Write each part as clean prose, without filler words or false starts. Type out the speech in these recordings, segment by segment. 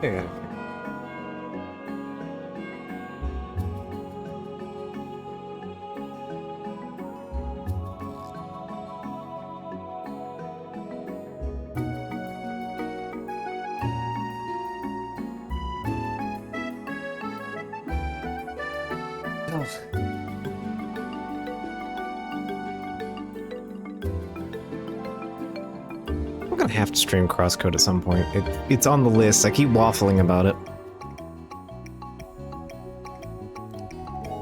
Yeah. I'm gonna have to stream Crosscode at some point. It's on the list. I keep waffling about it.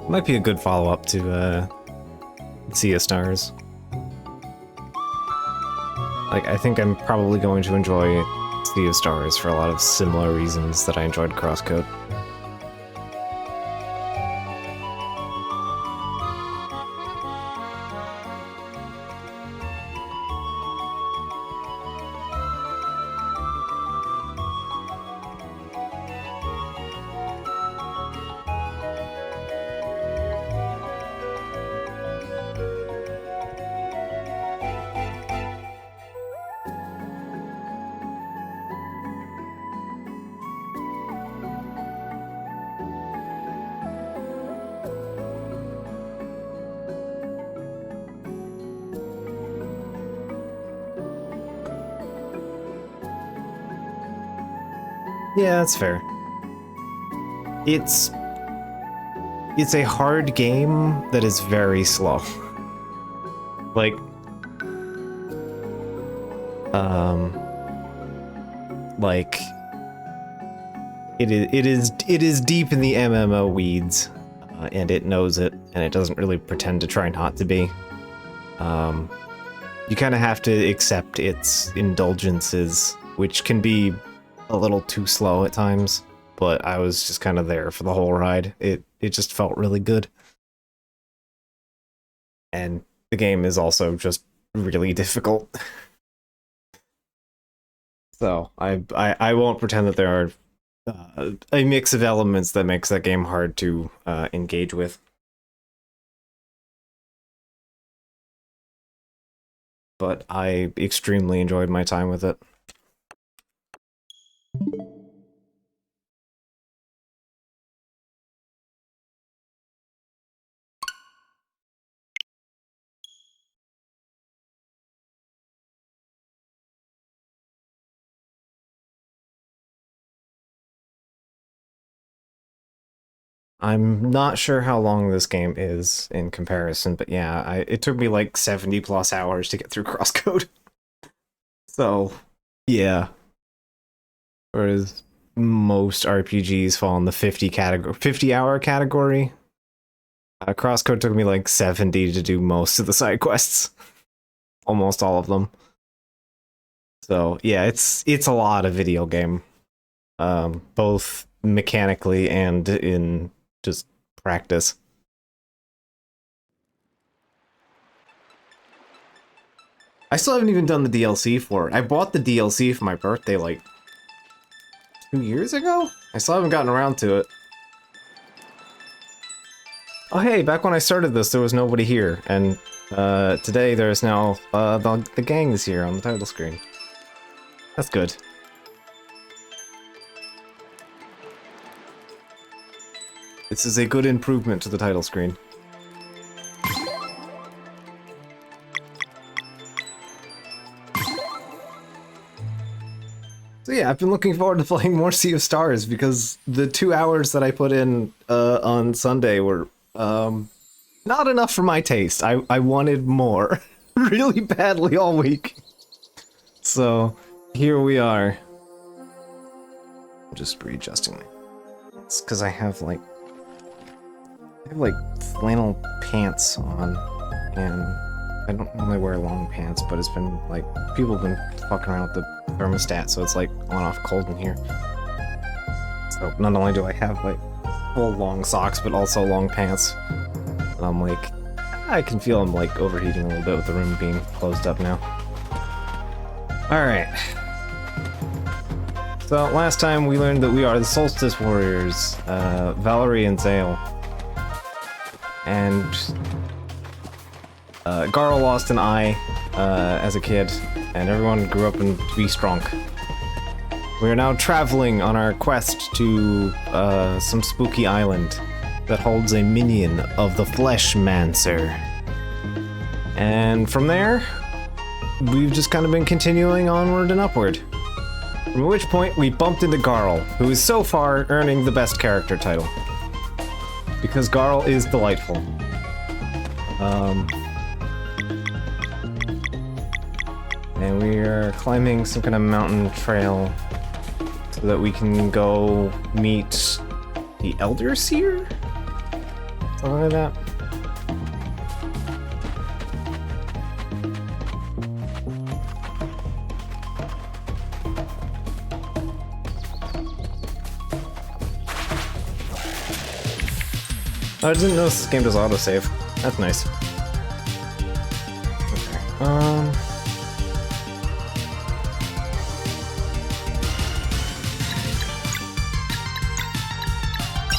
Might be a good follow-up to Sea of Stars. Like, I think I'm probably going to enjoy Sea of Stars for a lot of similar reasons that I enjoyed Crosscode. Yeah, that's fair. It's a hard game that is very slow. Like, it is deep in the MMO weeds, and it knows it, and it doesn't really pretend to try not to be. You kind of have to accept its indulgences, which can be a little too slow at times, but I was just kind of there for the whole ride. It just felt really good. And the game is also just really difficult. So I won't pretend that there are a mix of elements that makes that game hard to engage with. But I extremely enjoyed my time with it. I'm not sure how long this game is in comparison, but yeah, it took me like 70 plus hours to get through Crosscode. So, yeah. Whereas most RPGs fall in the 50-hour category. Crosscode took me like 70 to do most of the side quests. Almost all of them. So, yeah, it's a lot of video game. Both mechanically and in just practice. I still haven't even done the DLC for it. I bought the DLC for my birthday like 2 years ago? I still haven't gotten around to it. Oh hey, back when I started this, there was nobody here, and today there's now the gang is here on the title screen. That's good. This is a good improvement to the title screen. So yeah, I've been looking forward to playing more Sea of Stars because the 2 hours that I put in on Sunday were not enough for my taste. I wanted more really badly all week. So here we are. I'm just readjusting my... It's because I have like flannel pants on, and I don't normally wear long pants, but it's been like, people have been fucking around with the thermostat, so it's like on off cold in here. So not only do I have like full long socks, but also long pants, and I'm like, I can feel I'm like overheating a little bit with the room being closed up now. Alright. So last time we learned that we are the Solstice Warriors, Valerie and Zale. And Garl lost an eye as a kid, and everyone grew up to be strong. We are now traveling on our quest to some spooky island that holds a minion of the Fleshmancer. And from there, we've just kind of been continuing onward and upward. From which point, we bumped into Garl, who is so far earning the best character title. Because Garl is delightful. And we are climbing some kind of mountain trail so that we can go meet the Elder Seer? Something like that. Oh, I didn't notice this game does autosave. That's nice. Okay,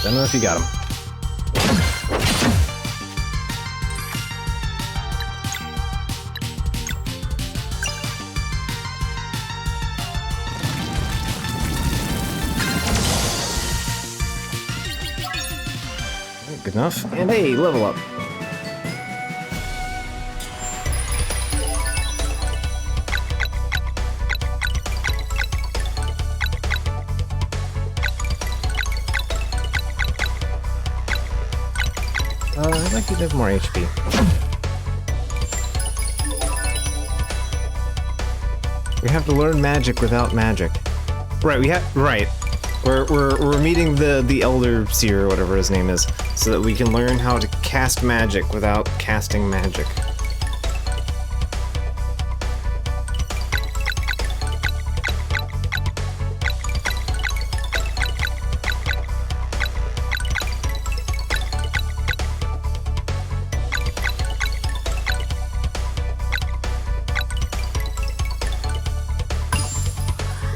don't know if you got him. Good enough. And hey, level up. I'd like you to have more HP. We have to learn magic without magic. Right, right. We're meeting the Elder Seer, or whatever his name is, so that we can learn how to cast magic without casting magic.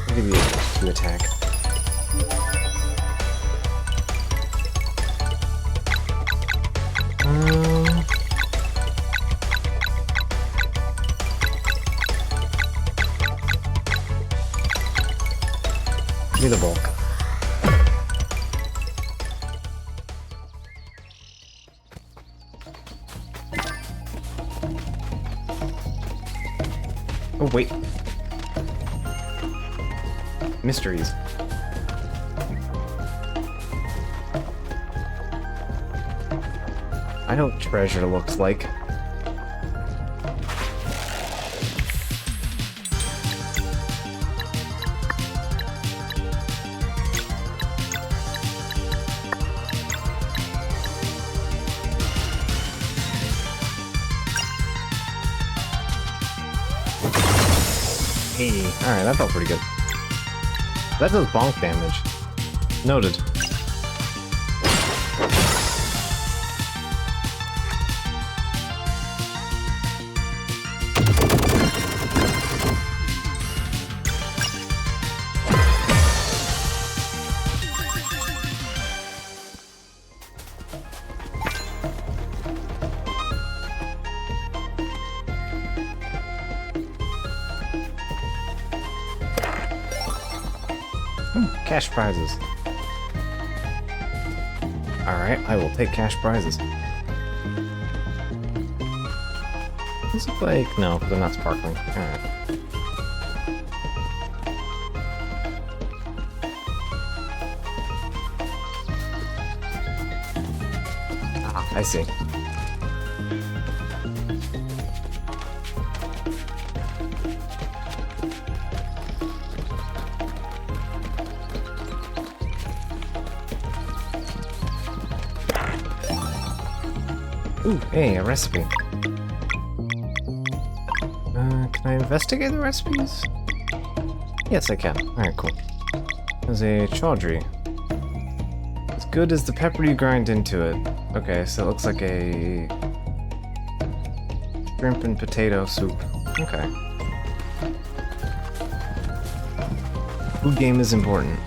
I'll give you an attack. Give me the bulk. Oh, wait. Mysteries. I know what treasure looks like. Hey, alright, that felt pretty good. That does bonk damage. Noted. Cash prizes. Alright, I will take cash prizes. These look like... no, they're not sparkling. Alright. Ah, I see. Ooh, hey, a recipe. Can I investigate the recipes? Yes, I can. Alright, cool. There's a chaudhry. As good as the pepper you grind into it. Okay, so it looks like a... shrimp and potato soup. Okay. Food game is important.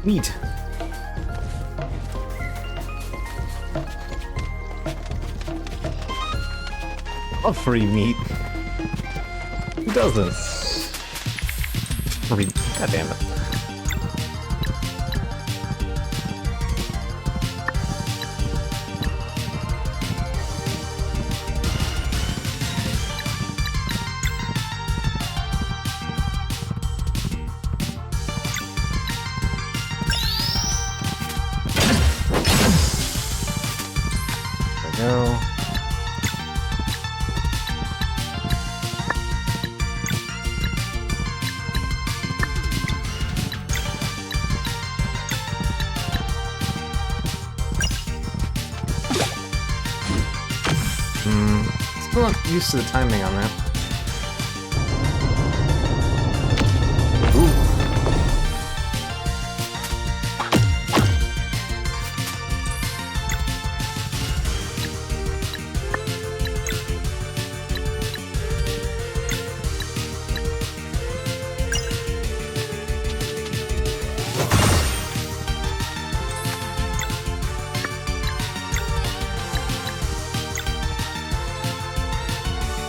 Meat. Love free meat. Who doesn't? Free. God damn it. There we go. Still not used to the timing on that. Ooh.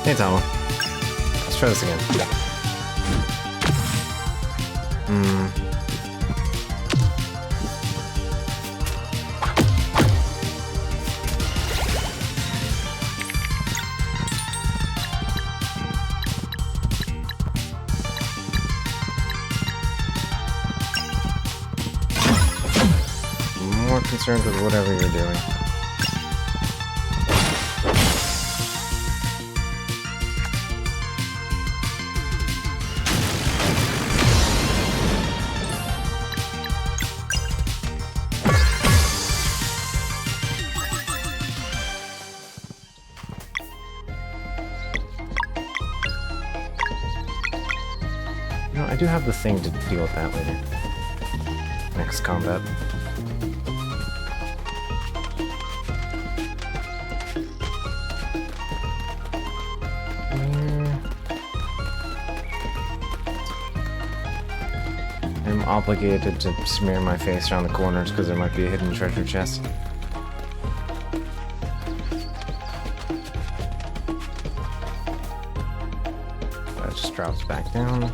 Hey, Tama. Let's try this again. I'm more concerned with whatever you're doing. I do have the thing to deal with that later. Next combat. I'm obligated to smear my face around the corners because there might be a hidden treasure chest. That just drops back down.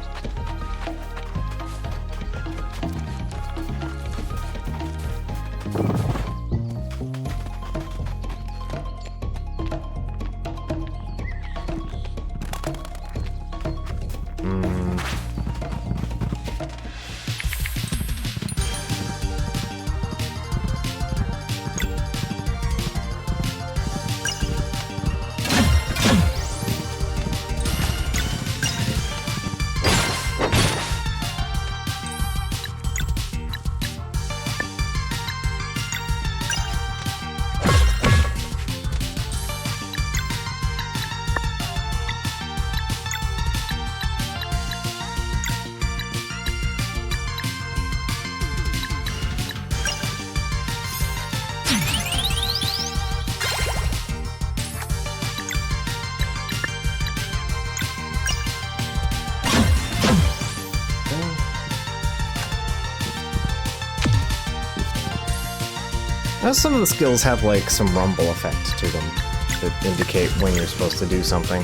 Now, some of the skills have like some rumble effect to them that indicate when you're supposed to do something.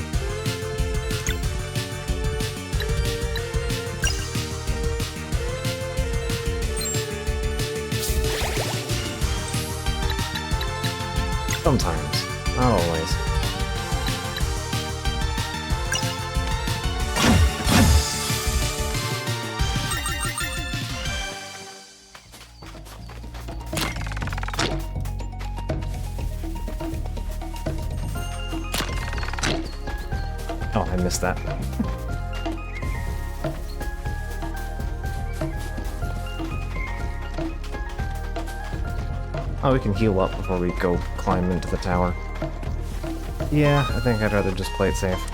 Sometimes, not always. Oh, I missed that. Oh, we can heal up before we go climb into the tower. Yeah, I think I'd rather just play it safe.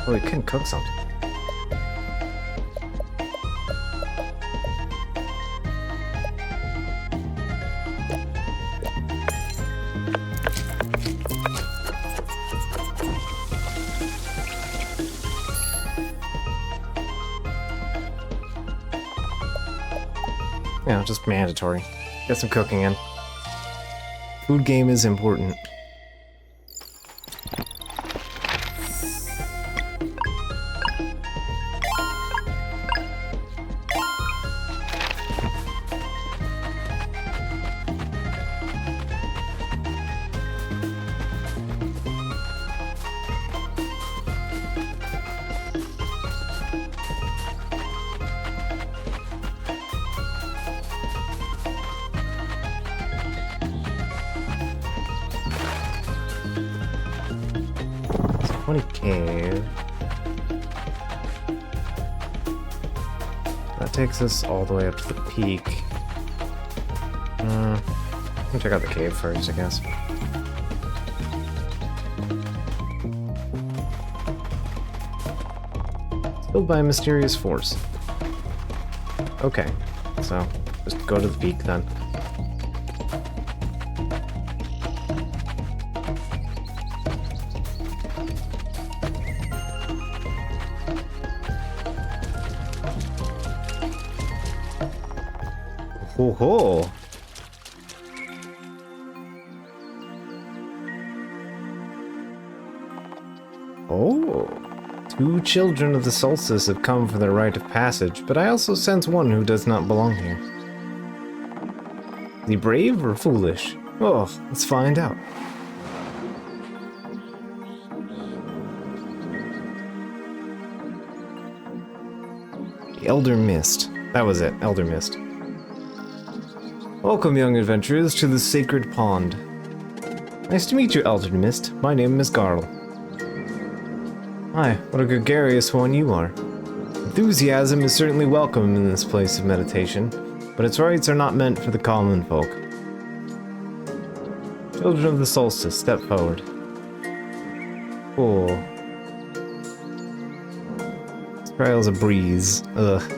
Oh, we can cook something. Yeah, just mandatory. Get some cooking in. Food game is important. Cave. That takes us all the way up to the peak. Let me check out the cave first, I guess. It's filled by a mysterious force. Okay, so just go to the peak then. Ho ho! Oh! Two children of the solstice have come for their rite of passage, but I also sense one who does not belong here. Is he brave or foolish? Oh, let's find out. The Elder Mist. That was it, Elder Mist. Welcome, young adventurers, to the Sacred Pond. Nice to meet you, Elder Mist. My name is Garl. Hi, what a gregarious one you are. Enthusiasm is certainly welcome in this place of meditation, but its rites are not meant for the common folk. Children of the Solstice, step forward. Oh. This trail's a breeze. Ugh.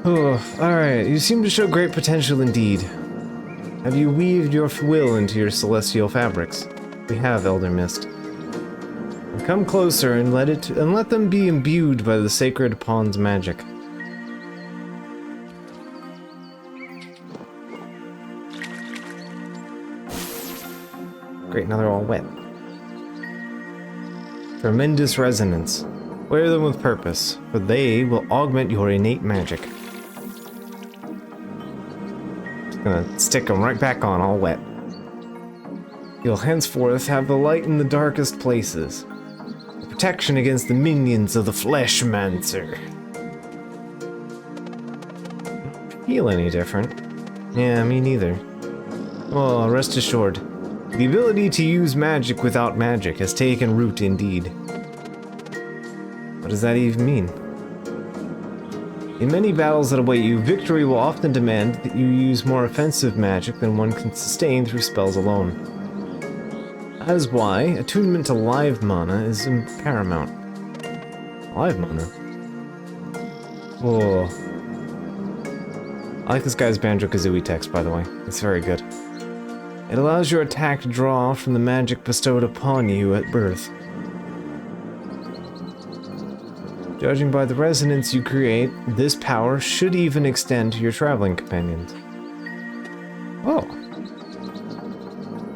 Oh, alright, you seem to show great potential indeed. Have you weaved your will into your celestial fabrics? We have, Elder Mist. Come closer and let them be imbued by the sacred pond's magic. Great, now they're all wet. Tremendous resonance. Wear them with purpose, for they will augment your innate magic. Gonna stick them right back on, all wet. You'll henceforth have the light in the darkest places. The protection against the minions of the Fleshmancer. Don't feel any different. Yeah, me neither. Well, rest assured, the ability to use magic without magic has taken root indeed. What does that even mean? In many battles that await you, victory will often demand that you use more offensive magic than one can sustain through spells alone. That is why attunement to live mana is paramount. Live mana? Whoa. I like this guy's Banjo-Kazooie text, by the way. It's very good. It allows your attack to draw from the magic bestowed upon you at birth. Judging by the resonance you create, this power should even extend to your traveling companions. Oh.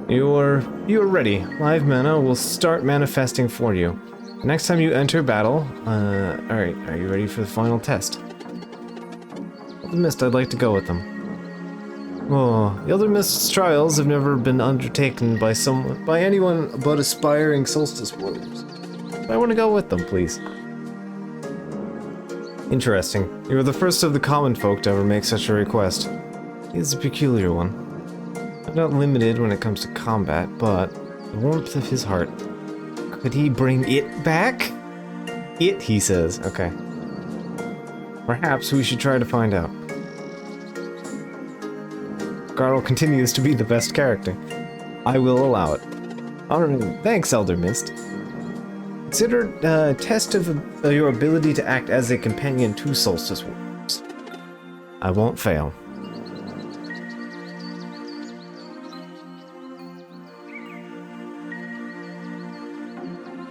You're ready. Live mana will start manifesting for you. Next time you enter battle, alright, are you ready for the final test? Elder Mist, I'd like to go with them. Oh, the Elder Mist's trials have never been undertaken by anyone but aspiring solstice warriors. I want to go with them, please. Interesting. You are the first of the common folk to ever make such a request. He is a peculiar one. I'm not limited when it comes to combat, but the warmth of his heart. Could he bring it back? It, he says. Okay. Perhaps we should try to find out. Garl continues to be the best character. I will allow it. Alright, thanks, Elder Mist. Consider a test of your ability to act as a companion to Solstice Warriors. I won't fail.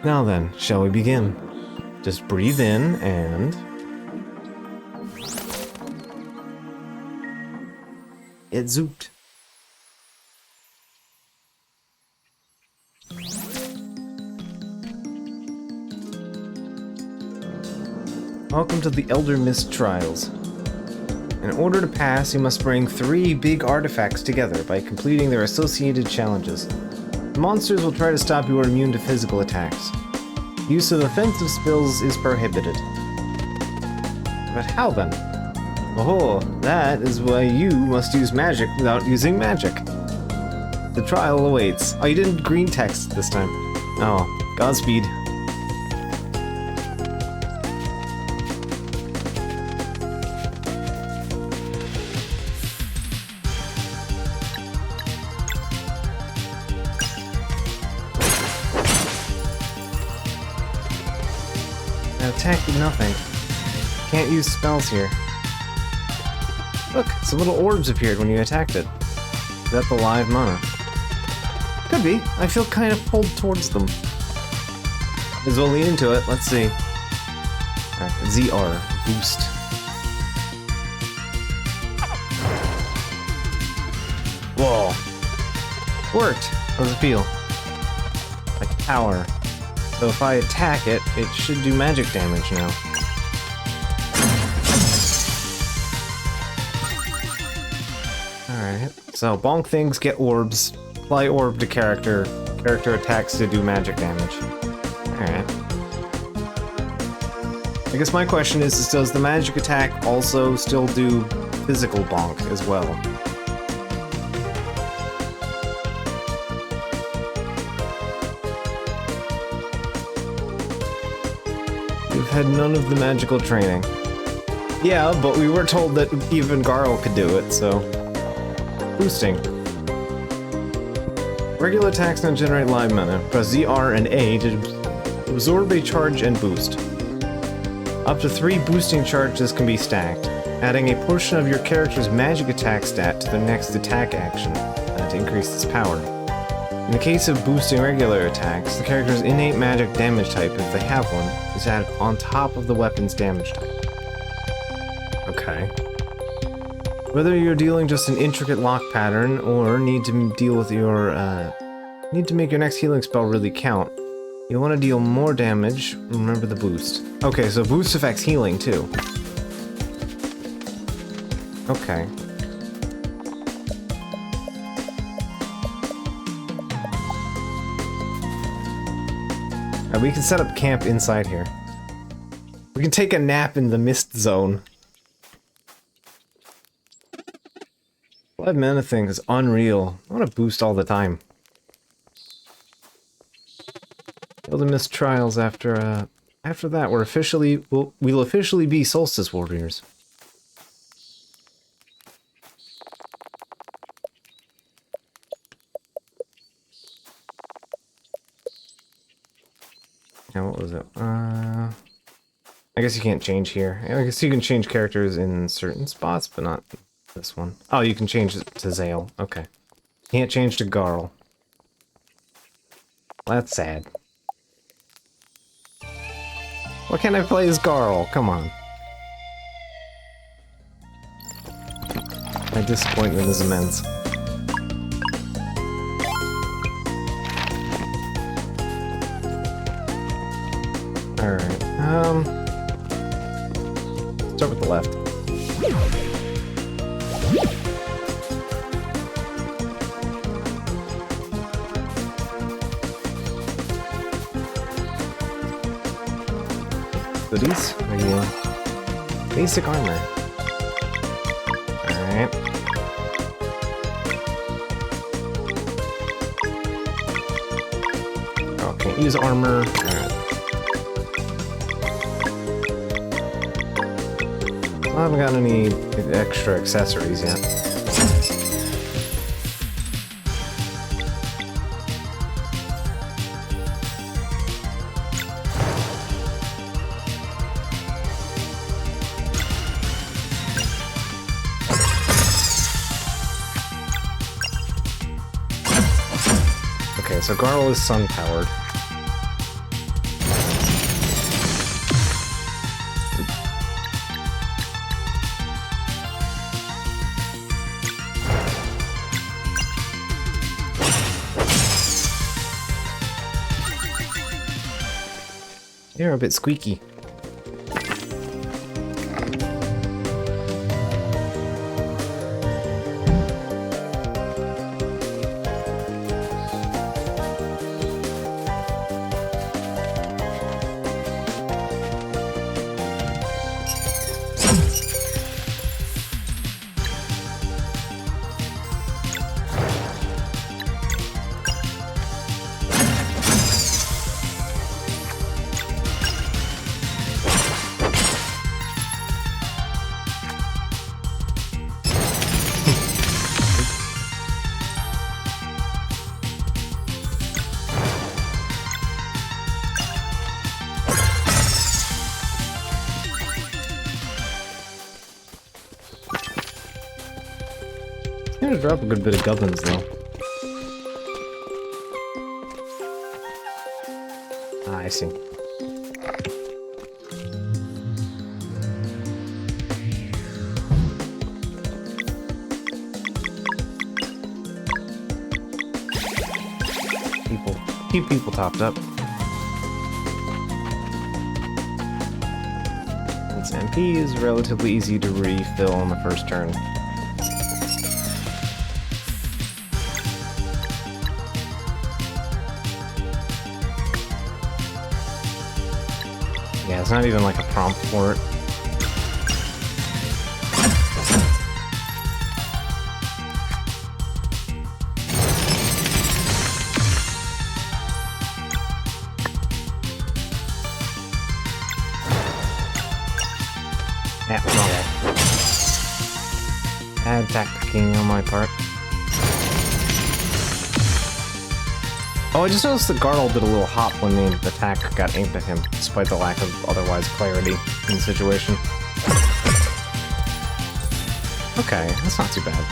Now then, shall we begin? Just breathe in and... It zooped. Welcome to the Elder Mist Trials. In order to pass, you must bring 3 big artifacts together by completing their associated challenges. The monsters will try to stop you or immune to physical attacks. Use of offensive spells is prohibited. But how then? Oh, that is why you must use magic without using magic. The trial awaits. Oh, you didn't green text this time. Oh, Godspeed. Attack did nothing. Can't use spells here. Look, some little orbs appeared when you attacked it. Is that the live mana? Could be. I feel kind of pulled towards them. As well lean into it. Let's see. Alright, ZR. Boost. Whoa. Worked. How does it feel? Like power. So if I attack it, it should do magic damage now. Alright, so bonk things get orbs, apply orb to character, character attacks to do magic damage. Alright. I guess my question is does the magic attack also still do physical bonk as well? We've had none of the magical training. Yeah, but we were told that even Garl could do it, so... Boosting. Regular attacks don't generate live mana. Press ZR and A to absorb a charge and boost. Up to 3 boosting charges can be stacked, adding a portion of your character's magic attack stat to their next attack action to increase its power. In the case of boosting regular attacks, the character's innate magic damage type, if they have one, is added on top of the weapon's damage type. Okay. Whether you're dealing just an intricate lock pattern, or need to deal with your, need to make your next healing spell really count, you'll want to deal more damage, remember the boost. Okay, so boost affects healing too. Okay. We can set up camp inside here. We can take a nap in the mist zone. 5 mana thing is unreal. I want to boost all the time. Elder Mist Trials after that we'll officially be Solstice Warriors. Now what was it? I guess you can't change here. I guess you can change characters in certain spots, but not this one. Oh, you can change it to Zale. Okay. Can't change to Garl. That's sad. Why can't I play as Garl? Come on. My disappointment is immense. Alright, start with the left. Goodies? Basic armor. Alright. Oh, can't use armor. Alright. I haven't got any extra accessories yet. Okay, so Garl is sun-powered. You're a bit squeaky. I'm gonna drop a good bit of gubbins though. Ah, I see. Keep people topped up. This MP is relatively easy to refill on the first turn. Yeah, it's not even like a prompt for it. Yeah, wrong. Bad tacticking on my part. Oh, I just noticed that Garl did a little hop when the attack got aimed at him, despite the lack of otherwise clarity in the situation. Okay, that's not too bad.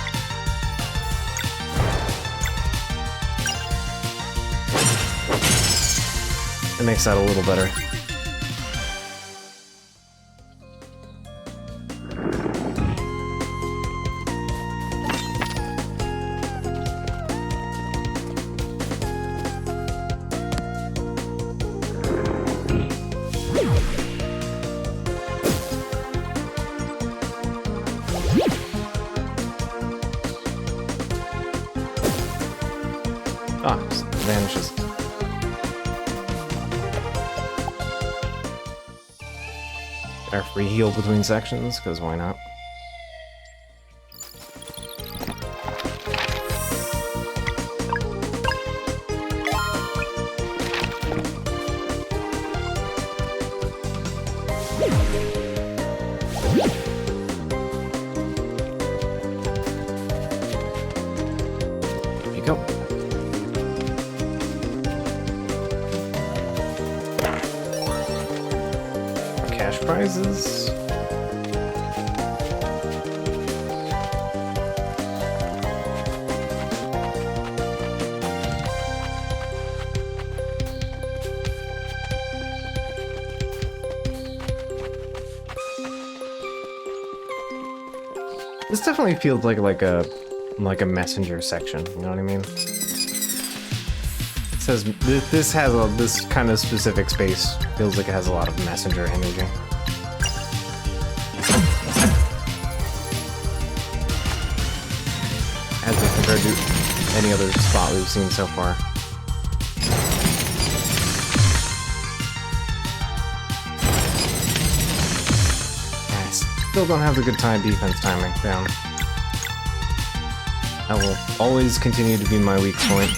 It makes that a little better. Ah, just vanishes. Our free heal between sections, because why not? There you go. Cash prizes. This definitely feels like a messenger section. You know what I mean? It says this has this kind of specific space feels like it has a lot of messenger energy. As if compared to any other spot we've seen so far. I still don't have the good time defense timing down. That will always continue to be my weak point.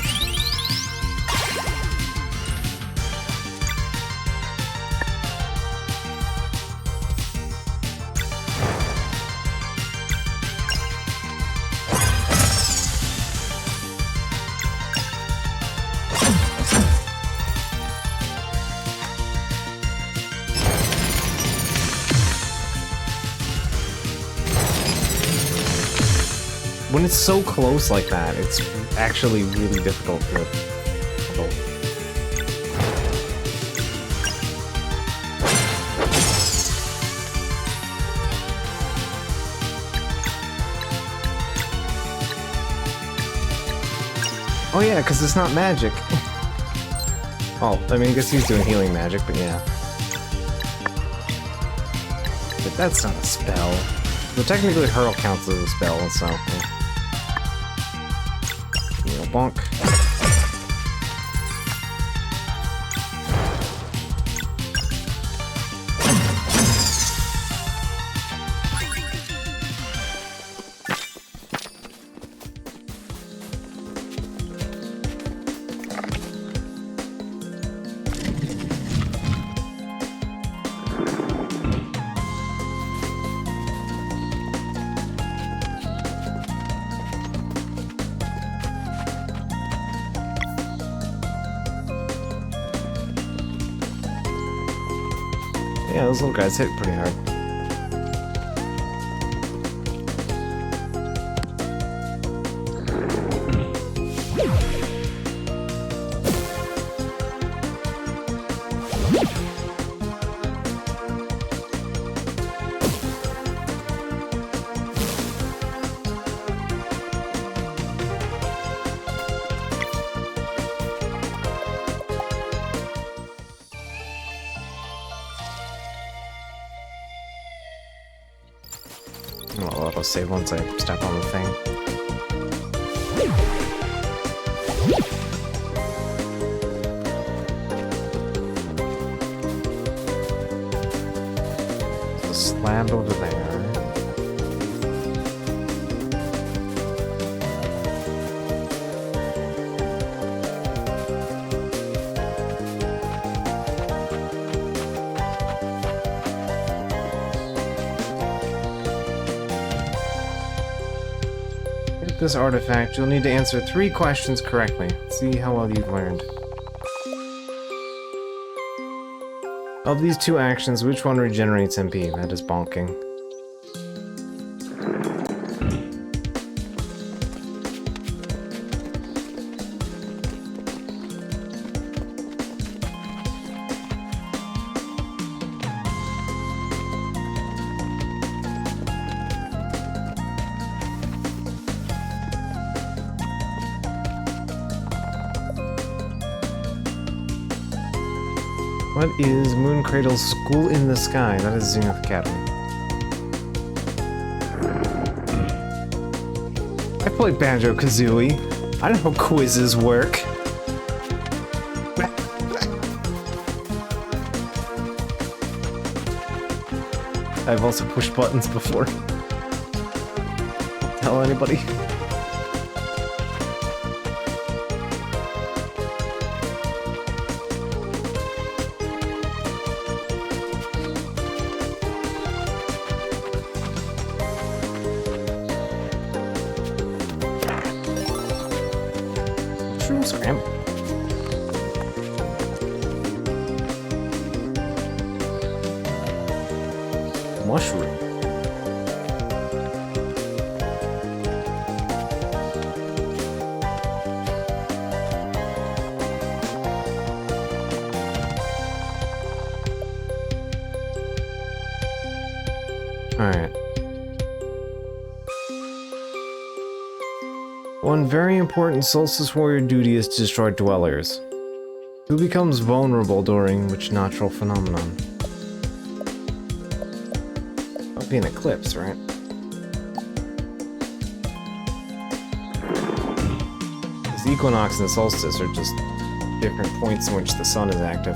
When it's so close like that, it's actually really difficult to handle. Oh yeah, because it's not magic. Oh, I mean, I guess he's doing healing magic, but yeah. But that's not a spell. But technically Hurl counts as a spell, so... Yeah. Bonk. Yeah, those little guys hit pretty hard. I'll save once I step on the thing. So slab over there. This artifact, you'll need to answer 3 questions correctly. See how well you've learned. Of these 2 actions, which one regenerates MP? That is bonking. What is Mooncradle's School in the Sky? That is Zenith Academy. I played Banjo-Kazooie. I know how quizzes work. I've also pushed buttons before. Tell anybody. Mushroom scramble. Mushroom. Alright. One very important Solstice Warrior duty is to destroy dwellers. Who becomes vulnerable during which natural phenomenon? That would be an eclipse, right? Because the equinox and the solstice are just different points in which the sun is active.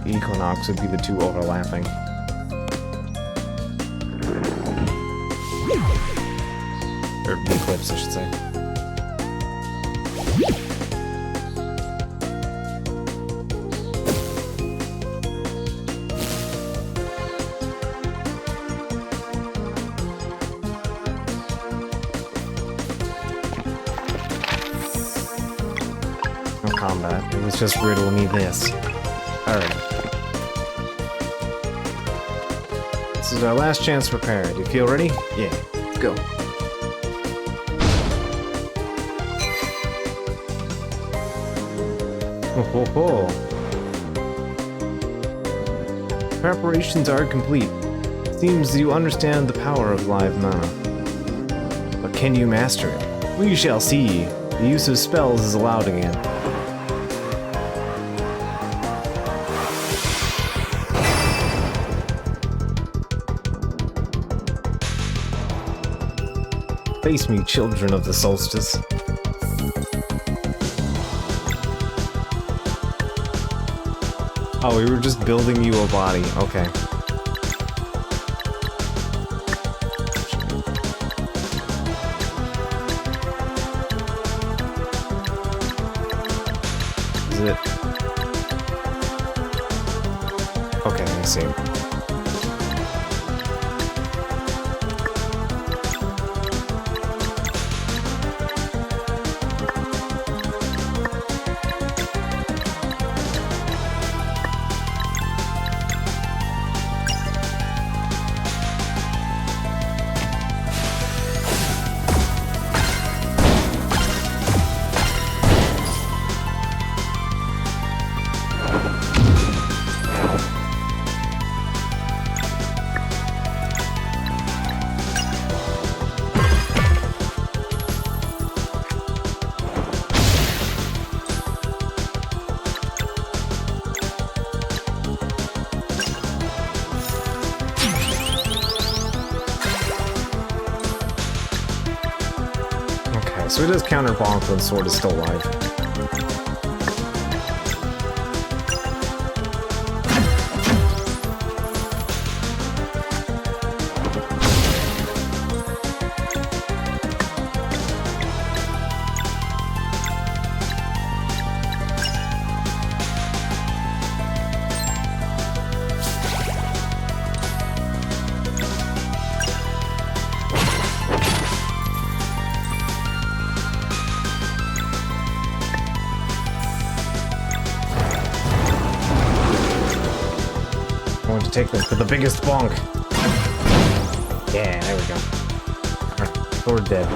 The equinox would be the 2 overlapping. Or the eclipse, I should say. No combat. It was just riddle me this. Alright. This is our last chance to prepare. Do you feel ready? Yeah. Let's go. Ho ho ho. Preparations are complete. Seems you understand the power of live mana. But can you master it? We shall see. The use of spells is allowed again. Face me, children of the solstice. Oh, we were just building you a body. Okay. Is it? Okay, I see. So it does counter bonk when Sword is still alive. Going to take this to the biggest bonk. Yeah, there we go. Alright, Sword dead.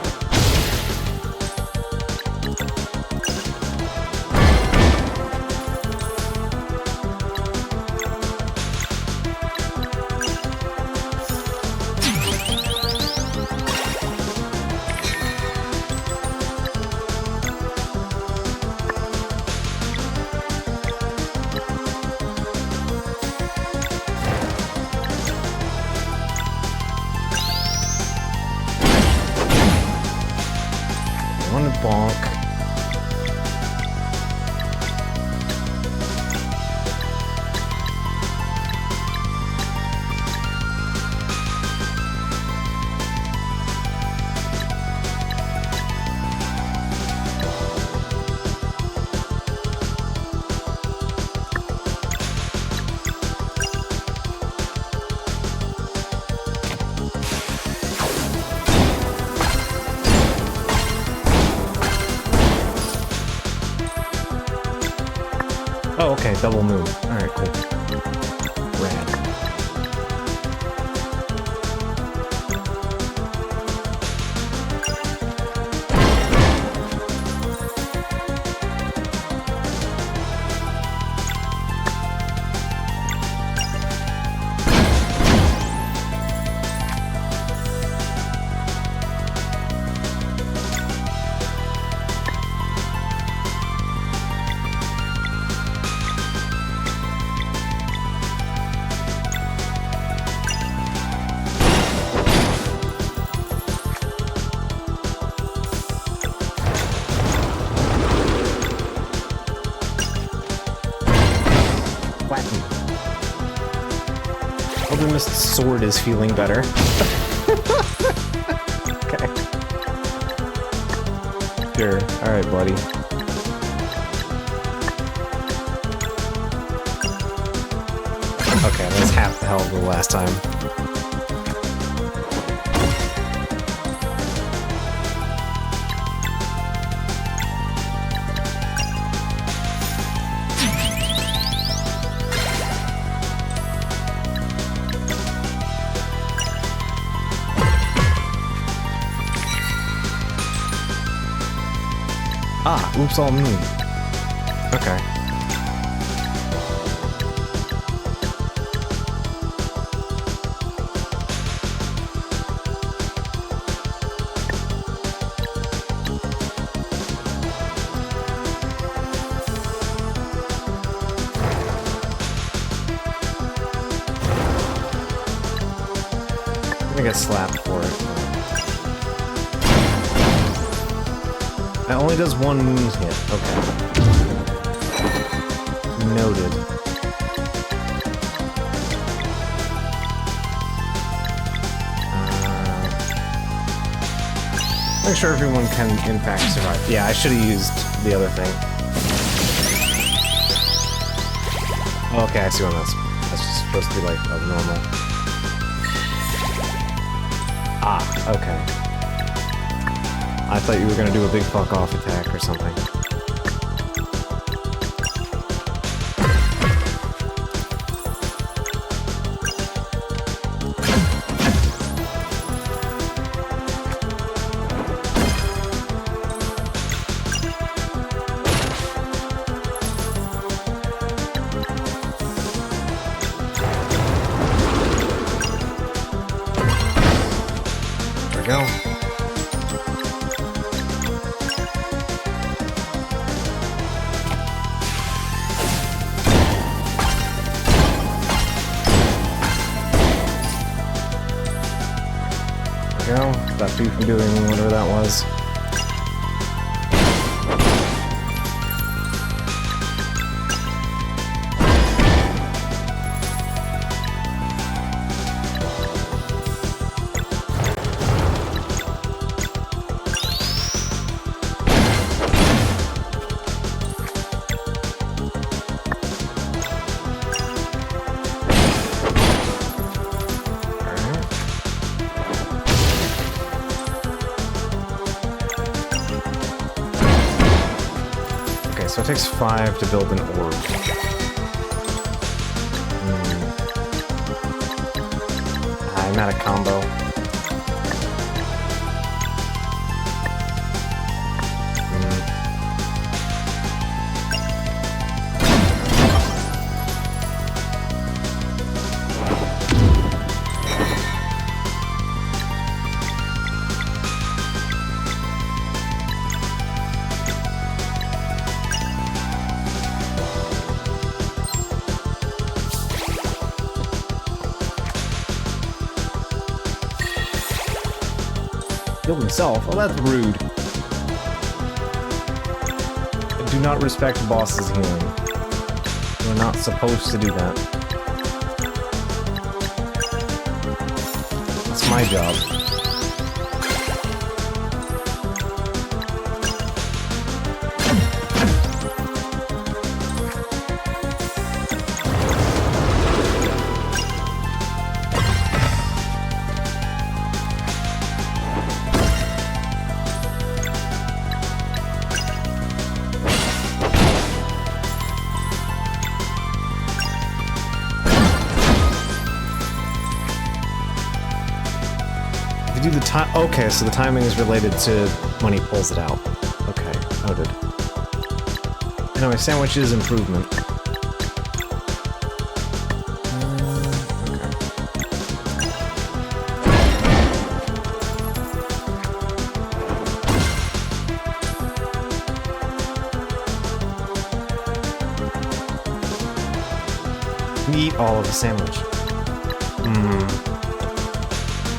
One bonk. Oh, okay, double move. Alright, cool. Rad. Ultimist Sword is feeling better. Okay. Sure. Alright, buddy. Okay, that's half the hell of the last time. Ah, oops all me. Okay. I'm gonna get slapped for it. It only does one hit. Okay. Noted. Make sure everyone can, in fact, survive. Yeah, I should have used the other thing. Okay, I see what that's. That's just supposed to be like a normal. Ah, okay. I thought you were gonna do a big fuck off attack or something. Go. There we go. Stopped you from doing whatever that was. So it takes 5 to build an orb. I'm at a combo. Killed himself? Oh, that's rude. I do not respect the boss's healing. You're not supposed to do that. That's my job. Do the time. Okay, so the timing is related to when he pulls it out. Okay, noted. Anyway, sandwich is improvement. Okay. Eat all of the sandwich.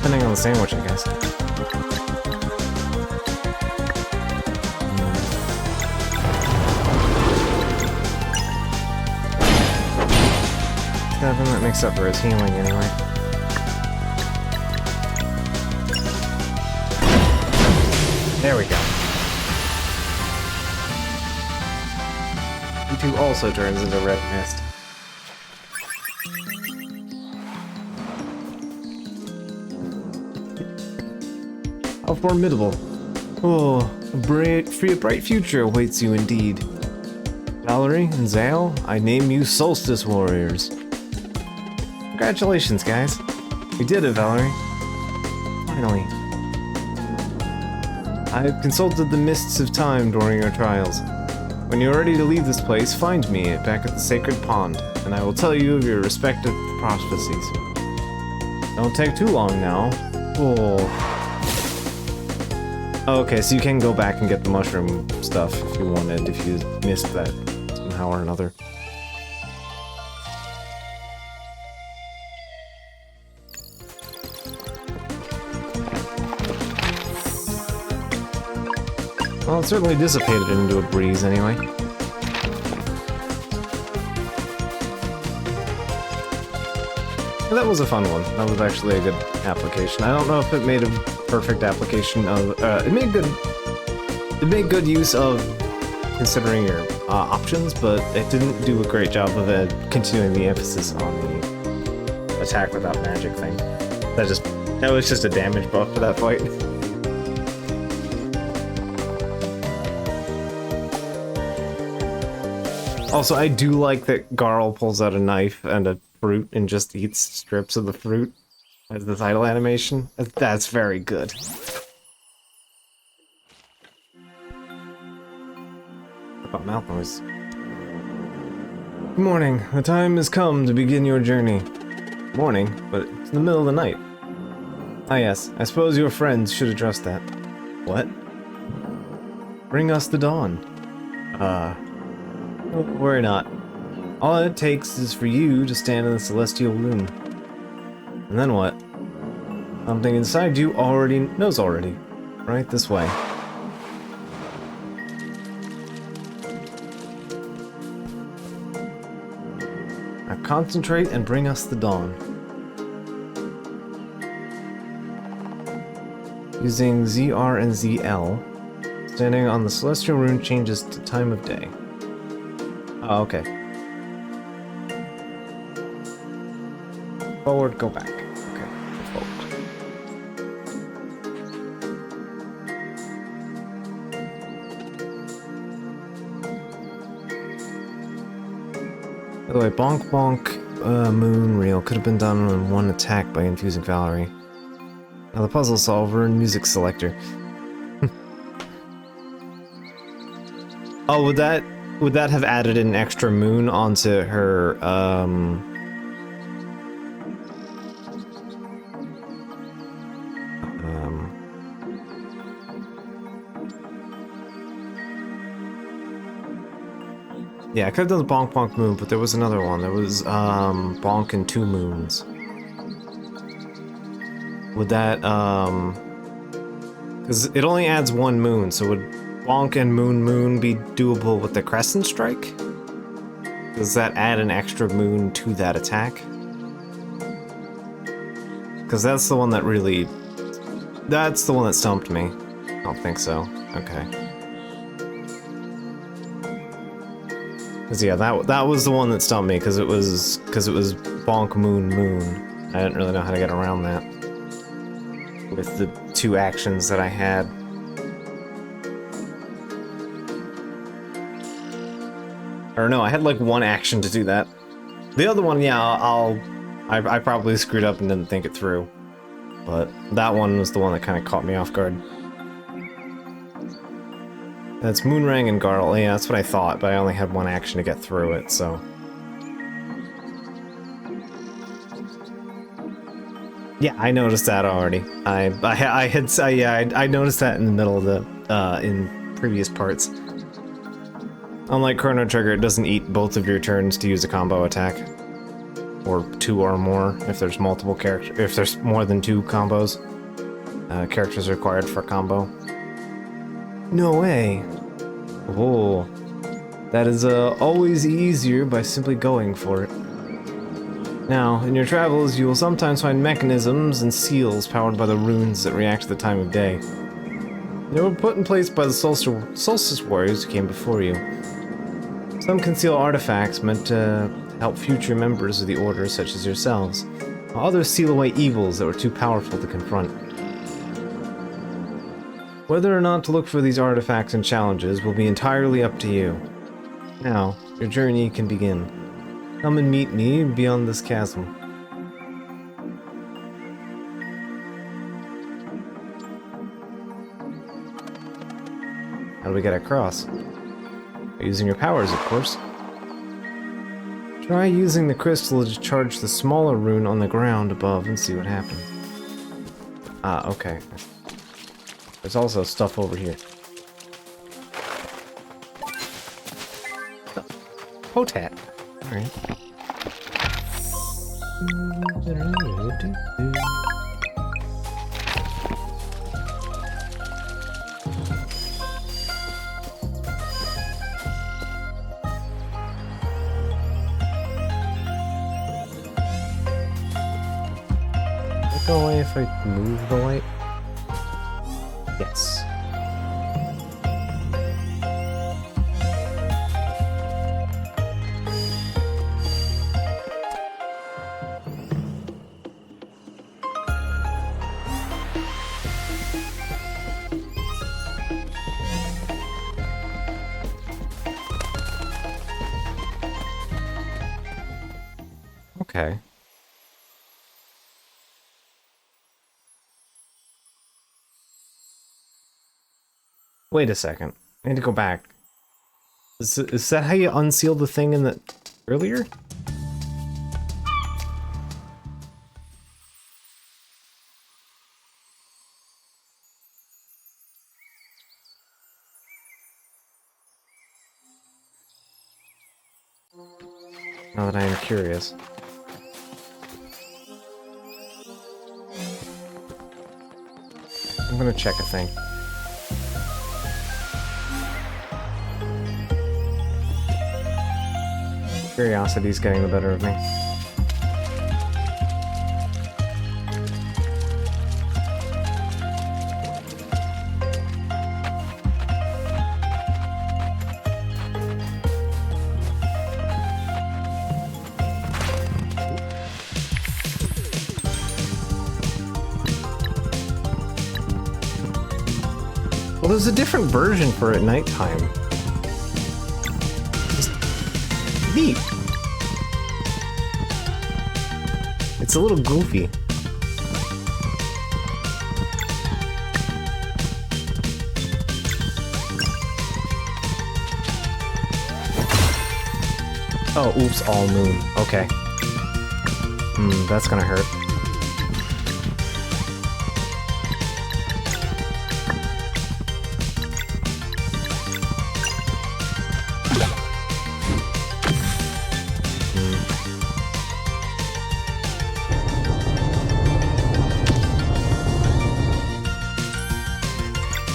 Depending on the sandwich, I guess. 7, that makes up for his healing anyway. There we go. E2 also turns into red mist. How formidable. Oh, a bright future awaits you indeed. Valerie and Zale, I name you Solstice Warriors. Congratulations, guys. We did it, Valerie. Finally. I have consulted the mists of time during our trials. When you're ready to leave this place, find me back at the Sacred Pond, and I will tell you of your respective prophecies. Don't take too long now. Oh. Okay, so you can go back and get the mushroom stuff if you wanted, if you missed that somehow or another. Well, it certainly dissipated into a breeze anyway. But that was a fun one. That was actually a good application. I don't know if it made a perfect application of... it made good use of considering your options, but it didn't do a great job of continuing the emphasis on the attack without magic thing. That was just a damage buff for that fight. Also, I do like that Garl pulls out a knife and a fruit and just eats strips of the fruit as the title animation. That's very good. What about mouth noise? Good morning. The time has come to begin your journey. Morning, but it's in the middle of the night. Ah yes, I suppose your friends should address that. What? Bring us the dawn. Worry not. All it takes is for you to stand in the celestial room. And then what? Something inside you knows already. Right this way. Now concentrate and bring us the dawn. Using ZR and ZL, standing on the celestial rune changes to time of day. Oh, okay. Forward, go back. Okay, forward. By the way, Bonk Bonk Moon Reel could have been done in one attack by infusing Valerie. Now the puzzle solver and music selector. Oh, would that have added an extra moon onto her, Yeah, I could have done the Bonk Bonk Moon, but there was another one. There was, Bonk and 2 moons. Would that, because it only adds 1 moon, so would Bonk and Moon be doable with the Crescent Strike? Does that add an extra moon to that attack? Because that's the one that really... That's the one that stumped me. I don't think so. Okay. Because yeah, that was the one that stumped me, because it was Bonk Moon Moon. I didn't really know how to get around that. With the 2 actions that I had. Or no, I had like 1 action to do that. The other one, yeah, I probably screwed up and didn't think it through. But that one was the one that kind of caught me off guard. That's Moonrang and Garl. Yeah, that's what I thought, but I only had 1 action to get through it, so... Yeah, I noticed that already. I noticed that in the middle of the, in previous parts. Unlike Chrono Trigger, it doesn't eat both of your turns to use a combo attack. Or 2 or more, if there's multiple characters, if there's more than 2 combos. Characters required for a combo. No way! Oh. That is, always easier by simply going for it. Now, in your travels, you will sometimes find mechanisms and seals powered by the runes that react to the time of day. They were put in place by the Solstice Warriors who came before you. Some conceal artifacts meant to help future members of the Order such as yourselves, while others seal away evils that were too powerful to confront. Whether or not to look for these artifacts and challenges will be entirely up to you. Now, your journey can begin. Come and meet me beyond this chasm. How do we get across? By using your powers, of course. Try using the crystal to charge the smaller rune on the ground above and see what happens. Ah, okay. There's also stuff over here. Potat. Alright. go away if I move the light? Yes. Okay. Wait a second. I need to go back. Is that how you unseal the thing in the earlier? Now that I am curious. I'm gonna check a thing. Curiosity's getting the better of me. Well, there's a different version for at nighttime. It's neat. It's a little goofy. Oh, oops, all moon. Okay. That's gonna hurt.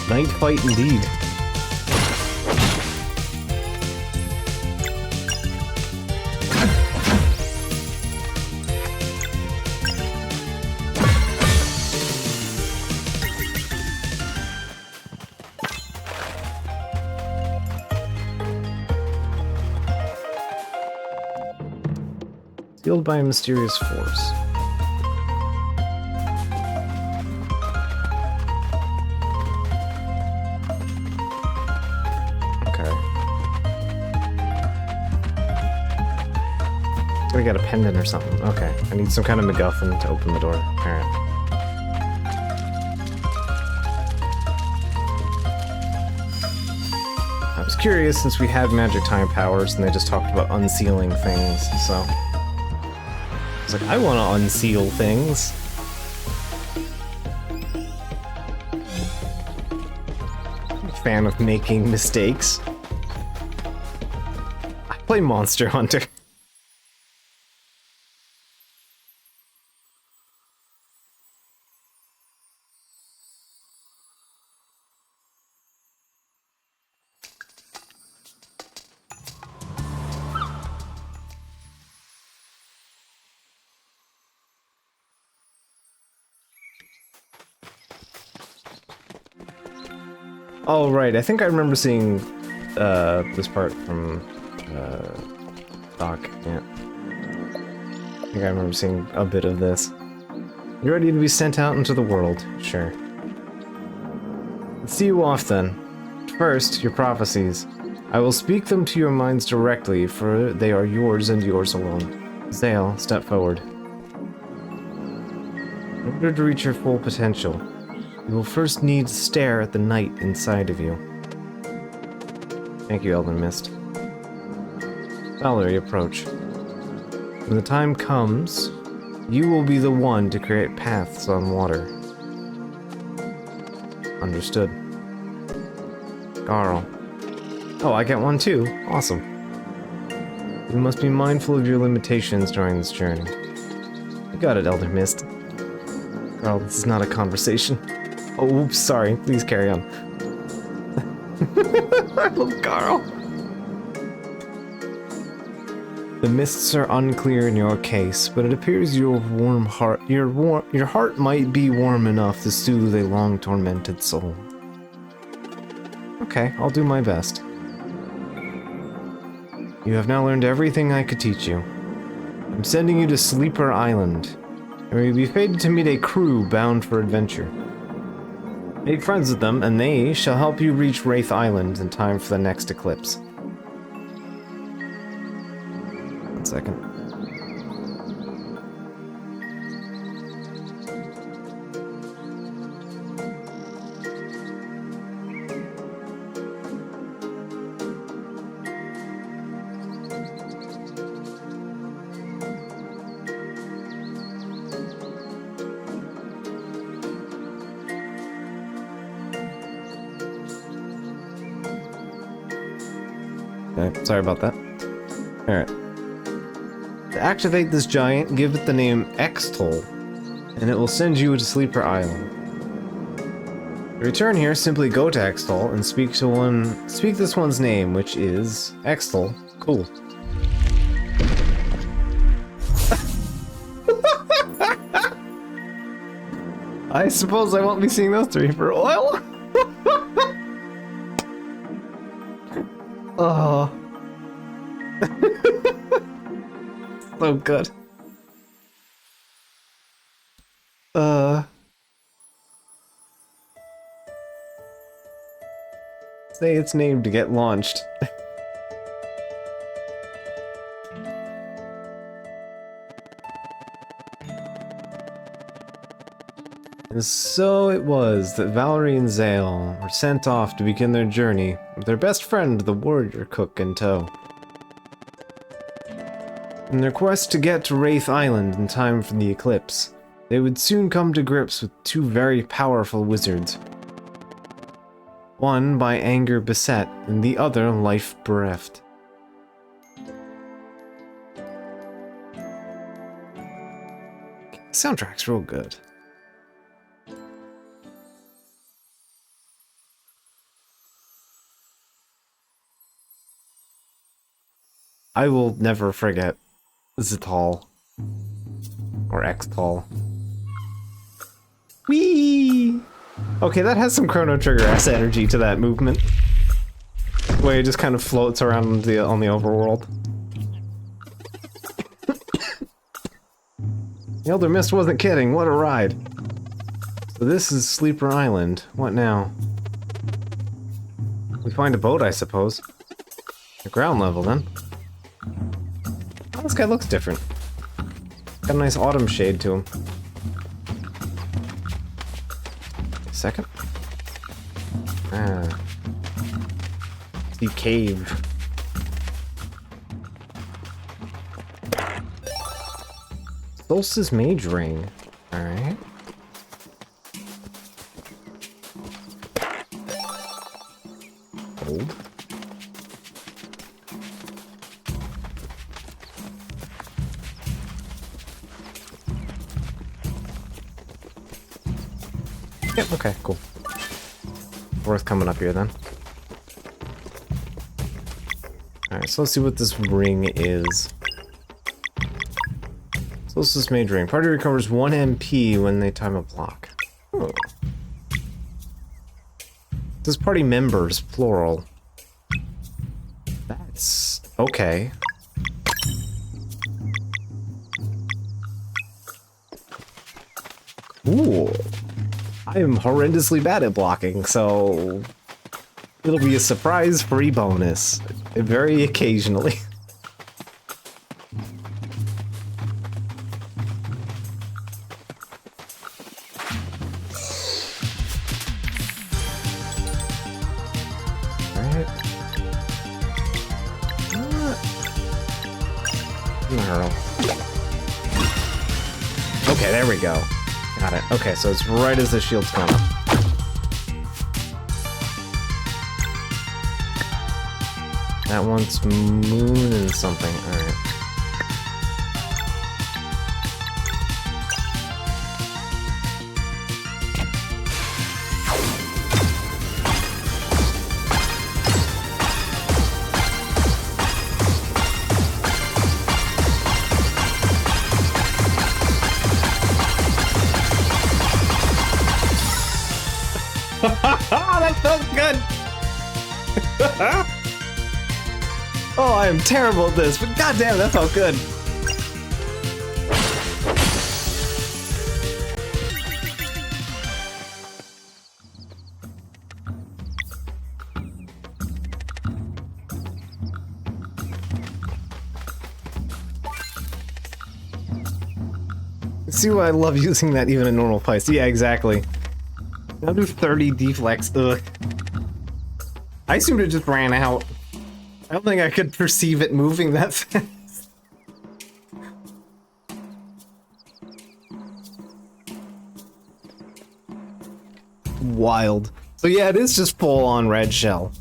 Night fight indeed. Sealed by a mysterious force. We got a pendant or something. Okay, I need some kind of MacGuffin to open the door. Alright. I was curious since we had magic time powers and they just talked about unsealing things, so... I was like, I want to unseal things. I'm a fan of making mistakes. I play Monster Hunter. Oh, right. I think I remember seeing this part from Doc. Yeah. I think I remember seeing a bit of this. You're ready to be sent out into the world. Sure. Let's see you off then. First, your prophecies. I will speak them to your minds directly, for they are yours and yours alone. Zale, step forward. In order to reach your full potential, you will first need to stare at the night inside of you. Thank you, Elven Mist. Valerie, approach. When the time comes, you will be the one to create paths on water. Understood. Garl. Oh, I get one too. Awesome. You must be mindful of your limitations during this journey. You got it, Elder Mist. Garl, this is not a conversation. Oh, oops, sorry. Please carry on. I love Garl. The mists are unclear in your case, but it appears your heart might be warm enough to soothe a long-tormented soul. Okay, I'll do my best. You have now learned everything I could teach you. I'm sending you to Sleeper Island, where you'll be fated to meet a crew bound for adventure. Make friends with them, and they shall help you reach Wraith Island in time for the next eclipse. 1 second. Okay, sorry about that. Alright. To activate this giant, give it the name X-Toll, and it will send you to Sleeper Island. To return here, simply go to X-Toll and speak this one's name, which is X-Toll. Cool. I suppose I won't be seeing those three for a while. Oh. So good. Say its name to get launched. And so it was that Valerie and Zale were sent off to begin their journey with their best friend, the warrior cook, in tow. In their quest to get to Wraith Island in time for the eclipse, they would soon come to grips with two very powerful wizards. One by anger beset, and the other life bereft. The soundtrack's real good. I will never forget Ztal. Or X-Tall. Whee! Okay, that has some Chrono Trigger-ass energy to that movement. The way it just kind of floats around on the overworld. The Elder Mist wasn't kidding, what a ride. So this is Sleeper Island. What now? We find a boat, I suppose. The ground level, then. Oh, this guy looks different. Got a nice autumn shade to him. Second. Ah. The cave. Solstice Mage Ring. Alright. Gold. Yep, okay, cool. Worth coming up here then. Alright, so let's see what this ring is. Solstice Mage Ring. Party recovers 1 MP when they time a block. Oh. This party members, plural. That's okay. Cool. I am horrendously bad at blocking, so it'll be a surprise free bonus. Very occasionally. Alright. Okay, there we go. Got it. Okay, so it's right as the shield's going up. That one's moon and something. Alright. Ah, that felt good! Oh, I am terrible at this, but goddamn, that felt good. See why I love using that even in normal fights. Yeah, exactly. Now do 30 deflex. Ugh. I assumed it just ran out. I don't think I could perceive it moving that fast. Wild. So yeah, it is just full-on red shell.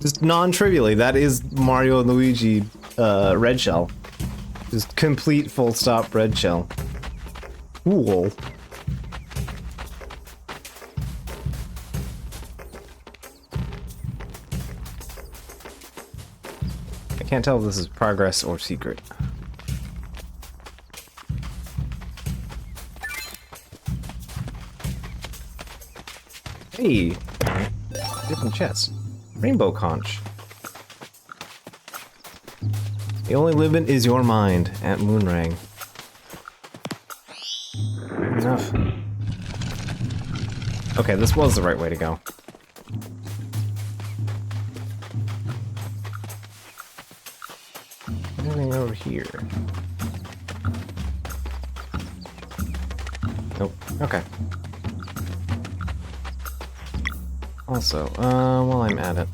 Just non-trivially, that is Mario and Luigi red shell. Just complete full-stop red shell. Cool. I can't tell if this is progress or secret. Hey! Different chest. Rainbow conch. The only limit is your mind at Moonrang. Fair enough. Okay, this was the right way to go. Anything over here? Nope. Okay. Also, while I'm at it.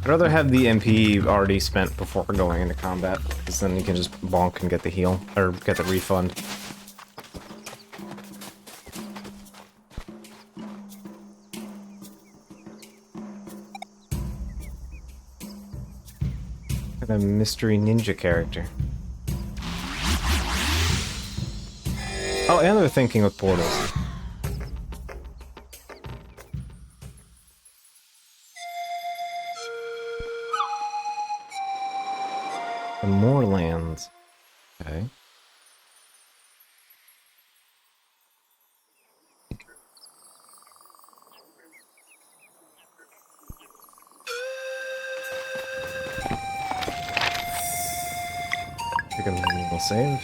I'd rather have the MP already spent before going into combat, because then you can just bonk and get the heal, or get the refund. Got a mystery ninja character. Oh, and they're thinking with portals. And more lands. Okay. Pick a manual save.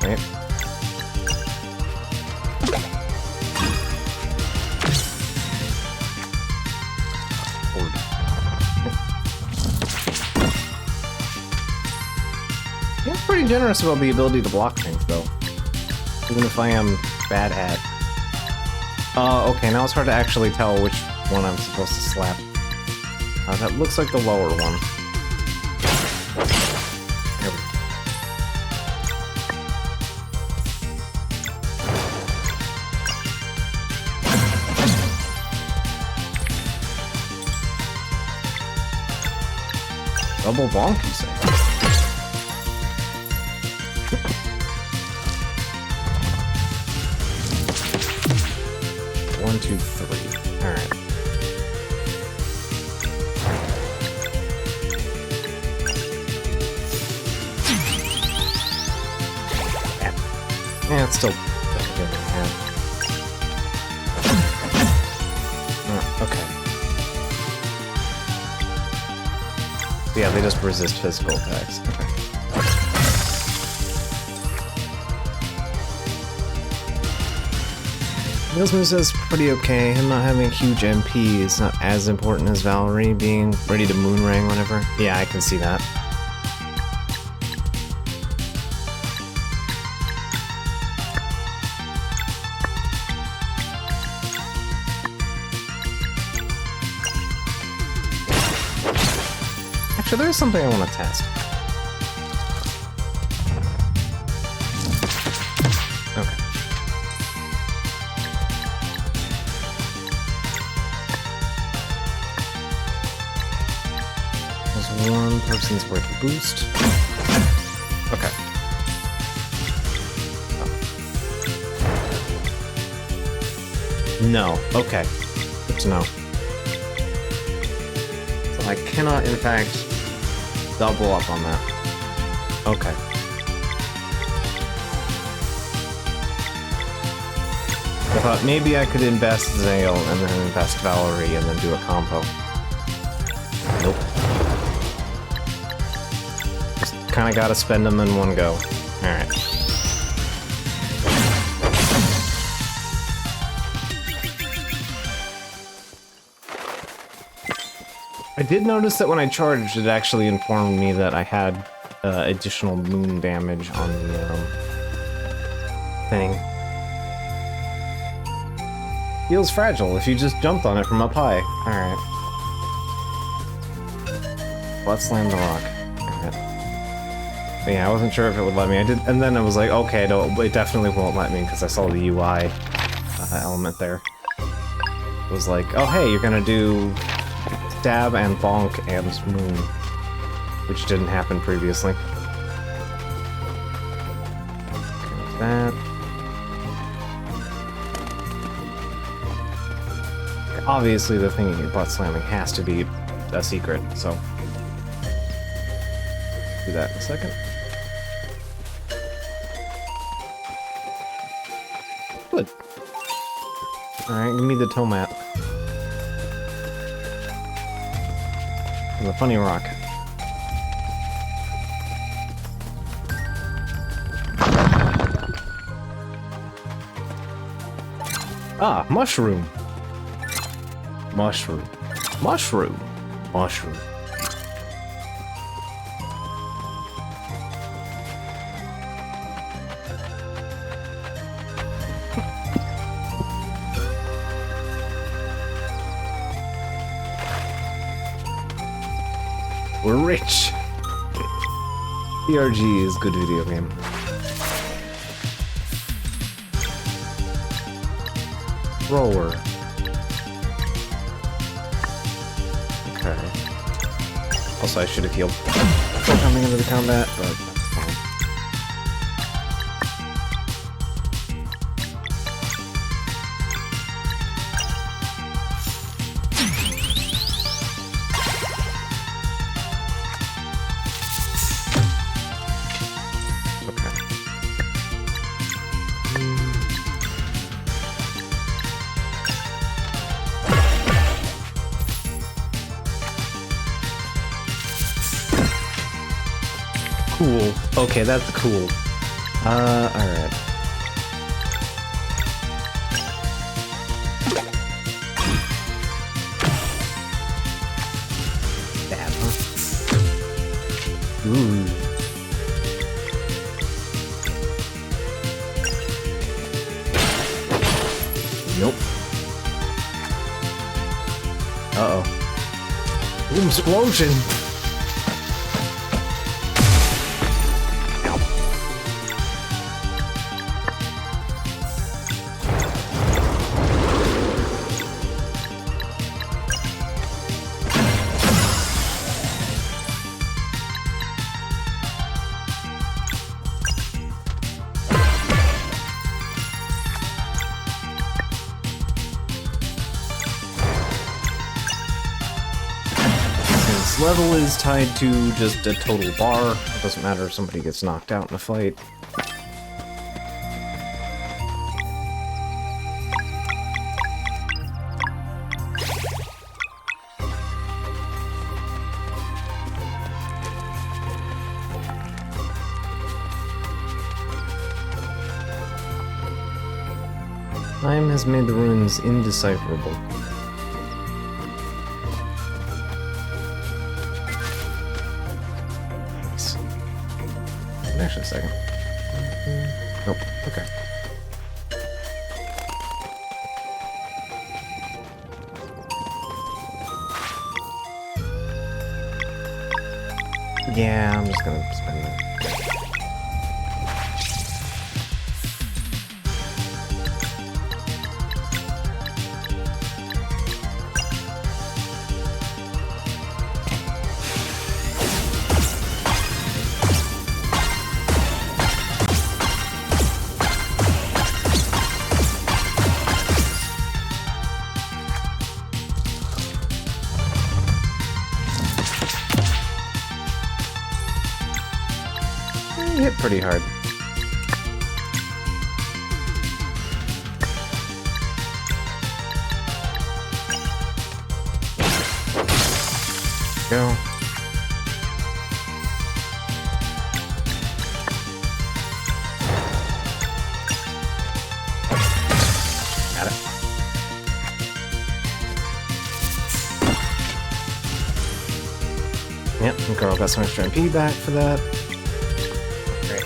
Right. I'm pretty generous about the ability to block things, though. Even if I am bad at... okay, now it's hard to actually tell which one I'm supposed to slap. That looks like the lower one. There we go. Double bonk, you say? 1, 2, 3. Alright. Yeah, it's still better than I had. Okay. Yeah, they just resist physical attacks. Okay. Milsman says pretty okay. Him not having a huge MP is not as important as Valerie being ready to Moonrang whenever. Yeah, I can see that. Actually, there's something I want to test. Okay. There's one person's worth of boost. Okay. No. Okay. Good to know. So I cannot, in fact, double up on that. Okay. I thought maybe I could invest Zale and then invest Valerie and then do a combo. Nope. Just kinda gotta spend them in one go. Alright. I did notice that when I charged, it actually informed me that I had additional moon damage on the thing. Feels fragile if you just jumped on it from up high. Alright. Let's slam the rock. Alright. But yeah, I wasn't sure if it would let me. I did, and then I was like, okay, no, it definitely won't let me because I saw the UI element there. It was like, oh hey, you're gonna do stab and bonk and moon, which didn't happen previously. Okay, that. Obviously, the thing you're butt slamming has to be a secret, so do that in a second. Good. Alright, give me the tomat. And the funny rock. Ah, mushroom. Mushroom. Mushroom. Mushroom. We're rich. PRG is a good video game. Thrower. Also, I should have healed before coming into the combat, but that's fine. Okay. Cool. Okay, that's cool. Alright. Bad, huh? Ooh. Nope. Uh-oh. Ooh, explosion! Level is tied to just a total bar. It doesn't matter if somebody gets knocked out in a fight. Time has made the runes indecipherable. Actually, a second. Nope. Okay. Yeah, I'm just gonna spend it. pretty hard. Go. Got it. Yep, and Carl got some extra MP back for that. Great.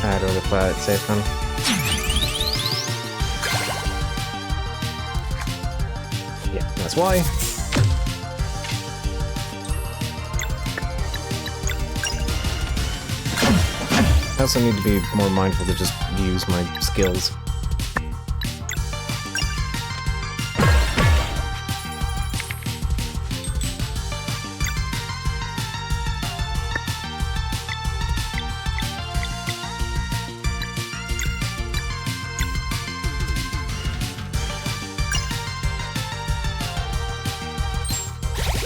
I'd rather play it safe then. Yeah, that's why. I also need to be more mindful to just use my skills.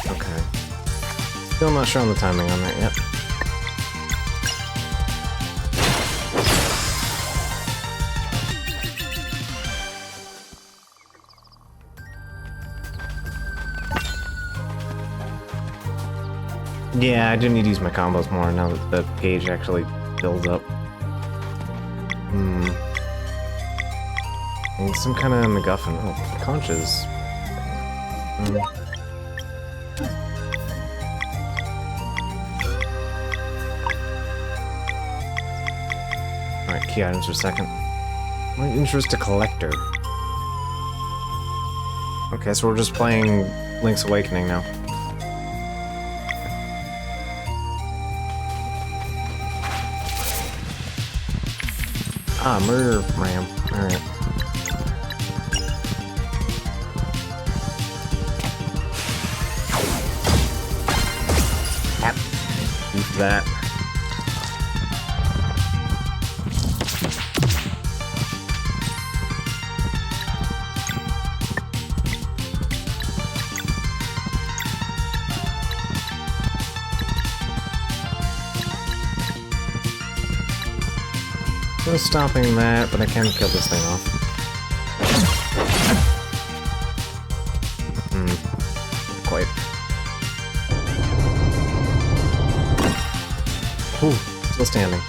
Okay. Still not sure on the timing on that yet. Yeah, I do need to use my combos more now that the page actually builds up. And some kind of MacGuffin. Oh, conches. Alright, key items for a second. My interest a collector. Okay, so we're just playing Link's Awakening now. Ah, murder ram. Alright. Eat that. No stopping that, but I can kill this thing off. Not quite. Ooh, still standing.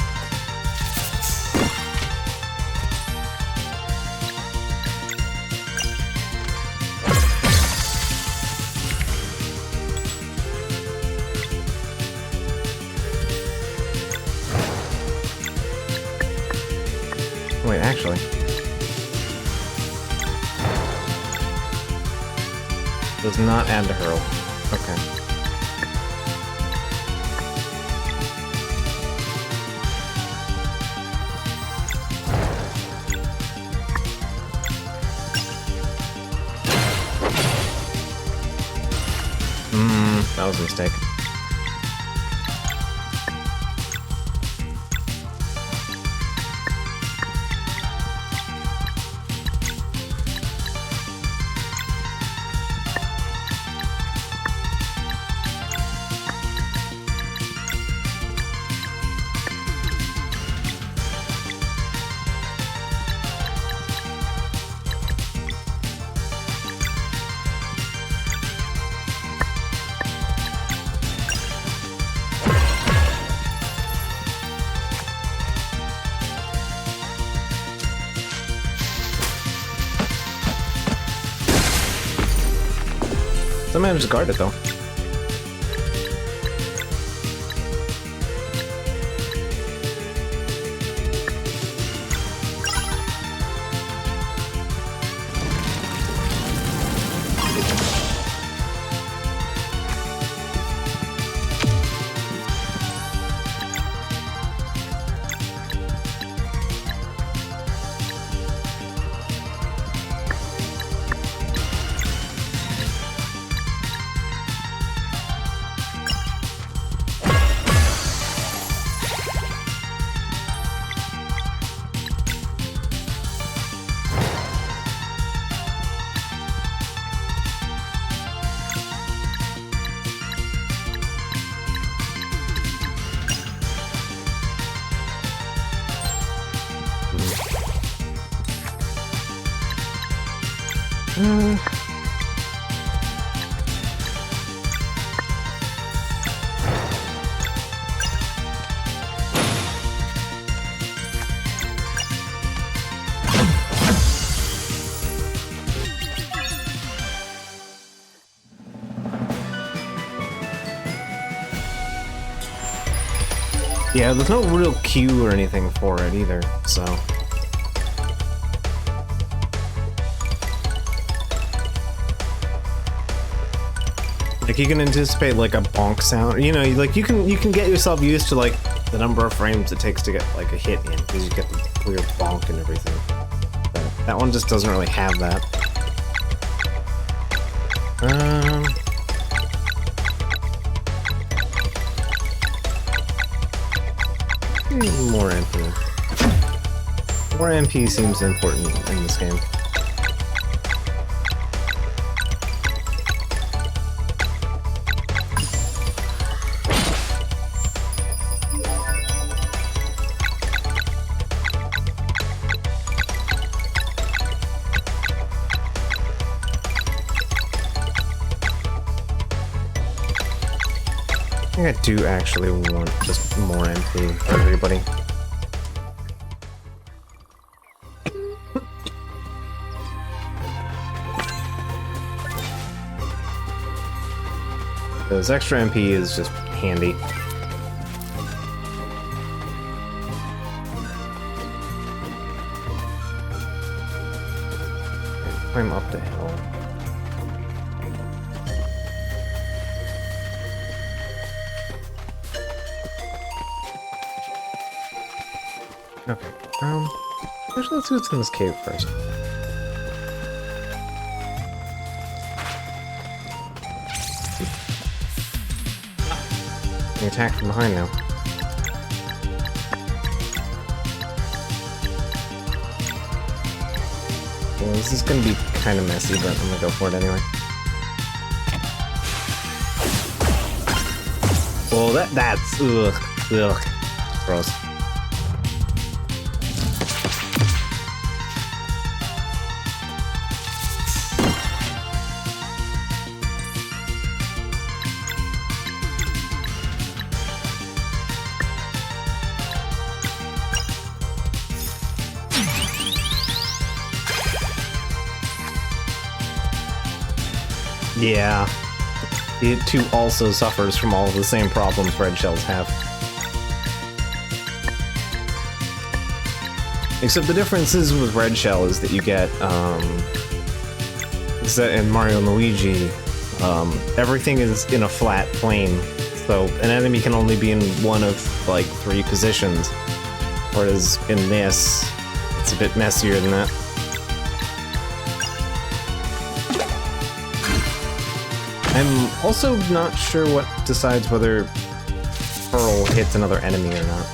Wait, actually. Does not add to hurl. Okay. That was a mistake. I managed to guard it though. Yeah, there's no real queue or anything for it either, so... Like, you can anticipate, like, a bonk sound. You know, like, you can get yourself used to, like, the number of frames it takes to get, like, a hit in, because you get the clear bonk and everything. But that one just doesn't really have that. More MP. More MP seems important in this game. I think I do actually want just more MP for everybody. This extra MP is just handy. Climb up the hill. Okay, actually let's see what's in this cave first. Being attacked from behind now. Well, this is gonna be kind of messy, but I'm gonna go for it anyway. Well, that's ugh, gross. Yeah, it too also suffers from all of the same problems red shells have. Except the difference is with red shell is that you get, is that in Mario and Luigi, everything is in a flat plane, so an enemy can only be in one of, like, 3 positions, whereas in this, it's a bit messier than that. I'm also not sure what decides whether Pearl hits another enemy or not.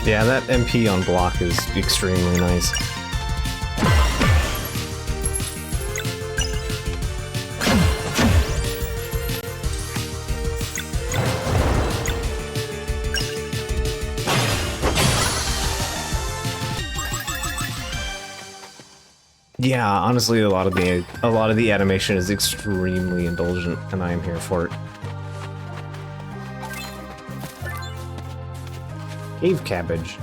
Yeah, that MP on block is extremely nice. Yeah, honestly, a lot of the animation is extremely indulgent, and I am here for it. Cave cabbage.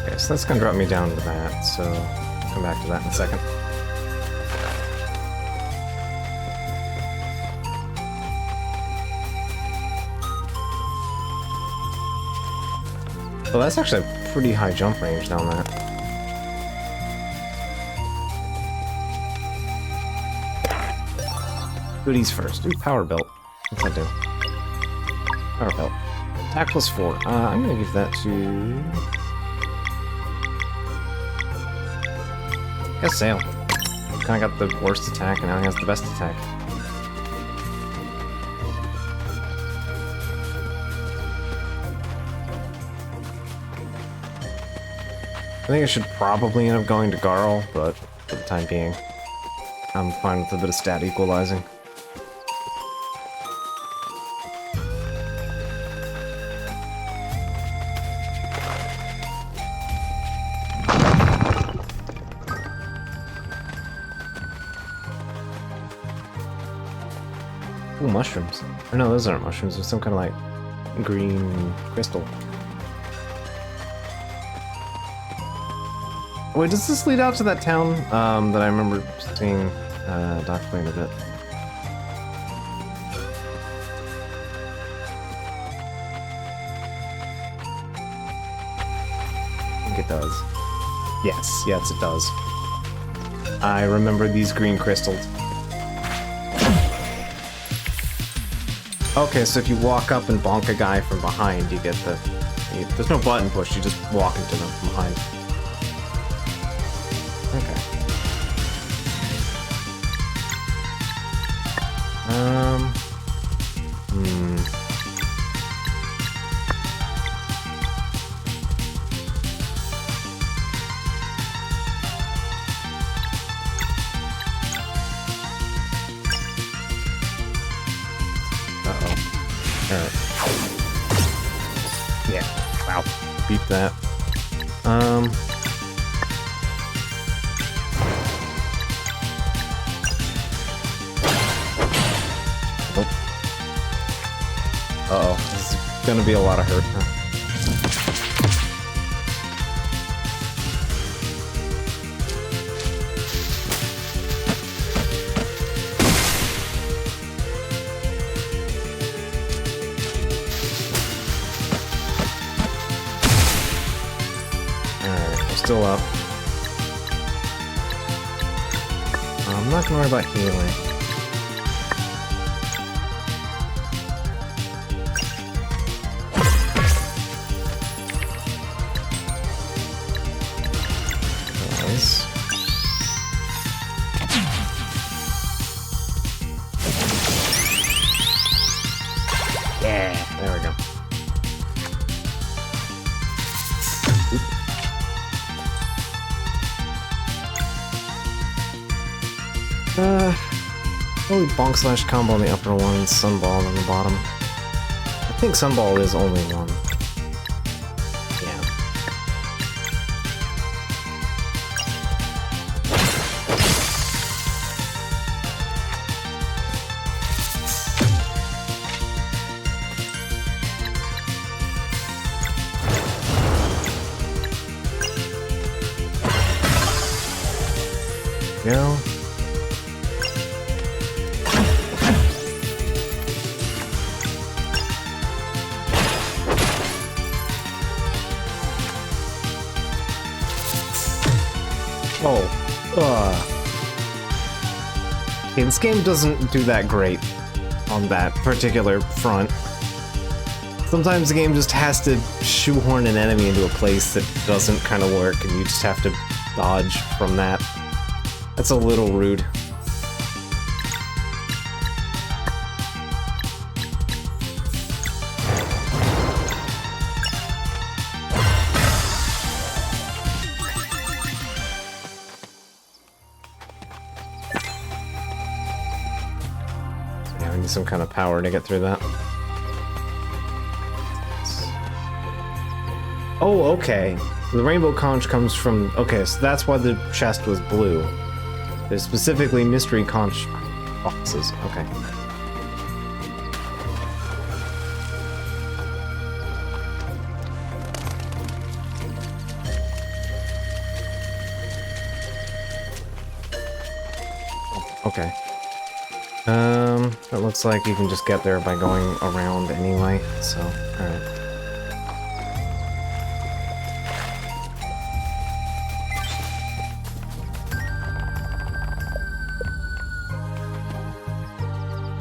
Okay, so that's gonna drop me down to that, so I'll come back to that in a second. Well, that's actually a pretty high jump range down that. Goodies first. Ooh, power belt. What's that do? Power belt. Attack plus 4. I'm gonna give that to... I guess Sail. Kinda got the worst attack, and now he has the best attack. I think I should probably end up going to Garl, but for the time being, I'm fine with a bit of stat equalizing. Ooh, mushrooms. Or no, those aren't mushrooms. There's some kind of like green crystal. Wait, does this lead out to that town that I remember seeing Doc playing a bit? I think it does. Yes, it does. I remember these green crystals. Okay, so if you walk up and bonk a guy from behind, you get the... There's no button push, you just walk into them from behind. Okay. Uh-oh. Alright. Yeah. Wow. Beat that. Uh-oh, this is gonna be a lot of hurt. Alright, we're still up. I'm not gonna worry about healing. Yeah, there we go. Probably bonk slash combo on the upper one, sunball on the bottom. I think sunball is only one. Yeah. Go. Okay, this game doesn't do that great on that particular front. Sometimes the game just has to shoehorn an enemy into a place that doesn't kind of work, and you just have to dodge from that. That's a little rude. Yeah, we need some kind of power to get through that. Oh, okay. The rainbow conch comes from... Okay, so that's why the chest was blue. There's specifically mystery conch boxes. Okay. Okay. It looks like you can just get there by going around anyway, so, alright.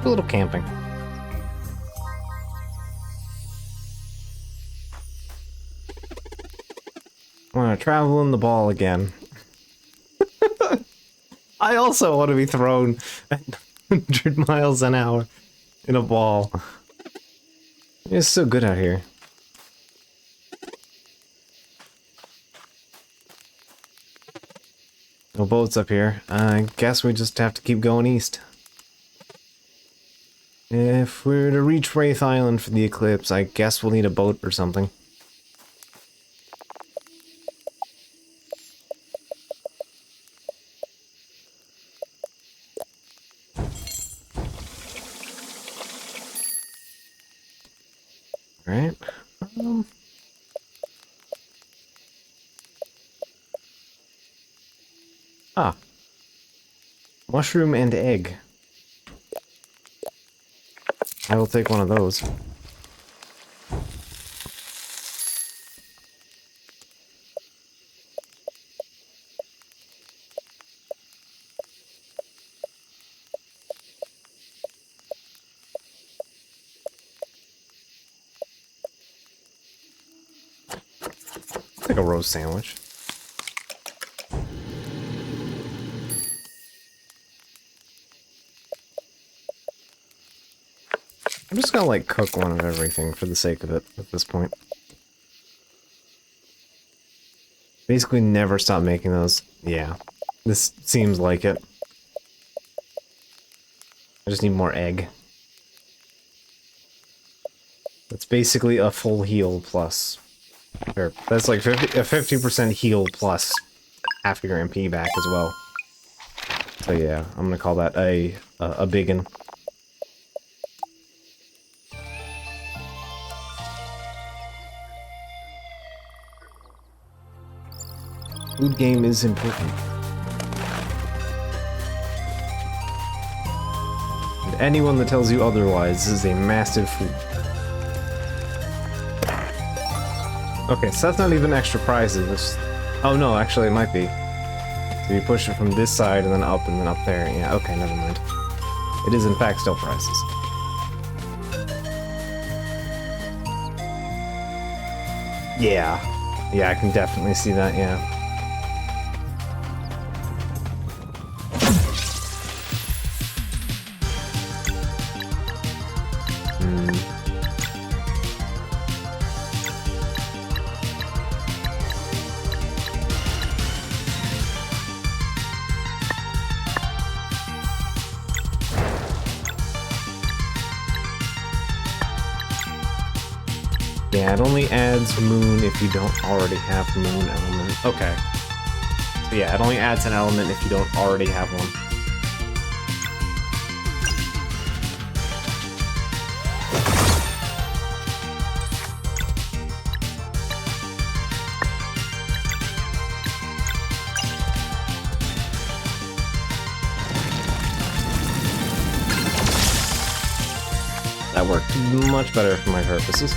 a little camping. I want to travel in the ball again. I also want to be thrown at 100 miles an hour in a ball. It's so good out here. No boats up here. I guess we just have to keep going east. If we're to reach Wraith Island for the eclipse, I guess we'll need a boat or something. Right? Mushroom and egg. I will take one of those. Like a roast sandwich. I'm just gonna like cook one of everything for the sake of it at this point. Basically never stop making those. Yeah. This seems like it. I just need more egg. That's basically a full heal plus. Or that's like a 50% heal plus half your MP back as well. So yeah, I'm gonna call that a biggin. Food game is important. And anyone that tells you otherwise is a massive fool. Okay, so that's not even extra prizes. It's... Oh no, actually it might be. So you push it from this side and then up there. Yeah, okay, never mind. It is in fact still prizes. Yeah. Yeah, I can definitely see that, yeah. Yeah, it only adds moon if you don't already have moon element. Okay. So yeah, it only adds an element if you don't already have one. That worked much better for my purposes.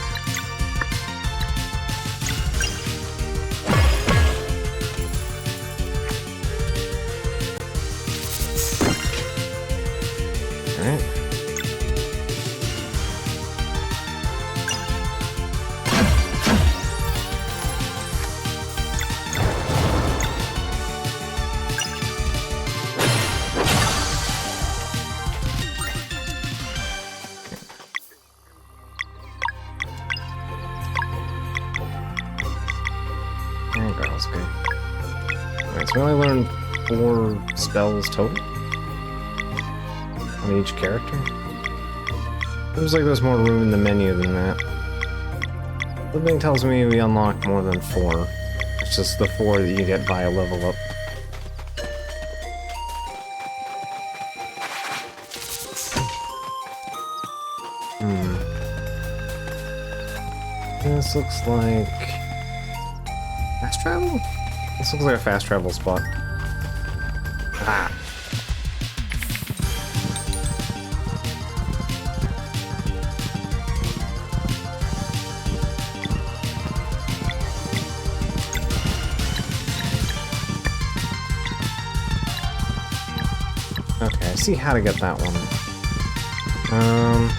Alright, so we only learned 4 spells total on each character. Seems like there's more room in the menu than that. Something tells me we unlocked more than 4. It's just the 4 that you get via level up. This looks like... fast travel? This looks like a fast travel spot. Ah. Okay, I see how to get that one. Um...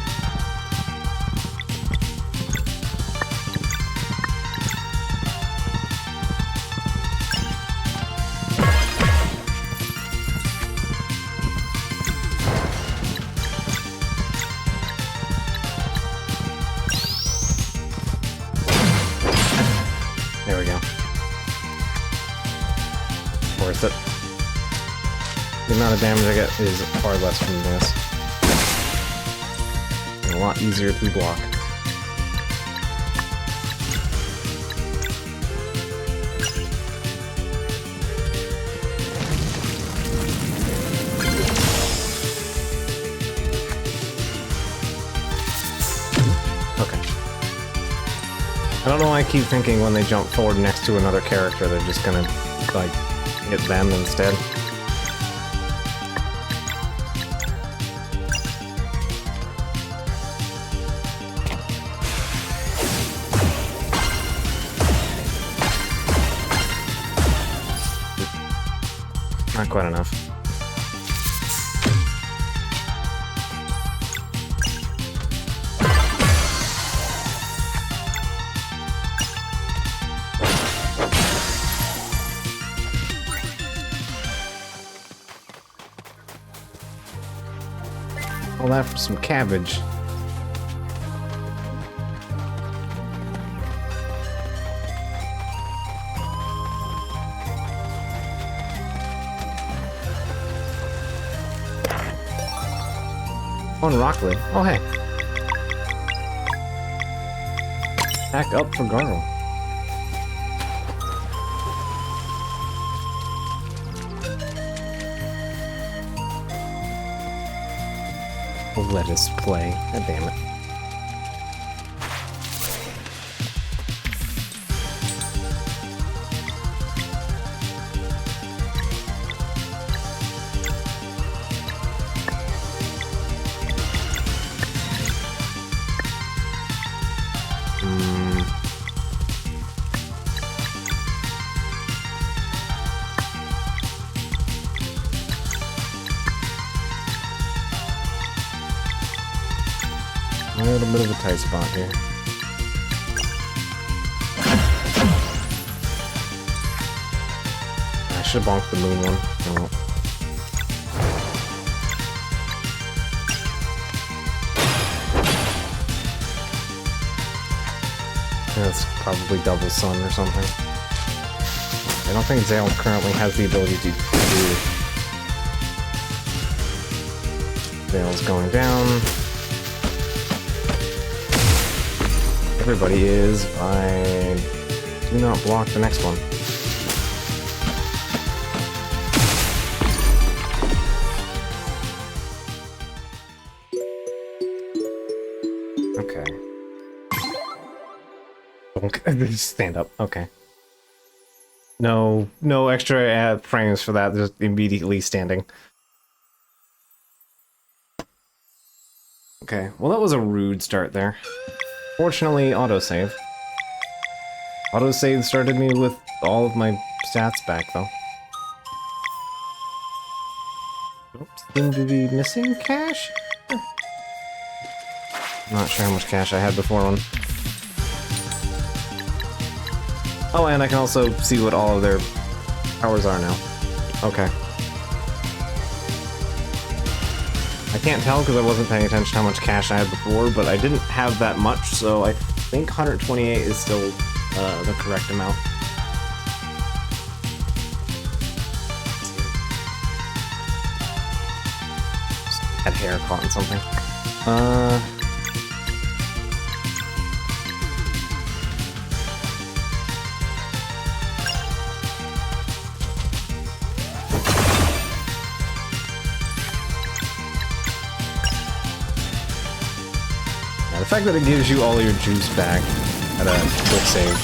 There we go. Worth it. The amount of damage I get is far less from this. And a lot easier to block. I don't know why I keep thinking when they jump forward next to another character, they're just gonna, like, hit them instead. Not quite enough. All that for some cabbage. On Rockley. Oh, hey. Back up for Garl. Let us play. God damn it. A little bit of a tight spot here. I should have bonked the moon one. Oh. That's probably double sun or something. I don't think Zale currently has the ability to do. Zale's going down. Everybody is. I do not block the next one. Okay. Just stand up. Okay. No extra frames for that. Just immediately standing. Okay. Well, that was a rude start there. Fortunately, autosave. Autosave started me with all of my stats back, though. Oops, seem to be missing cash? Not sure how much cash I had before one. Oh, and I can also see what all of their powers are now. Okay. I can't tell because I wasn't paying attention to how much cash I had before, but I didn't have that much, so I think 128 is still the correct amount. Just had hair caught in something. The fact that it gives you all your juice back at a quick save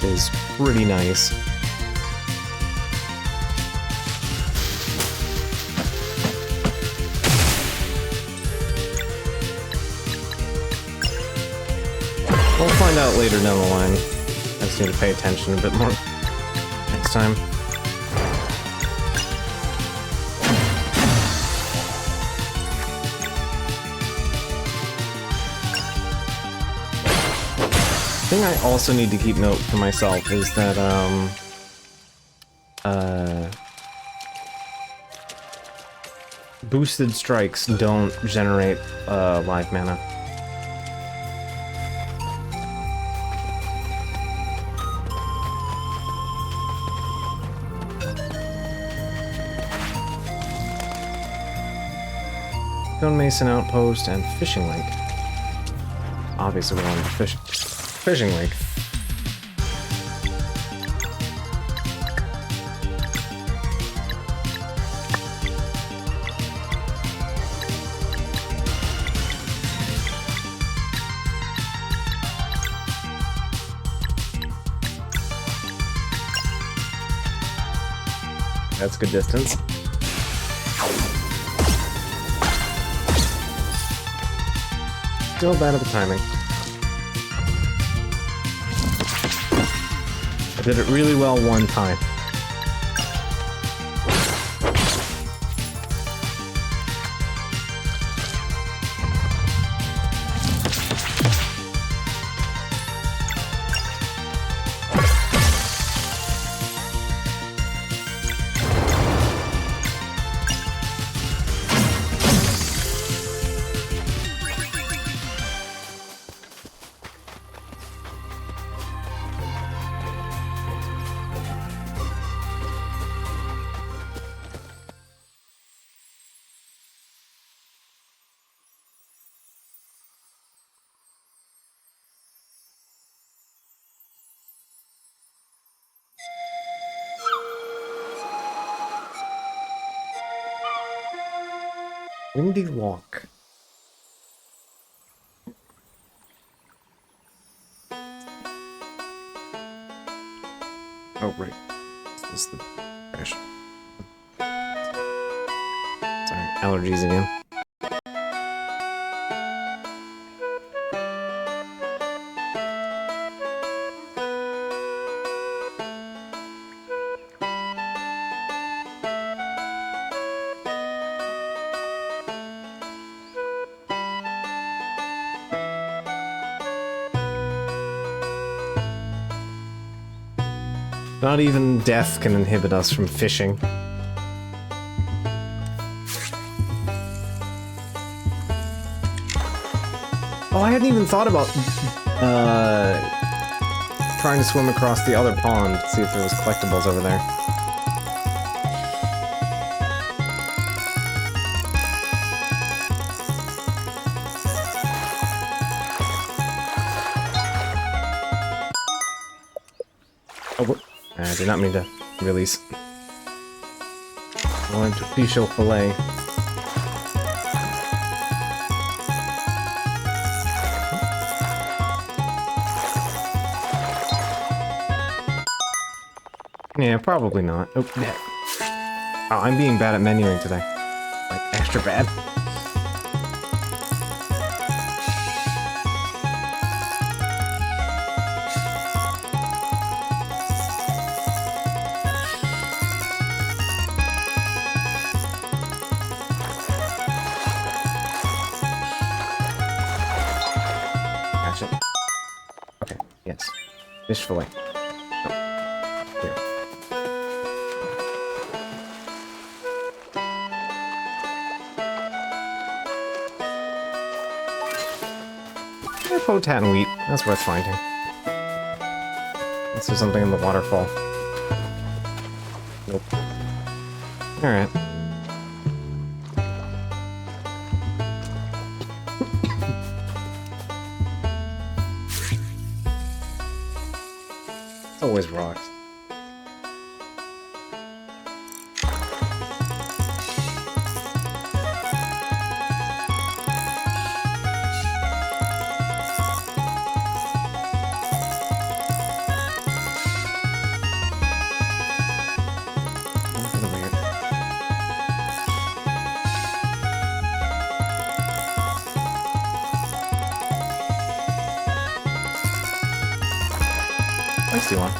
is pretty nice. We'll find out later down the line. I just need to pay attention a bit more next time. thing I also need to keep note for myself is that, boosted strikes don't generate, live mana. Stone Mason Outpost and Fishing Lake. Obviously we're going to Fishing Lake. That's good distance. Still bad at the timing. I did it really well one time. Windy Walk. Oh, right. This is the fish. Sorry, allergies again. Not even death can inhibit us from fishing. Oh, I hadn't even thought about trying to swim across the other pond to see if there was collectibles over there. Oh, I did not mean to release. I wanted to fish au filet. Yeah, probably not. Oh, yeah. Oh, I'm being bad at menuing today. Like, extra bad. Gotcha. Okay, yes. Fish fillet. Oh, here. Potat and wheat. That's worth finding. Let's do something in the waterfall. Nope. Alright. It's always rocks. Spicy one.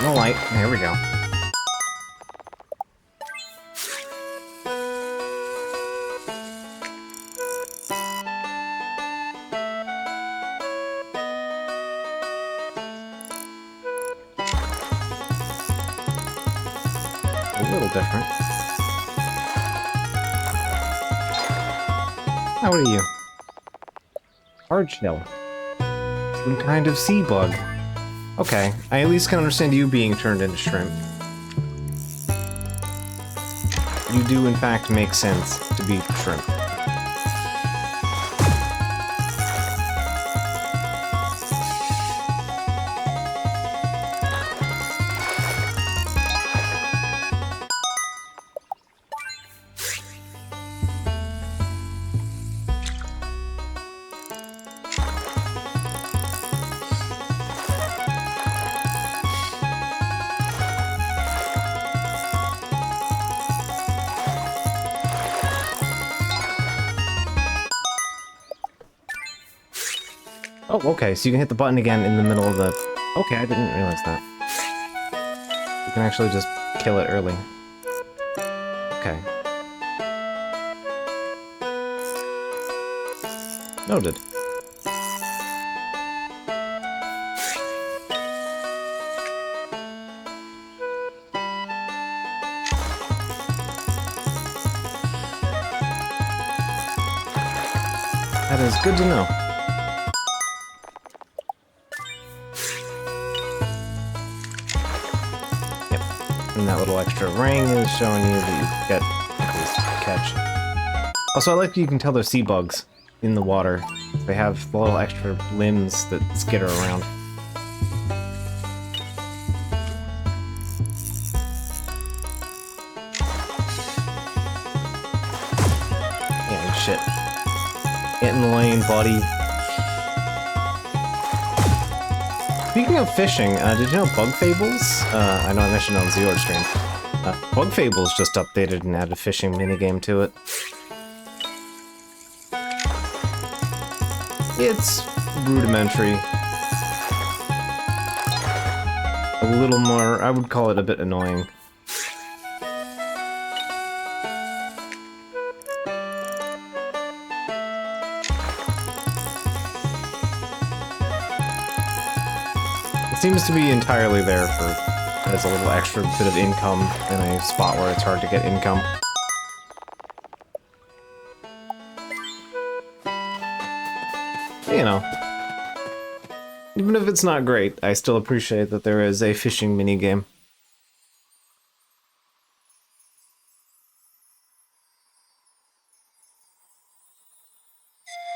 the light. There we go. A little different. How are you? Hardshell. Some kind of sea bug. Okay, I at least can understand you being turned into shrimp. You do in fact make sense to be shrimp. Oh, okay, so you can hit the button again in the middle of the... Okay, I didn't realize that. You can actually just kill it early. Okay. Noted. That is good to know. And that little extra ring is showing you that you get increased catch. Also, I like that you can tell they're sea bugs in the water. They have the little extra limbs that skitter around. Yeah, shit. Get in the lane, buddy. Speaking of fishing, did you know Bug Fables? I know I mentioned it on Zero stream. Bug Fables just updated and added a fishing minigame to it. It's rudimentary. A little more, I would call it a bit annoying. Seems to be entirely there for as a little extra bit of income in a spot where it's hard to get income. You know, even if it's not great, I still appreciate that there is a fishing minigame.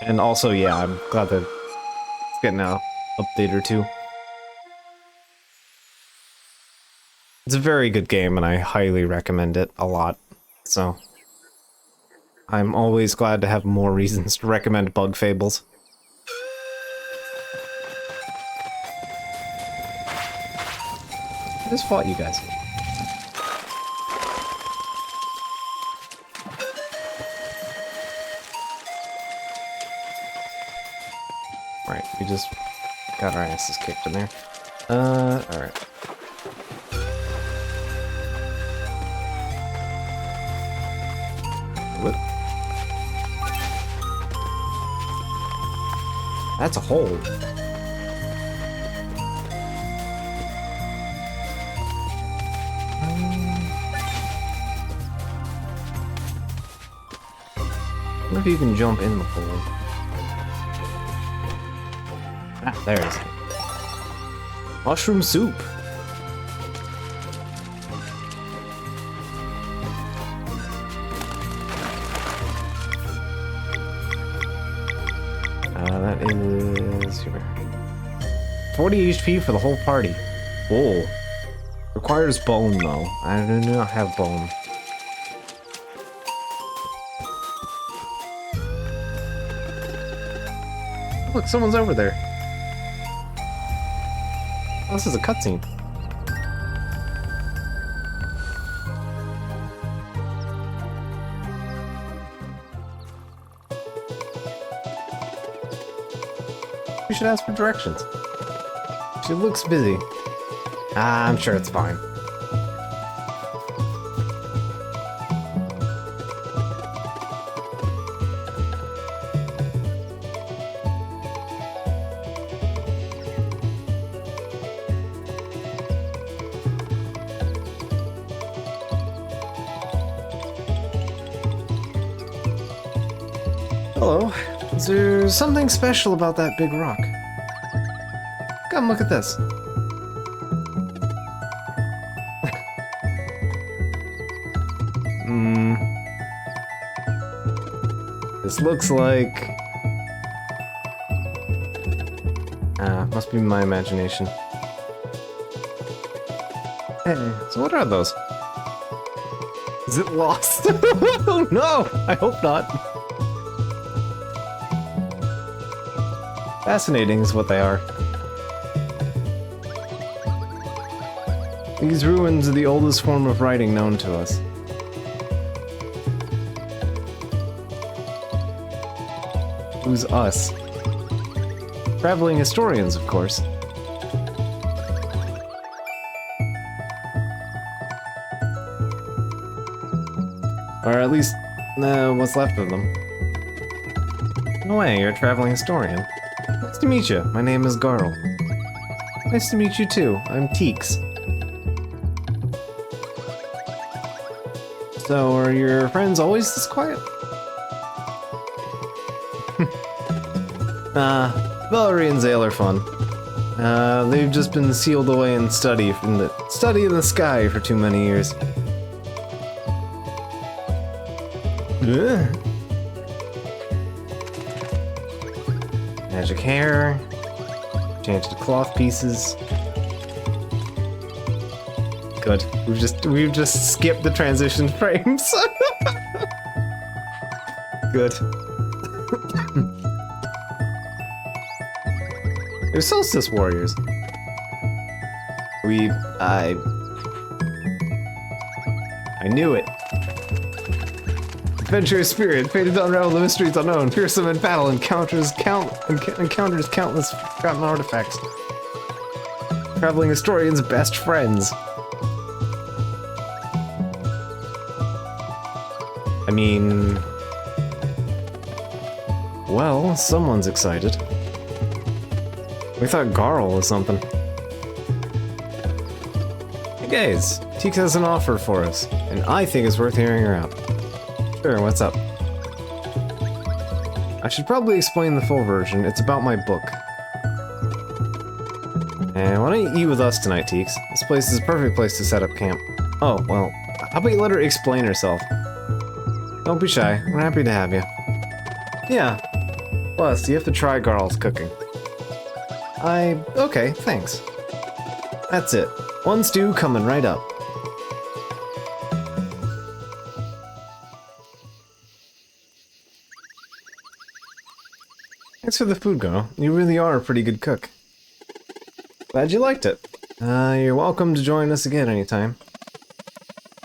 And also, yeah, I'm glad that it's getting an update or two. It's a very good game, and I highly recommend it a lot, so... I'm always glad to have more reasons to recommend Bug Fables. I just fought you guys. Right, we just got our asses kicked in there. Alright. What? That's a hole. I wonder if you can jump in the hole. Ah, there it is. Mushroom soup. That is... 40 HP for the whole party. Whoa. Requires bone, though. I do not have bone. Look, someone's over there. Oh, this is a cutscene. We should ask for directions. She looks busy. I'm sure it's fine. Hello. Is there something special about that big rock? Come look at this. This looks like... must be my imagination. Hey, so what are those? Is it lost? Oh no! I hope not. Fascinating is what they are. These ruins are the oldest form of writing known to us. Who's us? Traveling historians, of course. Or at least, what's left of them. No way, you're a traveling historian. Nice to meet you. My name is Garl. Nice to meet you too. I'm Teeks. So, are your friends always this quiet? Valerie and Zale are fun. They've just been sealed away in study in the sky for too many years. Ugh. Magic hair. Changed to cloth pieces. Good. We've just skipped the transition frames. Good. They're Solstice Warriors. I knew it. Adventurous spirit, fated to unravel the mysteries unknown, fearsome in battle, encounters countless forgotten artifacts. Traveling historians' best friends. I mean... well, someone's excited. We thought Garl was something. Hey guys, Teeks has an offer for us, and I think it's worth hearing her out. Sure, what's up? I should probably explain the full version. It's about my book. And why don't you eat with us tonight, Teeks? This place is a perfect place to set up camp. Oh, well, how about you let her explain herself? Don't be shy. We're happy to have you. Yeah. Plus, you have to try Garl's cooking. Okay, thanks. That's it. One stew coming right up. Thanks for the food, Garl. You really are a pretty good cook. Glad you liked it. You're welcome to join us again anytime.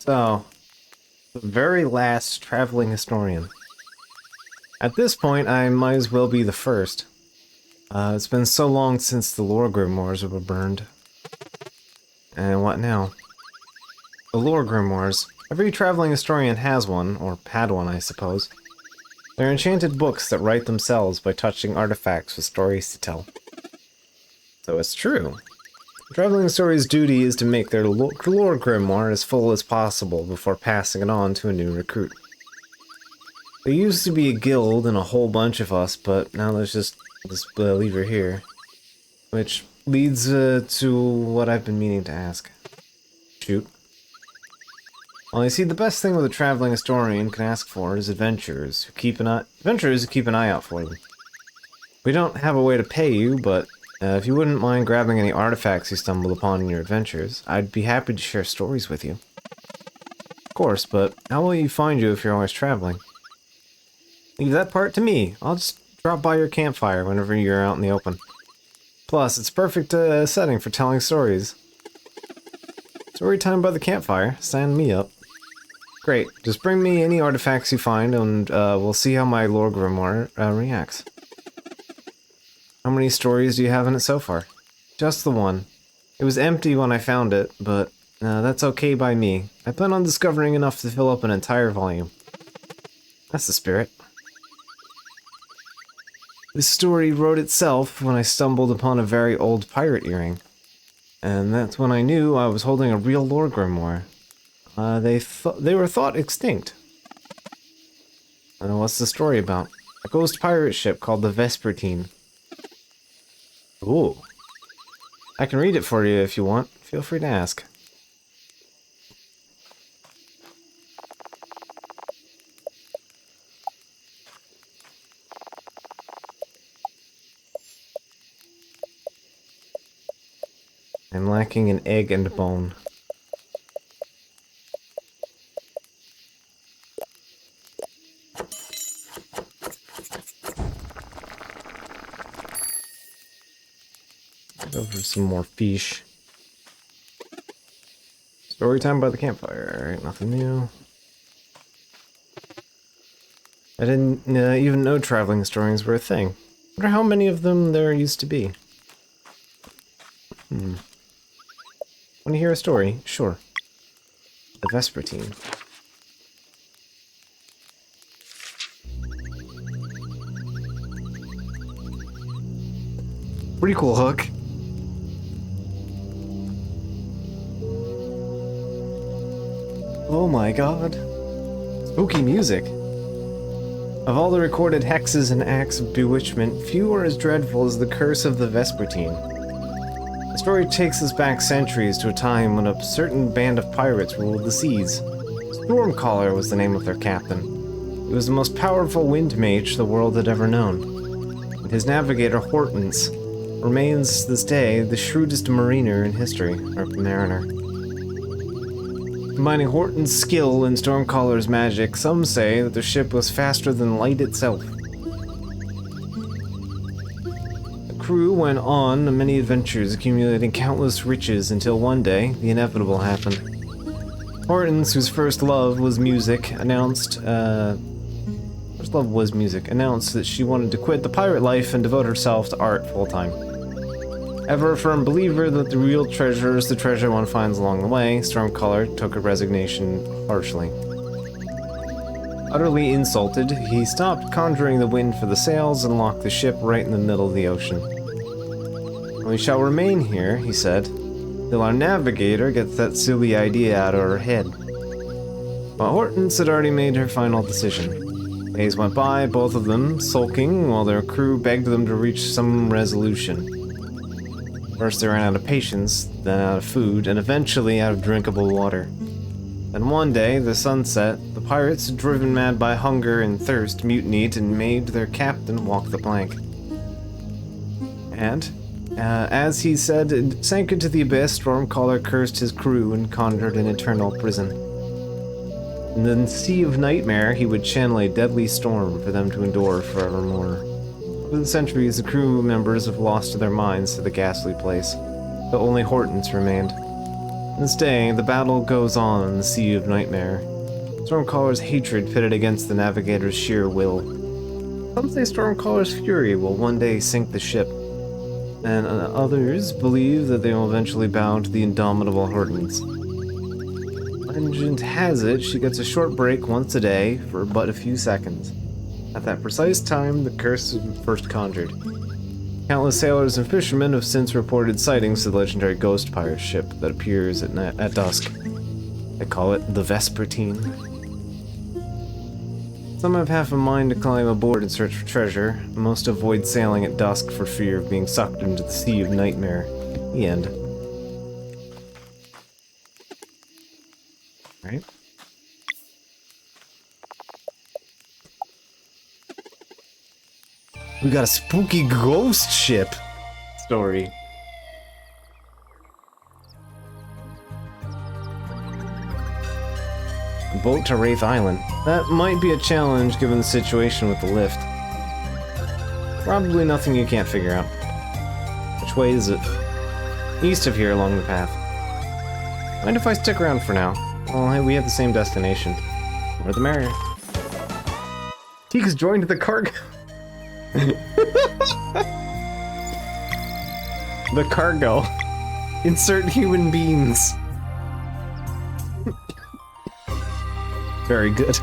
So, the very last traveling historian. At this point, I might as well be the first. It's been so long since the lore grimoires were burned. And what now? The lore grimoires. Every traveling historian has one, or had one, I suppose. They're enchanted books that write themselves by touching artifacts with stories to tell. So it's true. The traveling historian's duty is to make their lore grimoire as full as possible before passing it on to a new recruit. There used to be a guild and a whole bunch of us, but now there's just this leaver here. Which leads to what I've been meaning to ask. Shoot. Well, you see, the best thing with a traveling historian can ask for is adventurers who keep an eye out for them. We don't have a way to pay you, but if you wouldn't mind grabbing any artifacts you stumble upon in your adventures, I'd be happy to share stories with you. Of course, but how will you find you if you're always traveling? Leave that part to me. I'll just drop by your campfire whenever you're out in the open. Plus, it's perfect setting for telling stories. Story time by the campfire. Sign me up. Great. Just bring me any artifacts you find, and we'll see how my lore grimoire reacts. How many stories do you have in it so far? Just the one. It was empty when I found it, but that's okay by me. I plan on discovering enough to fill up an entire volume. That's the spirit. This story wrote itself when I stumbled upon a very old pirate earring. And that's when I knew I was holding a real lore grimoire. They were thought extinct. What's the story about? A ghost pirate ship called the Vespertine. Ooh. I can read it for you if you want. Feel free to ask. I'm lacking an egg and bone. Go for some more fish. Story time by the campfire. Alright, nothing new. I didn't even know traveling historians were a thing. I wonder how many of them there used to be. Want to hear a story? Sure. The Vespertine. Pretty cool hook. Oh my god. Spooky music. Of all the recorded hexes and acts of bewitchment, few are as dreadful as the curse of the Vespertine. The story takes us back centuries to a time when a certain band of pirates ruled the seas. Stormcaller was the name of their captain. He was the most powerful wind mage the world had ever known. And his navigator, Hortense, remains to this day the shrewdest mariner in history, or mariner. Combining Horton's skill and Stormcaller's magic, some say that the ship was faster than light itself. The crew went on many adventures, accumulating countless riches until one day, the inevitable happened. Hortense, whose first love was music, announced that she wanted to quit the pirate life and devote herself to art full-time. Ever a firm believer that the real treasure is the treasure one finds along the way, Stormcaller took her resignation harshly. Utterly insulted, he stopped conjuring the wind for the sails and locked the ship right in the middle of the ocean. "We shall remain here," he said, "till our navigator gets that silly idea out of her head." But Hortense had already made her final decision. Days went by, both of them sulking, while their crew begged them to reach some resolution. First they ran out of patience, then out of food, and eventually out of drinkable water. Then one day, the sun set, the pirates, driven mad by hunger and thirst, mutinied and made their captain walk the plank. And, as he said, it sank into the abyss. Stormcaller cursed his crew and conjured an eternal prison. In the Sea of Nightmare, he would channel a deadly storm for them to endure forevermore. Over the centuries, the crew members have lost their minds to the ghastly place, but only Hortense remained. This day, the battle goes on in the Sea of Nightmare. Stormcaller's hatred pitted against the navigator's sheer will. Some say Stormcaller's fury will one day sink the ship, and others believe that they will eventually bow to the indomitable Hortense. Legend has it she gets a short break once a day for but a few seconds. At that precise time, the curse was first conjured. Countless sailors and fishermen have since reported sightings of the legendary ghost pirate ship that appears at dusk. They call it the Vespertine. Some have half a mind to climb aboard in search for treasure. Most avoid sailing at dusk for fear of being sucked into the Sea of Nightmare. The end. Right? We got a spooky ghost ship story. Boat to Wraith Island. That might be a challenge given the situation with the lift. Probably nothing you can't figure out. Which way is it? East of here along the path. Mind if I stick around for now? Well, hey, we have the same destination. More the merrier. Teek's joined the cargo. The cargo. Insert human beings. Very good.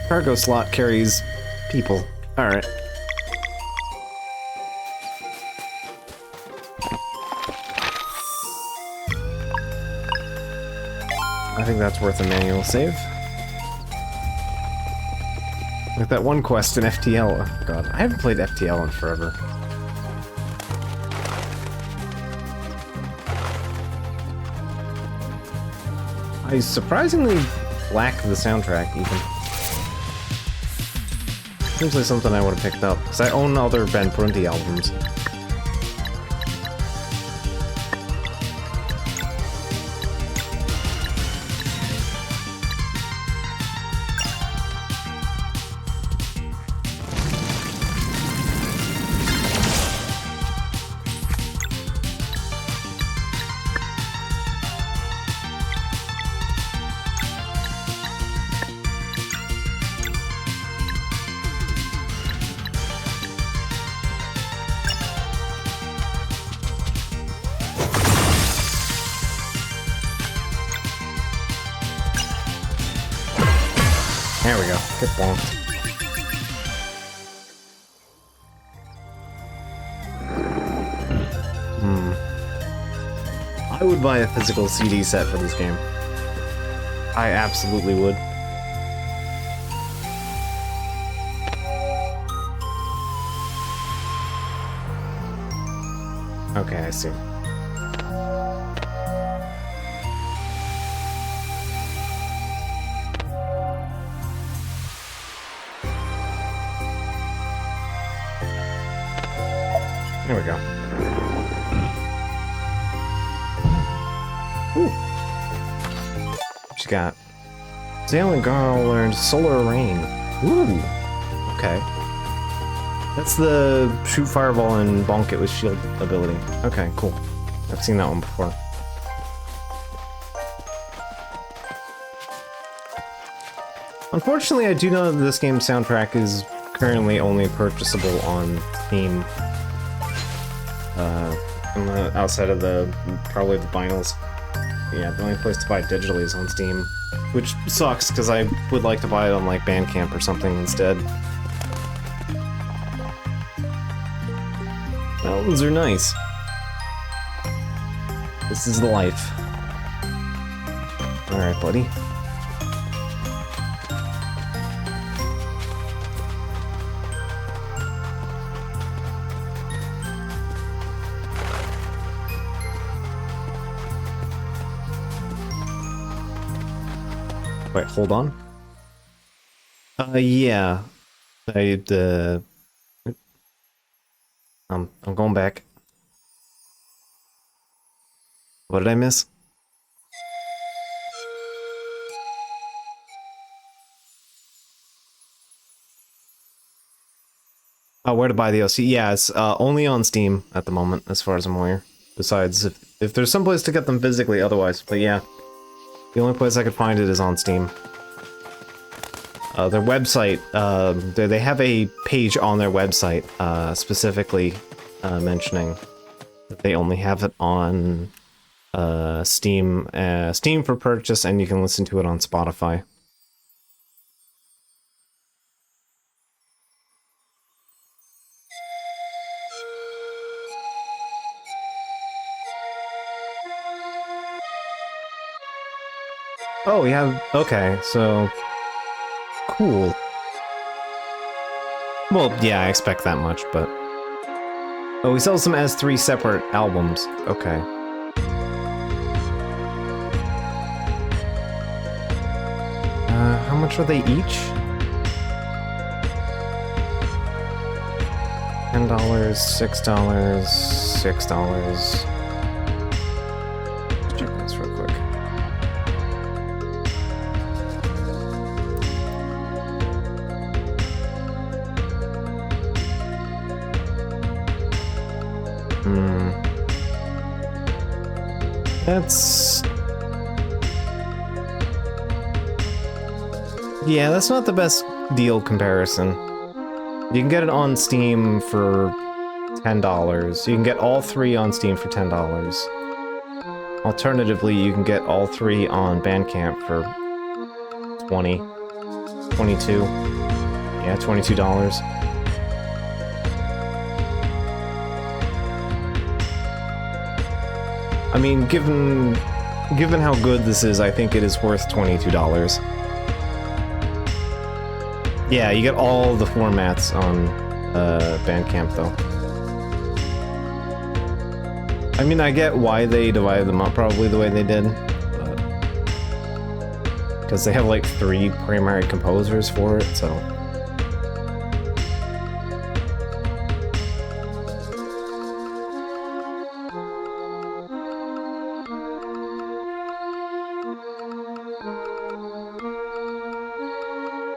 Cargo slot carries people. Alright. I think that's worth a manual save. Like that one quest in FTL. Oh god, I haven't played FTL in forever. I surprisingly lack the soundtrack, even. Seems like something I would have picked up, because I own other Ben Prunty albums. There we go. Get bonked. I would buy a physical CD set for this game. I absolutely would. Okay, I see. There we go. Ooh. What you got? Zaylan Garl learned Solar Rain. Ooh. Okay. That's the shoot fireball and bonk it with shield ability. Okay, cool. I've seen that one before. Unfortunately, I do know that this game's soundtrack is currently only purchasable on Steam. Outside of probably the vinyls. Yeah, the only place to buy it digitally is on Steam. Which sucks, because I would like to buy it on, like, Bandcamp or something instead. Albums are nice. This is the life. Alright, buddy. Wait, hold on. Yeah. I'm going back. What did I miss? Oh, where to buy the OC? Yeah, it's only on Steam at the moment, as far as I'm aware. Besides, if there's some place to get them physically otherwise, but yeah. The only place I could find it is on Steam. Their website, they have a page on their website specifically mentioning that they only have it on Steam for purchase, and you can listen to it on Spotify. Oh, yeah, okay, so... Cool. Well, yeah, I expect that much, but... Oh, he sells them as 3 separate albums. Okay. How much are they each? $10, $6, $6. Let's check this real quick. Hmm. That's... Yeah, that's not the best deal comparison. You can get it on Steam for $10. You can get all three on Steam for $10. Alternatively, you can get all three on Bandcamp for 22. Yeah, $22. I mean, given how good this is, I think it is worth $22. Yeah, you get all the formats on Bandcamp, though. I mean, I get why they divided them up probably the way they did. Because they have, like, 3 primary composers for it, so...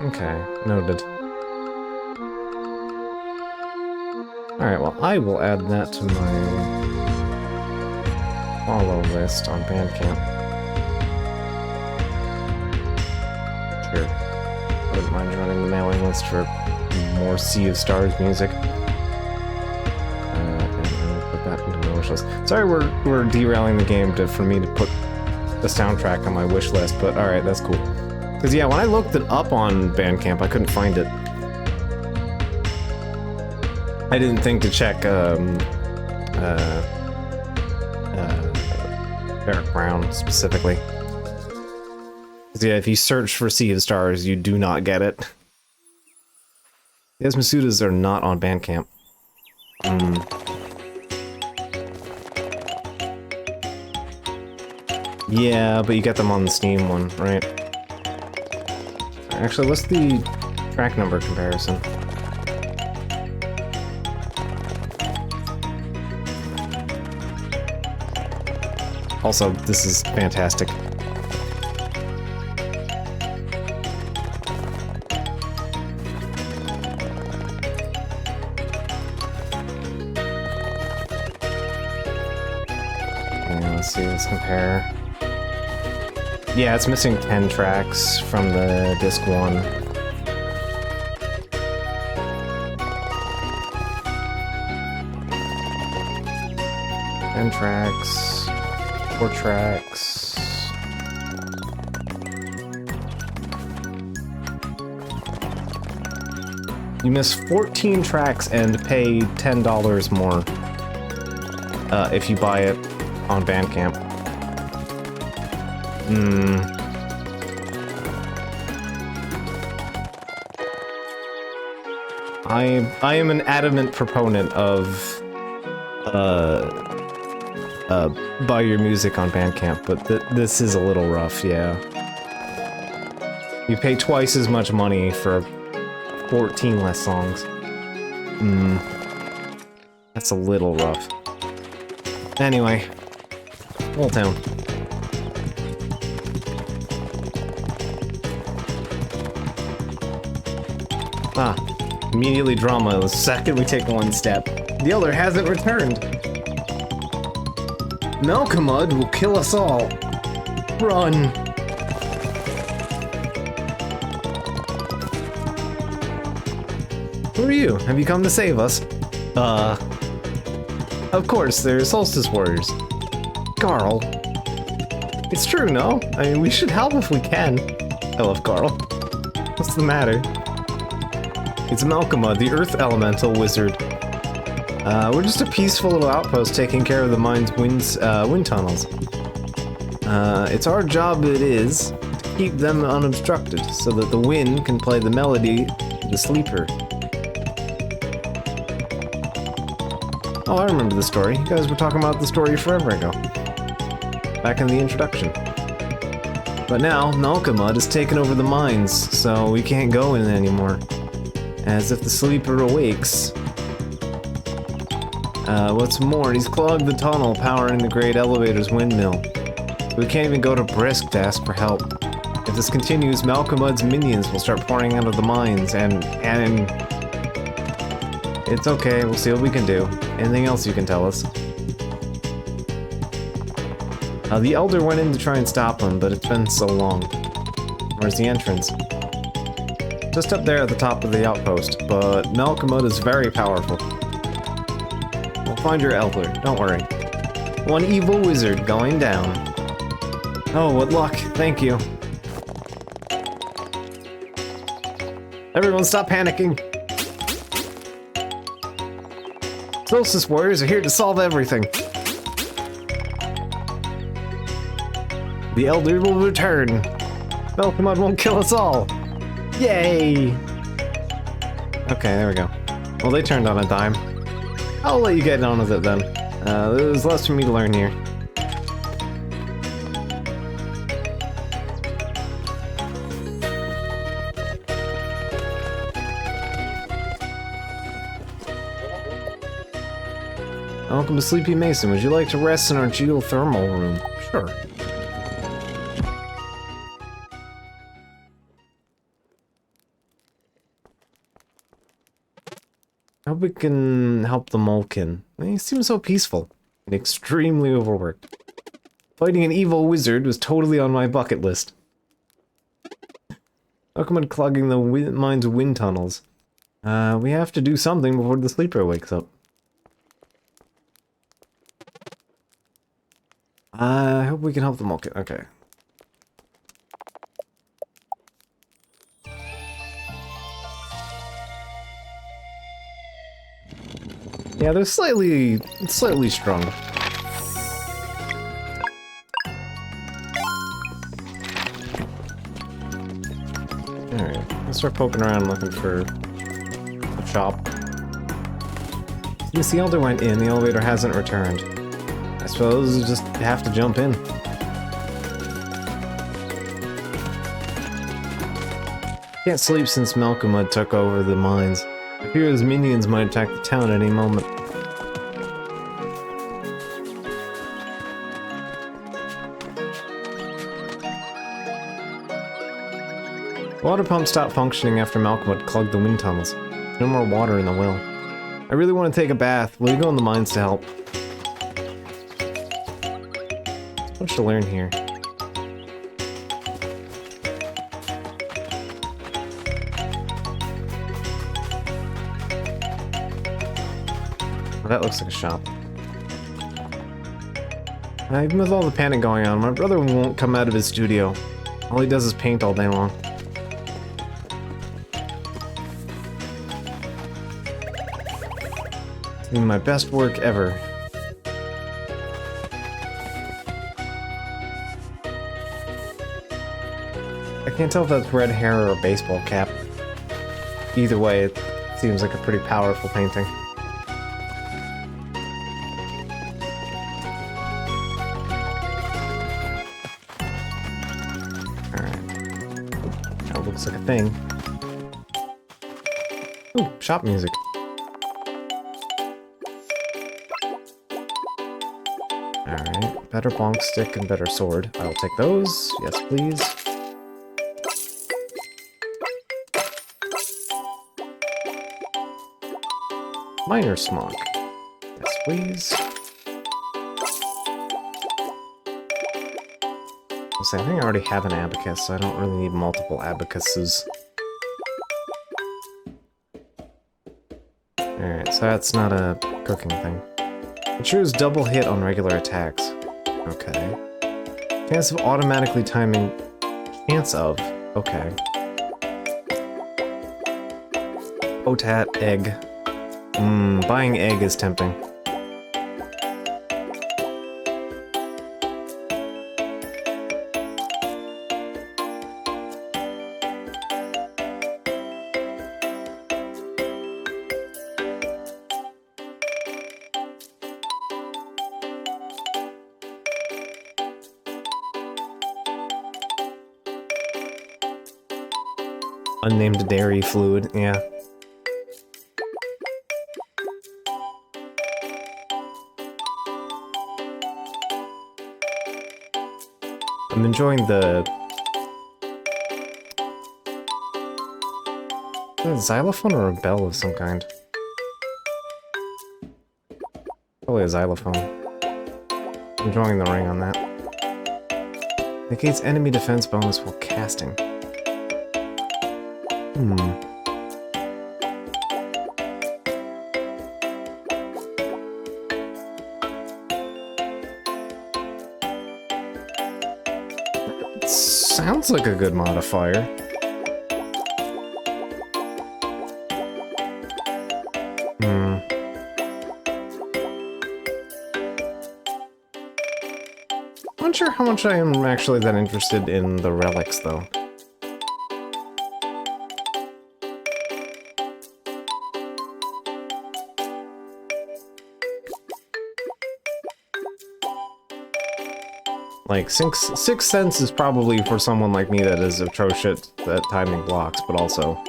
Okay, noted. Alright, well, I will add that to my follow list on Bandcamp. Sure. I wouldn't mind running the mailing list for more Sea of Stars music. And I'll put that into my wish list. Sorry we're derailing the game for me to put the soundtrack on my wish list, but alright, that's cool. Because, yeah, when I looked it up on Bandcamp, I couldn't find it. I didn't think to check, Eric Brown, specifically. Because, yeah, if you search for Sea of Stars, you do not get it. Yes, Masudas are not on Bandcamp. Yeah, but you get them on the Steam one, right? Actually, what's the track number comparison? Also, this is fantastic. Yeah, let's see, let's compare. Yeah, it's missing 10 tracks from the disc 1. Tracks, 4 tracks. You miss 14 tracks and pay $10 more if you buy it on Bandcamp. I am an adamant proponent of buy your music on Bandcamp, but this is a little rough, yeah. You pay twice as much money for 14 less songs. That's a little rough. Anyway, Old Town. Immediately drama the second we take one step. The Elder hasn't returned. Malkamud will kill us all. Run. Who are you? Have you come to save us? Of course, they're Solstice Warriors. Garl. It's true, no? I mean, we should help if we can. I love Garl. What's the matter? It's Malkamud, the Earth Elemental Wizard. We're just a peaceful little outpost taking care of the mine's wind tunnels. It's our job, it is, to keep them unobstructed, so that the wind can play the melody of the sleeper. Oh, I remember the story. You guys were talking about the story forever ago. Back in the introduction. But now, Malkamud has taken over the mines, so we can't go in anymore. As if the sleeper awakes. What's more, he's clogged the tunnel powering the great elevator's windmill. So we can't even go to Brisk to ask for help. If this continues, Malkamud's minions will start pouring out of the mines, and It's okay, we'll see what we can do. Anything else you can tell us? The Elder went in to try and stop him, but it's been so long. Where's the entrance? Just up there at the top of the outpost, but Malkomud is very powerful. We'll find your Elder, don't worry. One evil wizard going down. Oh, what luck, thank you. Everyone stop panicking! Solstice warriors are here to solve everything. The Elder will return. Malkomud won't kill us all. Yay! Okay, there we go. Well, they turned on a dime. I'll let you get on with it then. There's less for me to learn here. Welcome to Sleepy Mason. Would you like to rest in our geothermal room? Sure. I hope we can help the Molkin. He seems so peaceful and extremely overworked. Fighting an evil wizard was totally on my bucket list. Malkomud clogging the mine's wind tunnels. We have to do something before the sleeper wakes up. I hope we can help the Molkin. Okay. Yeah, they're slightly strong. Alright, let's start poking around looking for a shop. Since the Elder went in, the elevator hasn't returned. I suppose you just have to jump in. Can't sleep since Malkomud took over the mines. I fear his minions might attack the town at any moment. The water pump stopped functioning after Malkomud clogged the wind tunnels. There's no more water in the well. I really want to take a bath. Will you go in the mines to help? There's much to learn here. That looks like a shop. Even with all the panic going on, my brother won't come out of his studio. All he does is paint all day long. It's been my best work ever. I can't tell if that's red hair or a baseball cap. Either way, it seems like a pretty powerful painting. Looks like a thing. Ooh, shop music. Alright, better bonk stick and better sword. I'll take those. Yes, please. Minor smock. Yes, please. I think I already have an abacus, so I don't really need multiple abacuses. Alright, so that's not a cooking thing. It sure is double hit on regular attacks. Okay. Chance of automatically timing... Chance of... Okay. Potat egg. Buying egg is tempting. Unnamed dairy fluid, yeah. I'm enjoying the... Is it a xylophone or a bell of some kind? Probably a xylophone. I'm drawing the ring on that. Negates enemy defense bonus while casting. Sounds like a good modifier. I'm not sure how much I am actually that interested in the relics, though. Like, Sixth Sense is probably for someone like me that is atrocious at timing blocks, but also...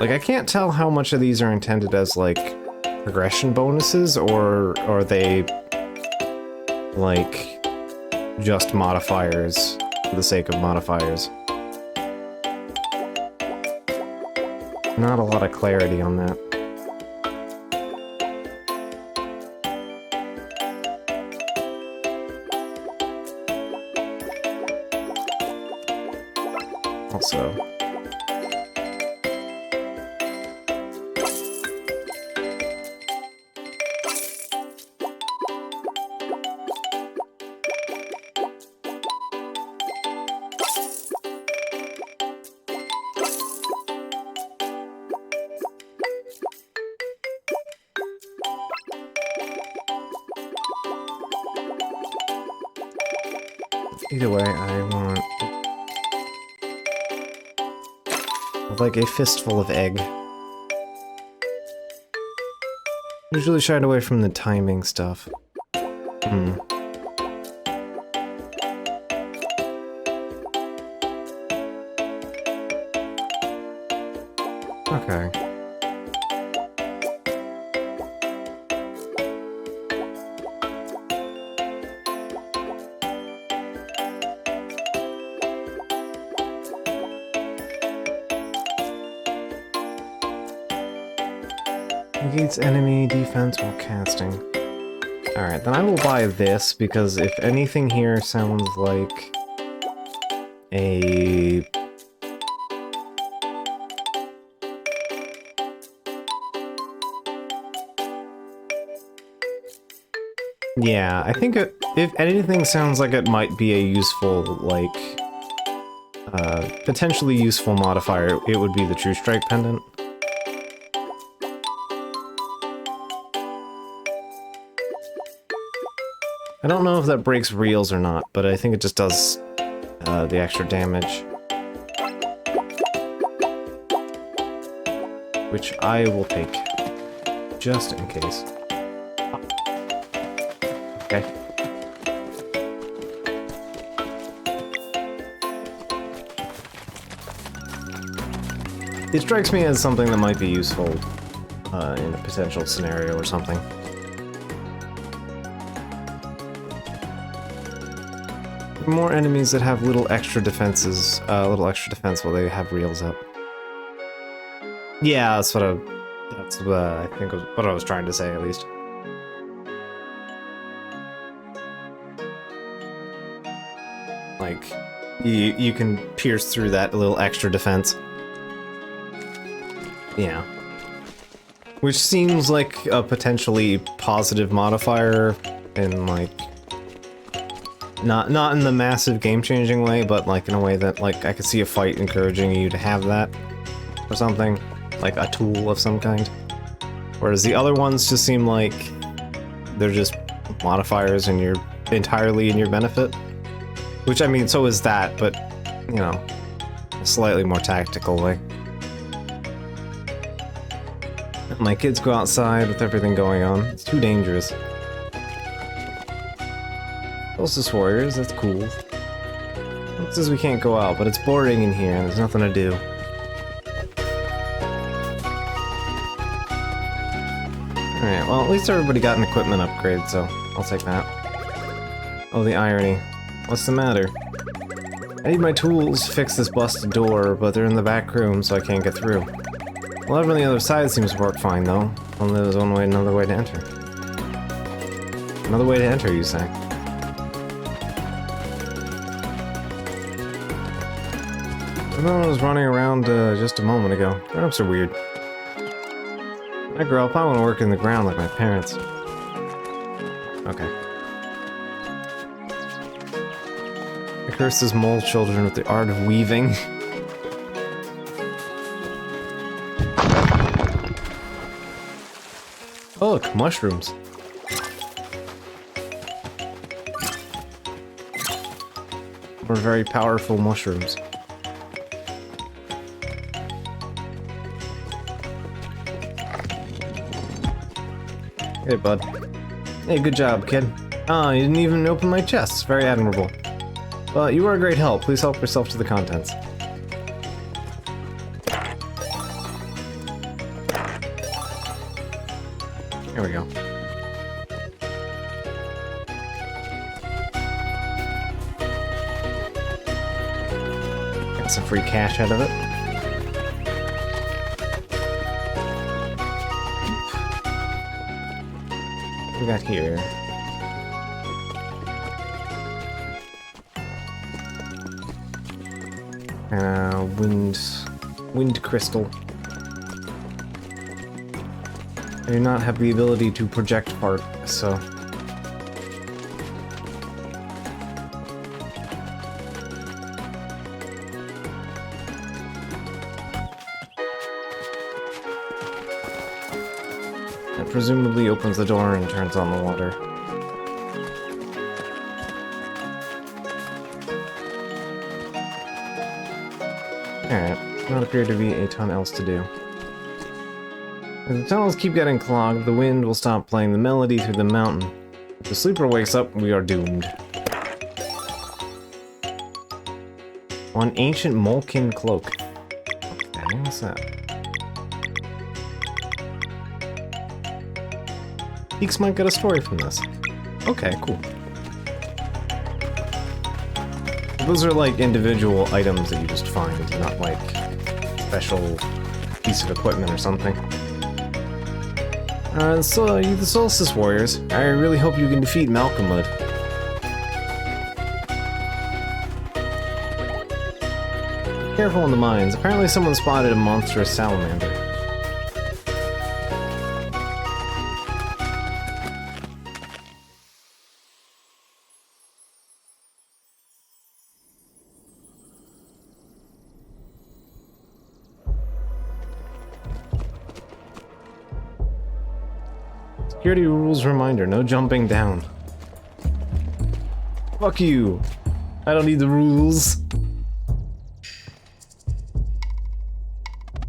Like, I can't tell how much of these are intended as, like, progression bonuses, or are they, like, just modifiers for the sake of modifiers. Not a lot of clarity on that. Also... Either way, I want... like a fistful of egg. Usually shied away from the timing stuff. Okay. Negates enemy defense while casting. Alright, then I will buy this, because if anything here sounds like a... Yeah, I think if anything sounds like it might be a useful, like, potentially useful modifier, it would be the True Strike Pendant. I don't know if that breaks reels or not, but I think it just does the extra damage. Which I will take, just in case. Okay. It strikes me as something that might be useful in a potential scenario or something. More enemies that have little extra defenses, little extra defense while they have reels up. Yeah, that's what I think was what I was trying to say, at least. Like, you can pierce through that little extra defense. Yeah. Which seems like a potentially positive modifier in, like, not in the massive game-changing way, but like in a way that, like, I could see a fight encouraging you to have that or something, like a tool of some kind. Whereas the other ones just seem like they're just modifiers and you're entirely in your benefit. Which, I mean, so is that, but, you know, a slightly more tactical way. My kids go outside with everything going on. It's too dangerous. Solstice Warriors, that's cool. It says we can't go out, but it's boring in here and there's nothing to do. Alright, well, at least everybody got an equipment upgrade, so I'll take that. Oh, the irony. What's the matter? I need my tools to fix this busted door, but they're in the back room, so I can't get through. The lever on the other side seems to work fine, though. Only there's another way to enter. Another way to enter, you say? I was running around just a moment ago. Grown-ups are weird. When I grow up, I want to work in the ground like my parents. Okay. I curse these mole children with the art of weaving. Oh, look, mushrooms. Or very powerful mushrooms. Hey, bud. Hey, good job, kid. Ah, you didn't even open my chest. Very admirable. But you are a great help. Please help yourself to the contents. Here we go. Got some free cash out of it. What we got here? Wind crystal. I do not have the ability to project part, so... That presumably opens the door and turns on the water. Alright, not appear to be a ton else to do. If the tunnels keep getting clogged, the wind will stop playing the melody through the mountain. If the sleeper wakes up, we are doomed. One ancient Molkin cloak. Okay, what's that? Peaks might get a story from this. Okay, cool. Those are like individual items that you just find, not like special piece of equipment or something. So you the Solstice Warriors, I really hope you can defeat Malkomud. Careful in the mines. Apparently someone spotted a monstrous salamander. Security rules reminder, no jumping down. Fuck you. I don't need the rules.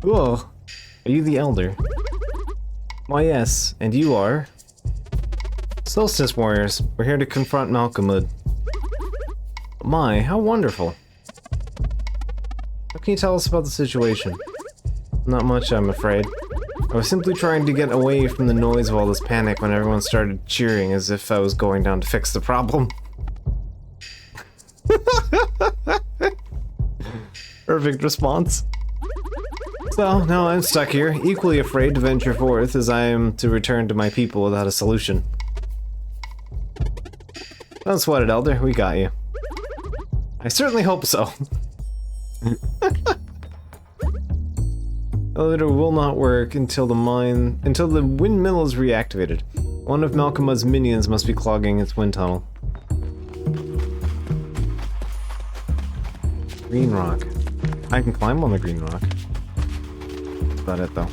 Whoa. Are you the Elder? Why yes, and you are? Solstice Warriors, we're here to confront Malkomud. My, how wonderful. What can you tell us about the situation? Not much, I'm afraid. I was simply trying to get away from the noise of all this panic when everyone started cheering as if I was going down to fix the problem. Perfect response. So, now I'm stuck here, equally afraid to venture forth as I am to return to my people without a solution. Don't sweat it, Elder, we got you. I certainly hope so. Elevator will not work until the windmill is reactivated. One of Malkomud's minions must be clogging its wind tunnel. Green rock. I can climb on the green rock. That's about it, though.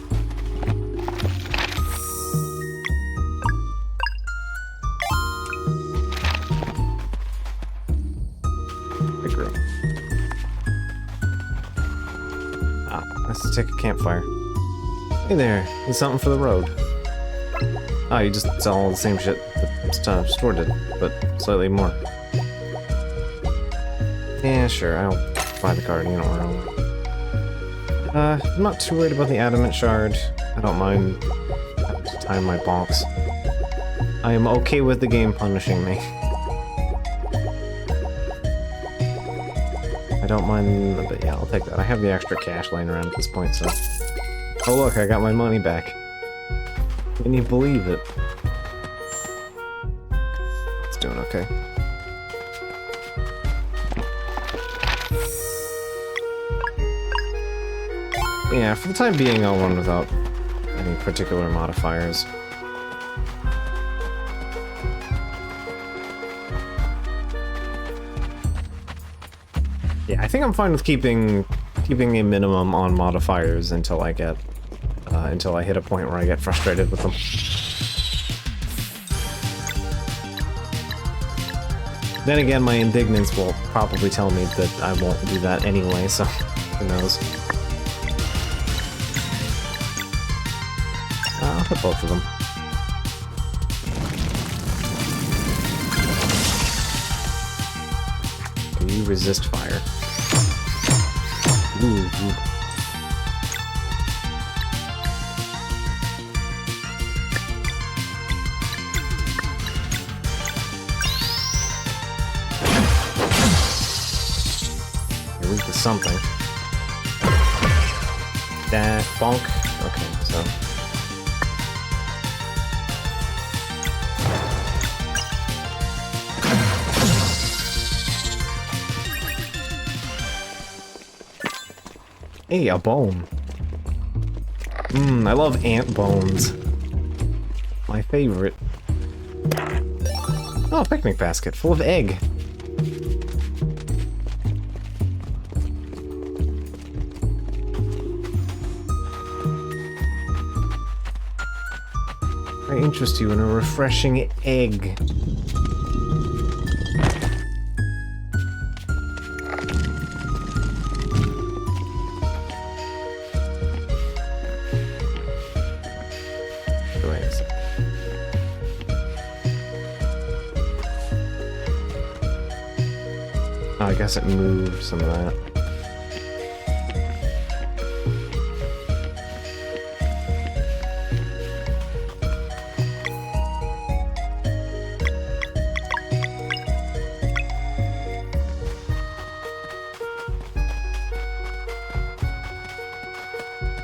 Big room. Ah, let's take a campfire. Hey there, need something for the road. Ah, you just sell all the same shit that store did, but slightly more. Yeah, sure, I'll buy the card, you know where I'm not too worried about the adamant shard. I don't mind having to time my box. I am okay with the game punishing me. don't mind, but yeah, I'll take that. I have the extra cash laying around at this point, so... Oh look, I got my money back. Can you believe it? It's doing okay. Yeah, for the time being, I'll run without any particular modifiers. Yeah, I think I'm fine with keeping a minimum on modifiers until I get until I hit a point where I get frustrated with them. Then again, my indignance will probably tell me that I won't do that anyway, so who knows. I'll hit both of them. Can you resist fire? Ooh. You're weak to something. That bonk. Okay, so. Hey, a bone. I love ant bones. My favorite. Oh, a picnic basket full of egg. I interest you in a refreshing egg. Oh, I guess it moved some of that.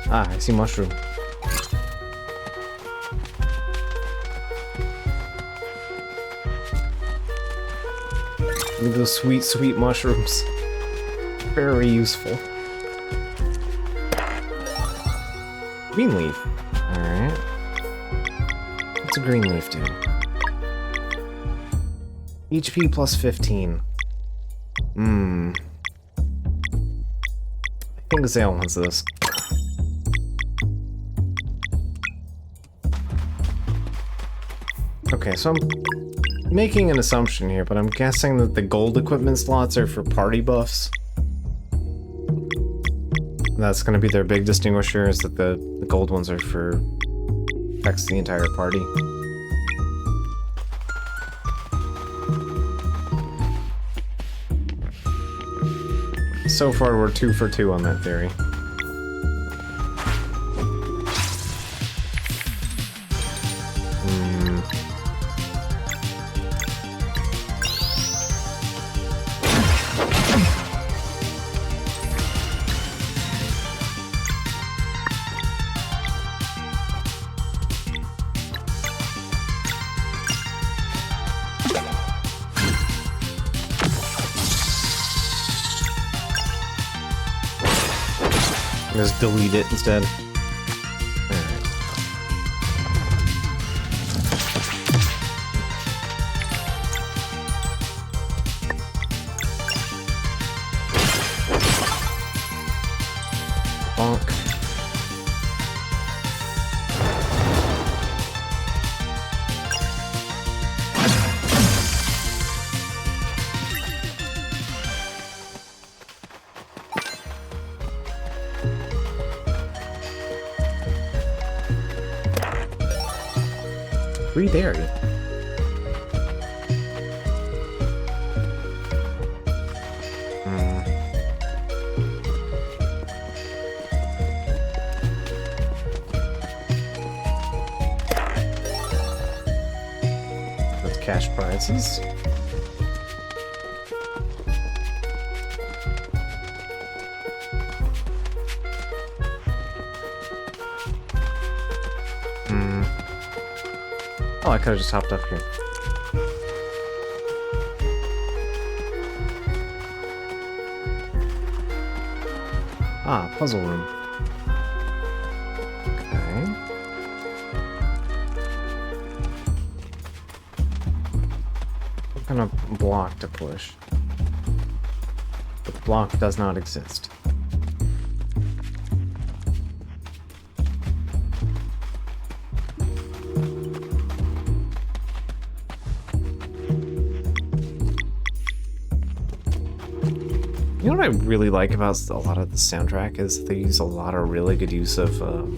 Ah, I see mushroom. Look at those sweet, sweet mushrooms. Very useful. Green leaf. Alright. What's a green leaf do? HP plus 15. I think Zale wants this. Okay, so I'm making an assumption here, but I'm guessing that the gold equipment slots are for party buffs. That's gonna be their big distinguisher, is that the gold ones are for affects the entire party. So far, we're 2 for 2 on that theory. Just delete it instead. Alright. Bonk. Free dairy. That's cash prizes. Oh, I could have just hopped up here. Ah, puzzle room. Okay. What kind of block to push? The block does not exist. You know what I really like about a lot of the soundtrack is they use a lot of really good use of like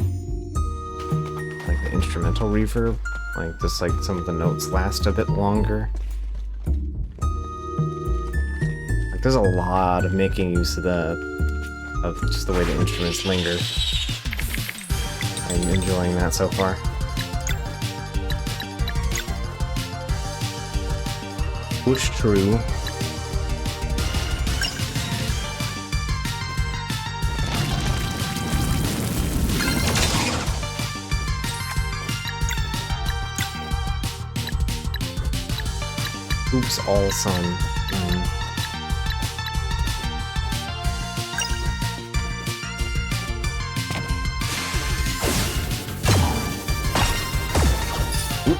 the instrumental reverb, like just like some of the notes last a bit longer. Like there's a lot of making use of just the way the instruments linger. I'm enjoying that so far. Push through. Oops, all sun. Oop.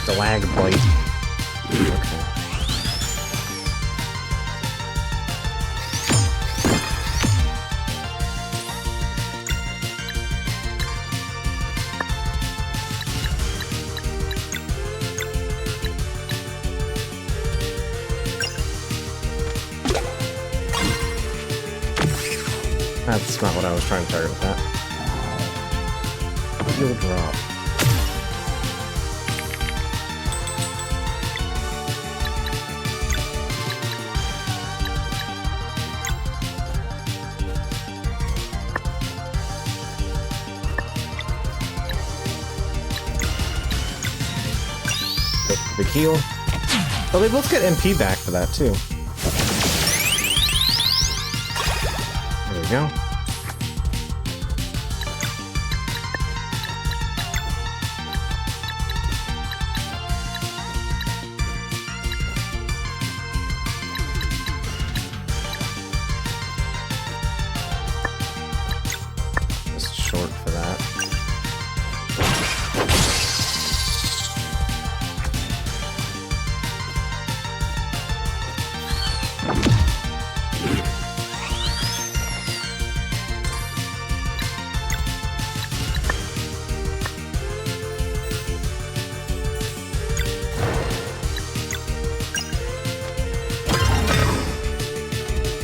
The lag bite. Okay. That's not what I was trying to target with that. You'll drop. The heal. Oh, they both get MP back for that too. There we go. Just short for that.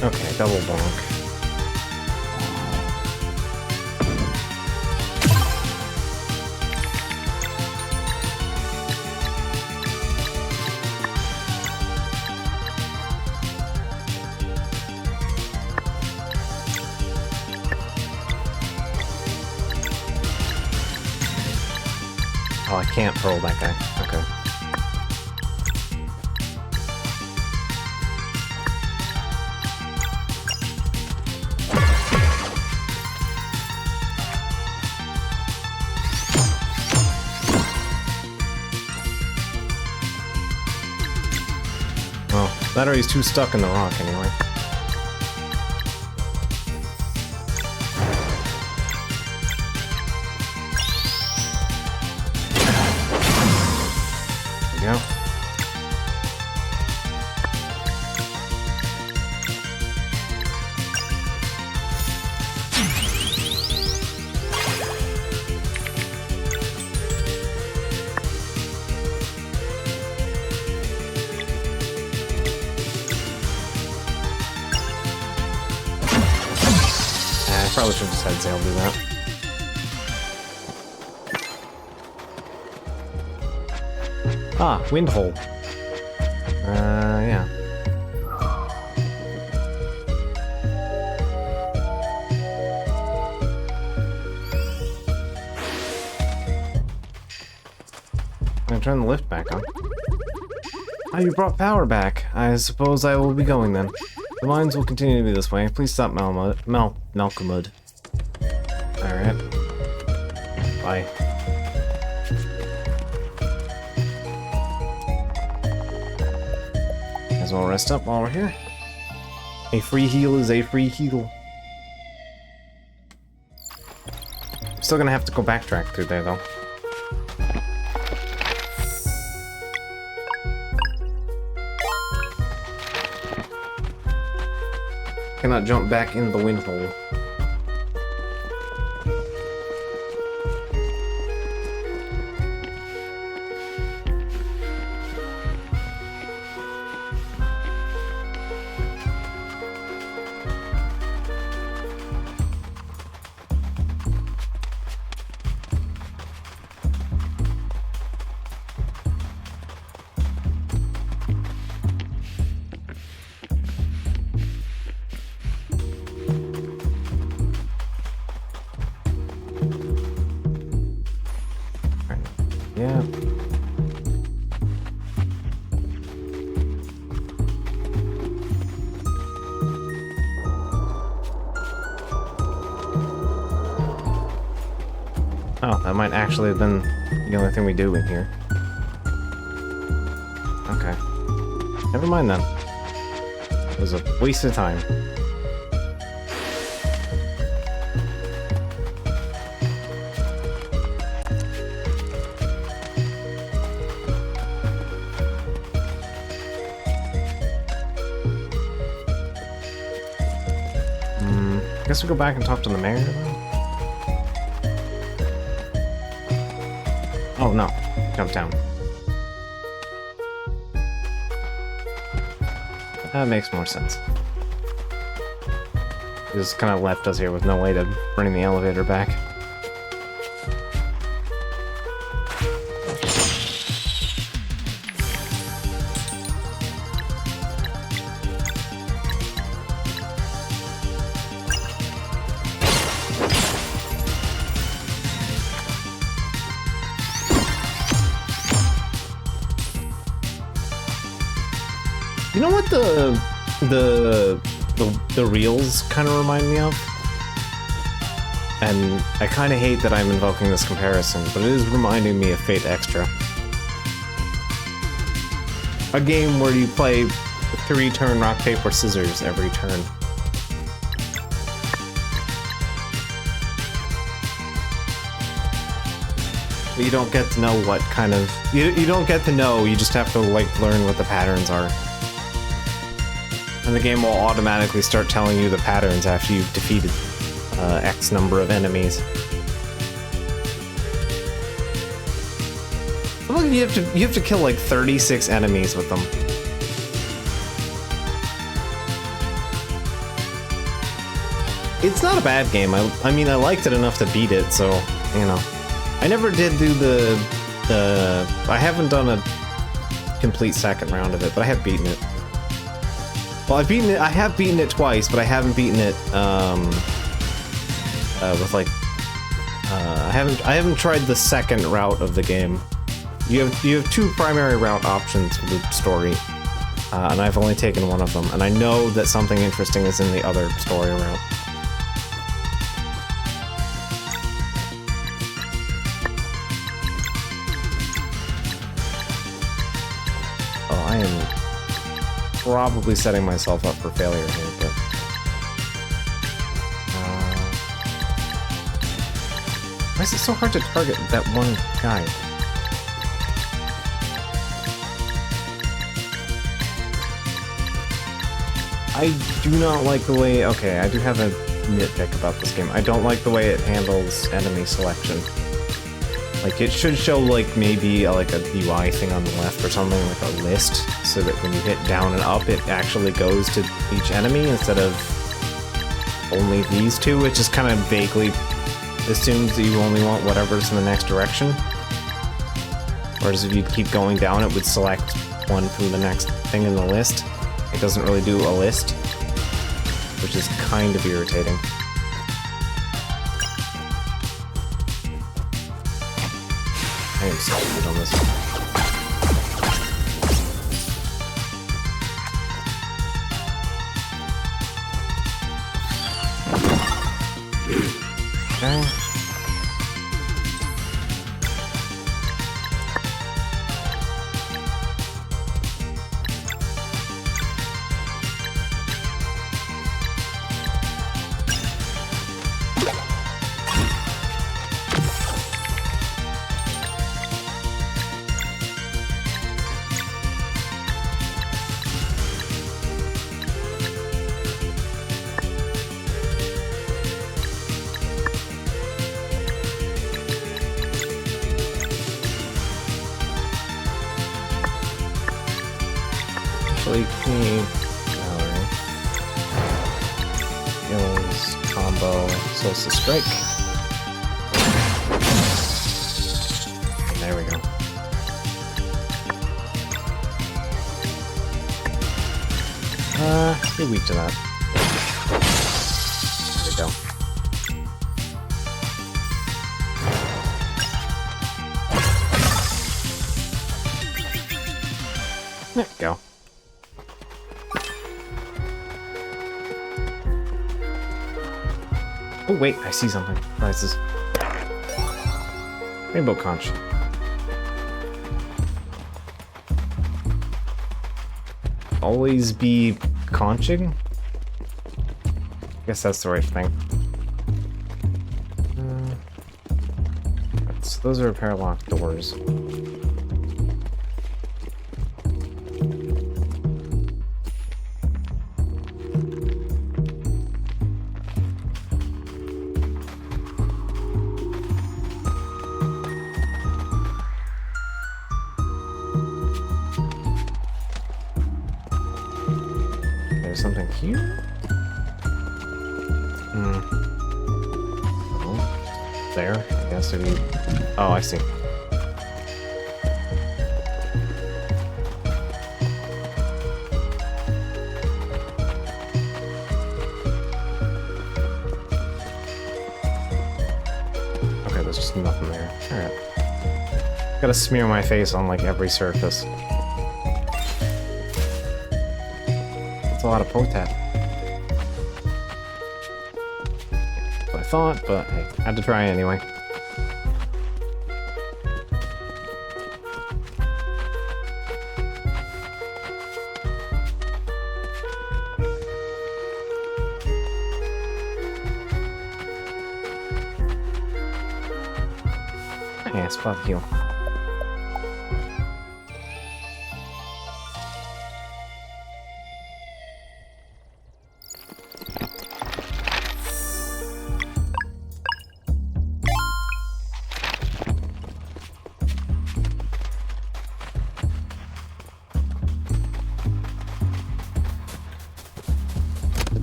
Okay, double bonk. Oh, I can't pearl that guy. Okay. Well, that or he's too stuck in the rock anyway. There we go. I probably should have just had Zale do that. Ah, wind hole. Yeah. I'm gonna turn the lift back on. Ah, you brought power back. I suppose I will be going then. The mines will continue to be this way. Please stop Malcolmud. Alright. Bye. Might as well rest up while we're here. A free heal is a free heal. Still gonna have to go backtrack through there though. Cannot jump back in the wind hole. Yeah. Oh, that might actually have been the only thing we do in here. Okay. Never mind then. It was a waste of time. I guess we go back and talk to the mayor then? Oh no, jump down. That makes more sense. Just kind of left us here with no way to bring the elevator back. You know what the reels kind of remind me of? And I kind of hate that I'm invoking this comparison, but it is reminding me of Fate Extra. A game where you play 3-turn rock, paper, scissors every turn. But you don't get to know what kind of... You don't get to know, you just have to, like, learn what the patterns are. And the game will automatically start telling you the patterns after you've defeated X number of enemies. Look, you have to kill like 36 enemies with them. It's not a bad game. I mean, I liked it enough to beat it, so, you know. I never did do the I haven't done a complete second round of it, but I have beaten it. Well, I have beaten it twice, but I haven't beaten it, with like, I haven't tried the second route of the game. You have 2 primary route options for the story, and I've only taken one of them, and I know that something interesting is in the other story route. Oh, I am probably setting myself up for failure here, but... why is it so hard to target that one guy? I do not like the way... Okay, I do have a nitpick about this game. I don't like the way it handles enemy selection. Like, it should show, like, maybe like a UI thing on the left or something, like a list, so that when you hit down and up, it actually goes to each enemy instead of only these 2. It just kind of vaguely assumes that you only want whatever's in the next direction. Whereas if you keep going down, it would select one from the next thing in the list. It doesn't really do a list, which is kind of irritating. I am so good on this. Okay. combo, Solstice Strike. There we go. You're weak to that. There we go. There we go. Oh wait, I see something. Prizes. Rainbow Conch. Always be conching? I guess that's the right thing. So those are paralock doors. Something here? Oh, there? I guess if you... Oh, I see. Okay, there's just nothing there. Alright. Gotta smear my face on, like, every surface. A lot of potat. That's what I thought, but hey, had to try anyway. Yeah, spot heal.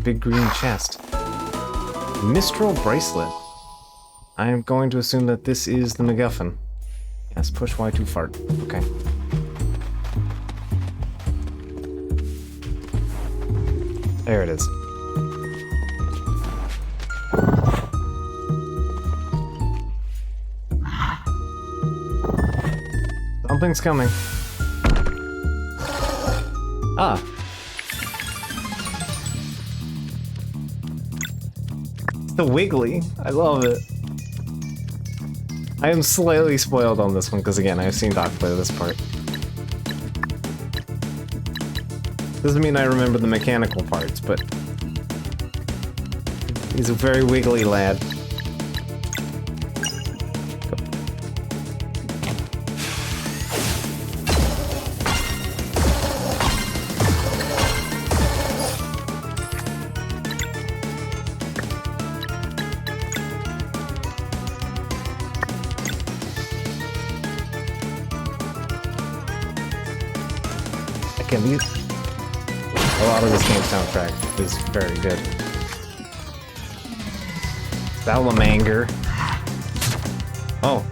Big green chest. Mistral bracelet. I am going to assume that this is the MacGuffin. Yes, push Y to fart. Okay. There it is. Something's coming. Ah. The Wiggly. I love it. I am slightly spoiled on this one because, again, I've seen Doc play this part. Doesn't mean I remember the mechanical parts, but he's a very wiggly lad. Again, a lot of this game soundtrack is very good. Salamander. Oh.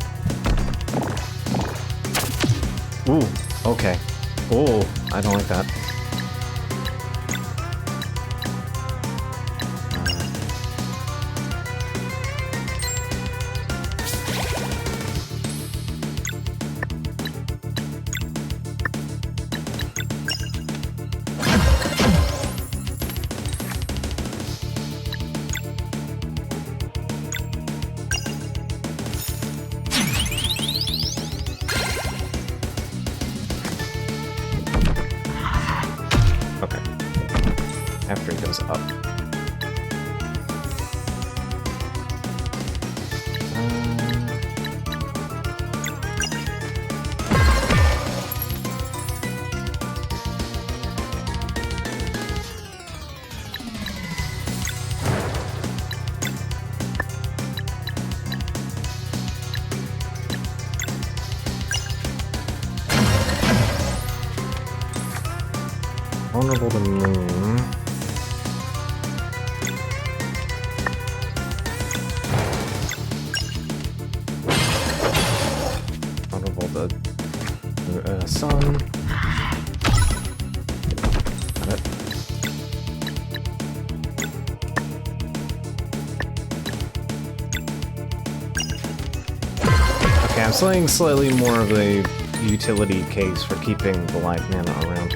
Ooh, okay. Ooh, I don't like that. After it goes up. Vulnerable to moon. Yeah, I'm slaying slightly more of a utility case for keeping the live mana around.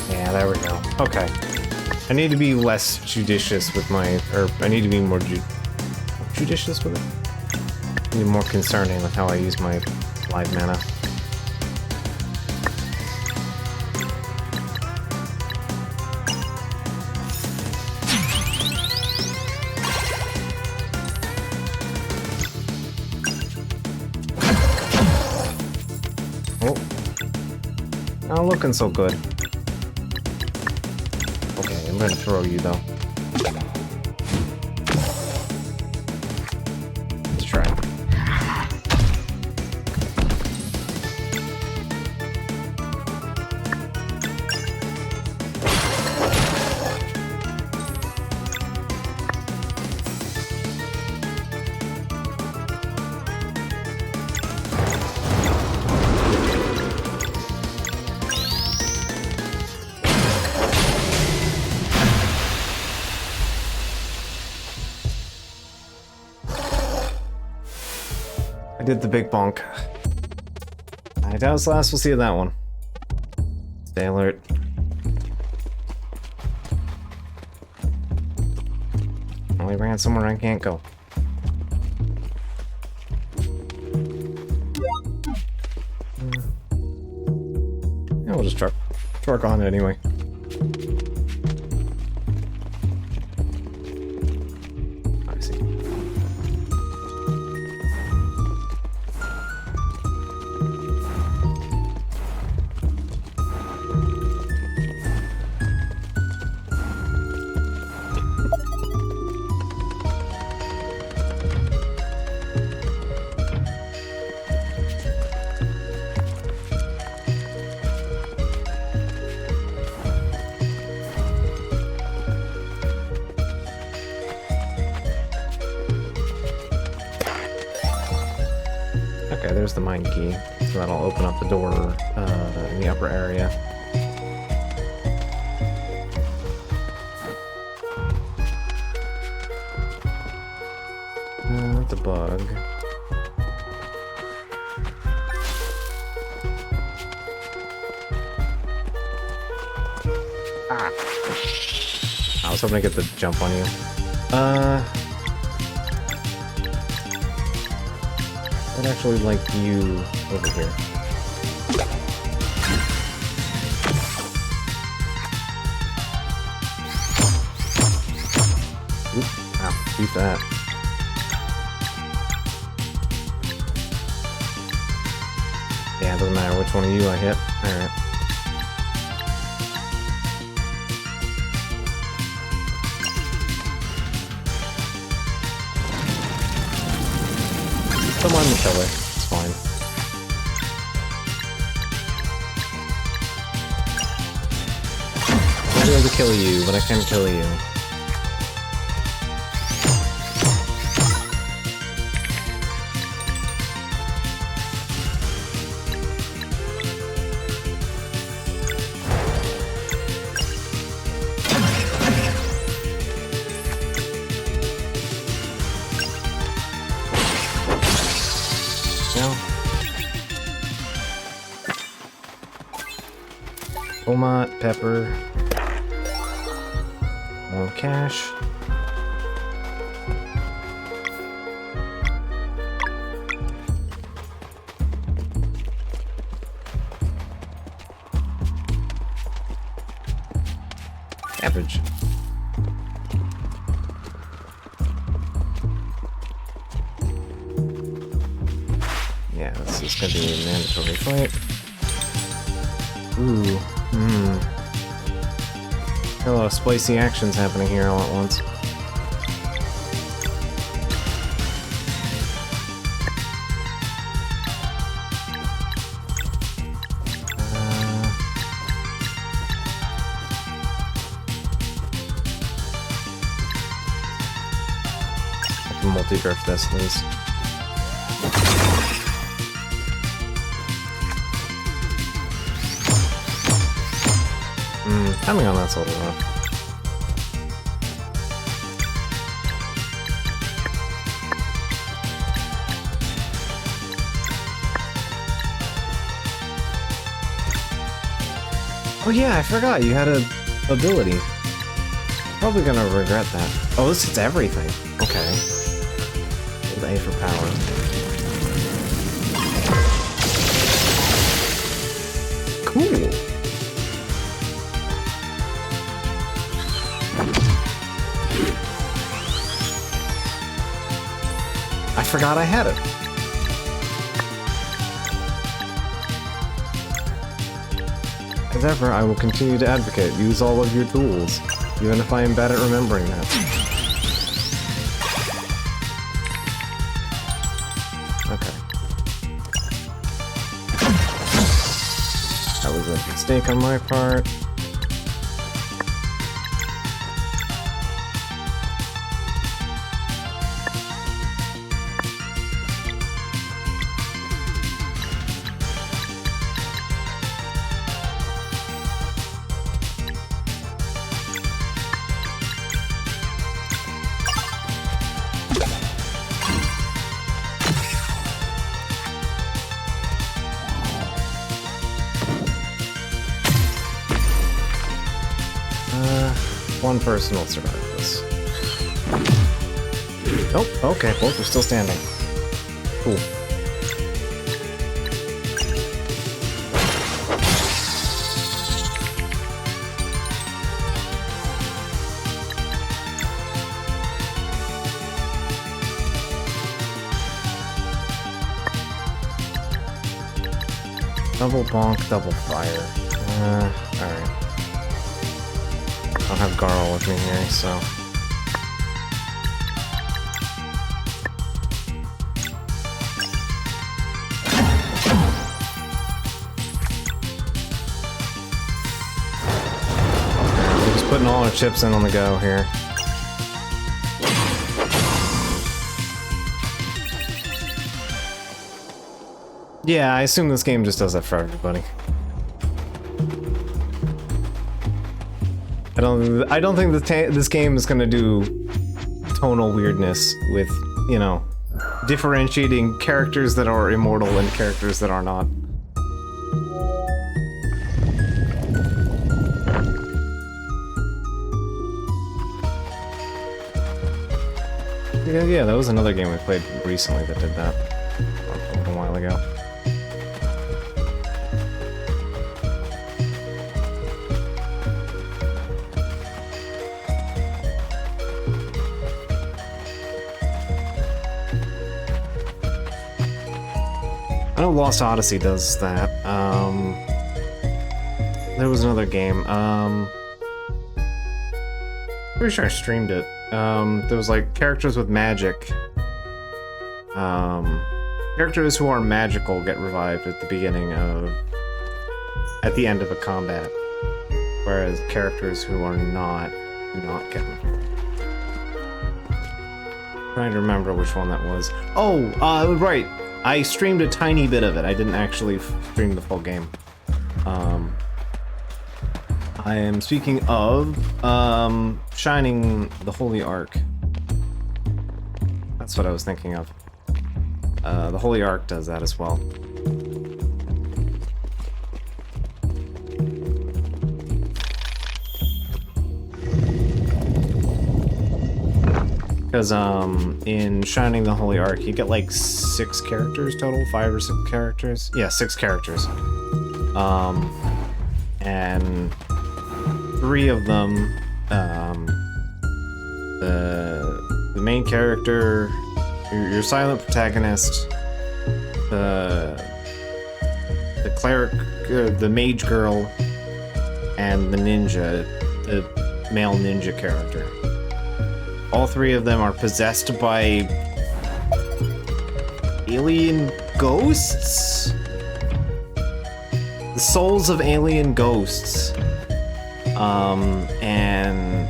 Yeah, there we go. Okay. I need to be less judicious with my... or I need to be more judicious with it? Be more concerning with how I use my live mana. Oh. Not looking so good. Okay, I'm gonna throw you though. Let's try. I did the big bonk. I doubt it's the last we'll see of that one. Stay alert. Only ran somewhere I can't go. Yeah, we'll just truck on it anyway. I see. Okay, there's the mine key. So that'll open up the door in the upper area. That's a bug. Ah! I was hoping to get the jump on you. I'd actually like you over here. Oop, ow, beef that. Yeah, it doesn't matter which one of you I hit. Alright. Come on, Michelle. It's fine. I won't be able to kill you, but I can kill you. Tomat, pepper, more cash. Cabbage. Yeah, this is gonna be a mandatory fight. Ooh. A lot of spicy actions happening here all at once. I can multi-drift this at least. Timing on that's a little rough. Oh yeah, I forgot you had a ability. Probably gonna regret that. Oh, this hits everything. Okay. Hold A for power. Cool. I forgot I had it. As ever, I will continue to advocate. Use all of your tools, even if I am bad at remembering that. Okay. That was a mistake on my part. One person will survive this. Nope, okay, both are still standing. Cool. Double bonk, double fire. Alright. I don't have Garl with me here, so... We're just putting all our chips in on the go here. Yeah, I assume this game just does that for everybody. I don't think this game is gonna do tonal weirdness with, you know, differentiating characters that are immortal and characters that are not. Yeah, that was another game we played recently that did that a little while ago. I know Lost Odyssey does that. There was another game. Pretty sure I streamed it. There was like characters with magic. Characters who are magical get revived at the beginning of... at the end of a combat. Whereas characters who are not, do not get revived. Trying to remember which one that was. Oh, right. I streamed a tiny bit of it. I didn't actually stream the full game. I am speaking of Shining the Holy Ark. That's what I was thinking of. The Holy Ark does that as well. Because in Shining the Holy Ark, you get like 6 characters total, 5 or 6 characters. Yeah, 6 characters. And 3 of them, the main character, your silent protagonist, the cleric, the mage girl, and the ninja, the male ninja character. All 3 of them are possessed by alien ghosts? The souls of alien ghosts. And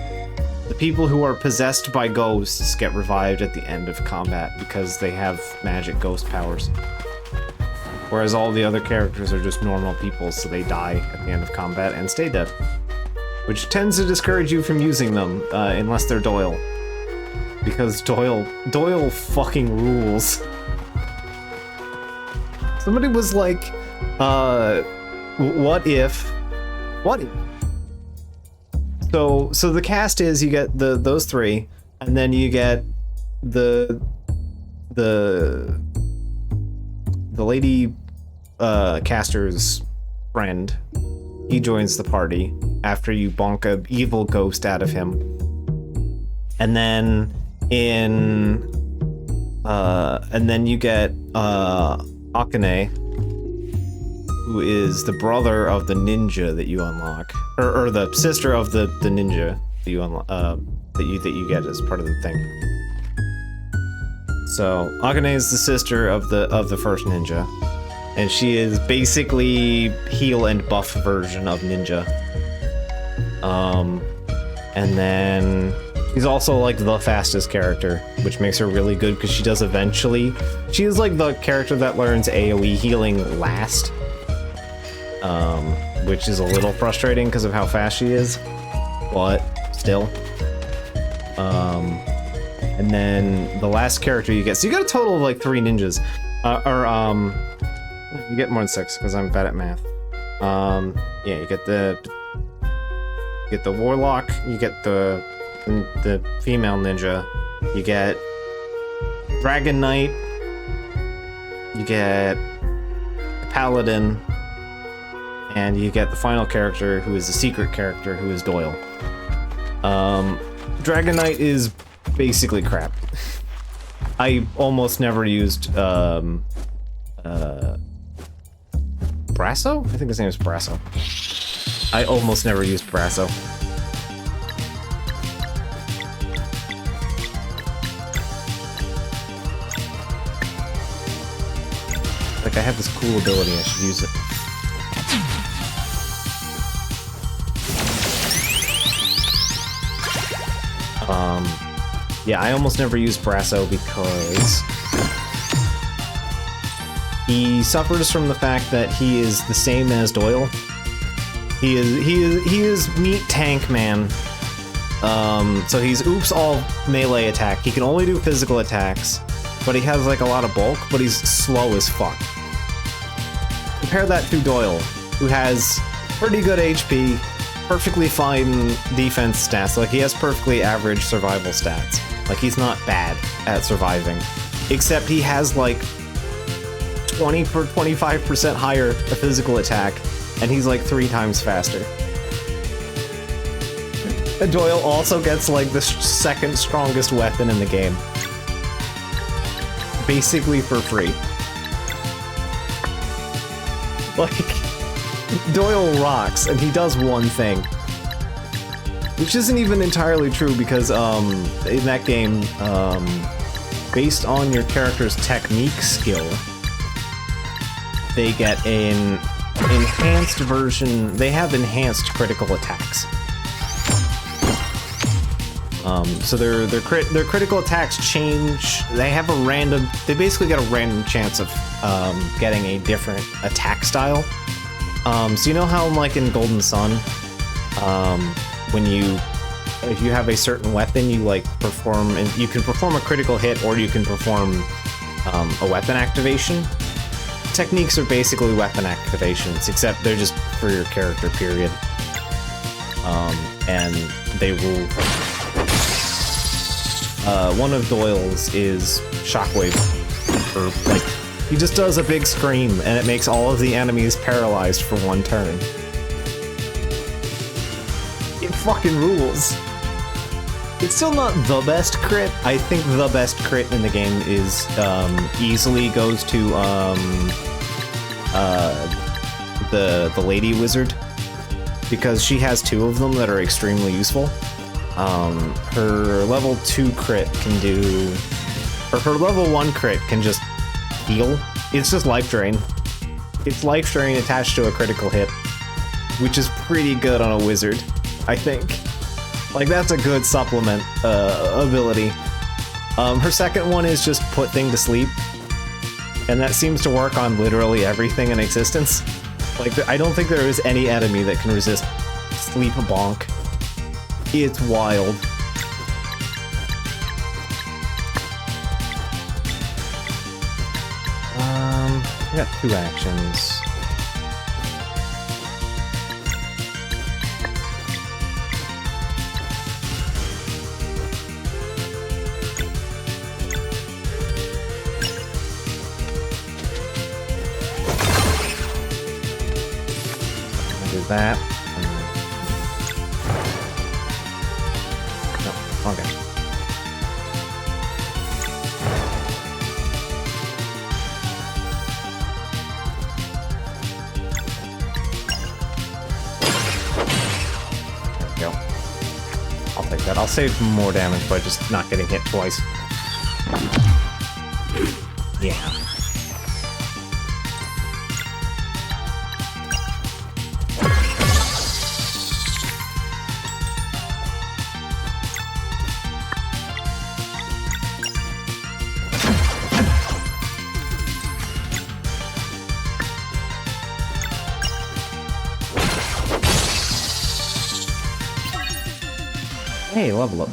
the people who are possessed by ghosts get revived at the end of combat because they have magic ghost powers. Whereas all the other characters are just normal people, so they die at the end of combat and stay dead. which tends to discourage you from using them unless they're Doyle. Because Doyle fucking rules. Somebody was like, what if? So the cast is, you get those three, and then you get the lady caster's friend. He joins the party after you bonk a evil ghost out of him. And then you get Akane, who is the brother of the ninja that you unlock, or the sister of the ninja that you unlock, that you get as part of the thing. So Akane is the sister of the first ninja, and she is basically heal and buff version of ninja. And then she's also like the fastest character, which makes her really good because she does eventually. She is like the character that learns AoE healing last, which is a little frustrating because of how fast she is, but still. And then the last character you get, so you got a total of like 3 ninjas, you get more than 6 because I'm bad at math. Yeah, you get the warlock, you get the female ninja, you get Dragon Knight, you get Paladin, and you get the final character who is a secret character who is Doyle. Dragon Knight is basically crap. I almost never used Brasso? I think his name is Brasso. I almost never used Brasso. Like, I have this cool ability, I should use it. Yeah, I almost never use Brasso because he suffers from the fact that he is the same as Doyle. He is meat tank man. So he's oops all melee attack. He can only do physical attacks, but he has like a lot of bulk, but he's slow as fuck. Compare that to Doyle, who has pretty good HP, perfectly fine defense stats. Like, he has perfectly average survival stats. Like, he's not bad at surviving, except he has like 25% higher physical attack, and he's like 3 times faster. And Doyle also gets like the second strongest weapon in the game, basically for free. Like, Doyle rocks, and he does one thing, which isn't even entirely true because in that game, based on your character's technique skill, they get an enhanced version. They have enhanced critical attacks. So their critical attacks change. They have a random. They basically get a random chance of getting a different attack style. So you know how, like in Golden Sun, if you have a certain weapon, you like perform, and you can perform a critical hit, or you can perform a weapon activation. Techniques are basically weapon activations, except they're just for your character, period. And they will. One of Doyle's is Shockwave, or like, he just does a big scream, and it makes all of the enemies paralyzed for 1 turn. It fucking rules. It's still not the best crit. I think the best crit in the game is easily goes to the Lady Wizard, because she has 2 of them that are extremely useful. Her level 2 crit can do, or her level 1 crit can just heal. It's just life drain. It's life drain attached to a critical hit, which is pretty good on a wizard, I think. Like, that's a good supplement ability. Her second one is just put thing to sleep, and that seems to work on literally everything in existence. Like, I don't think there is any enemy that can resist sleep bonk. It's wild. I got 2 actions. Do that. No, okay. There we go. I'll take that. I'll save more damage by just not getting hit twice. Yeah. Hey, level up.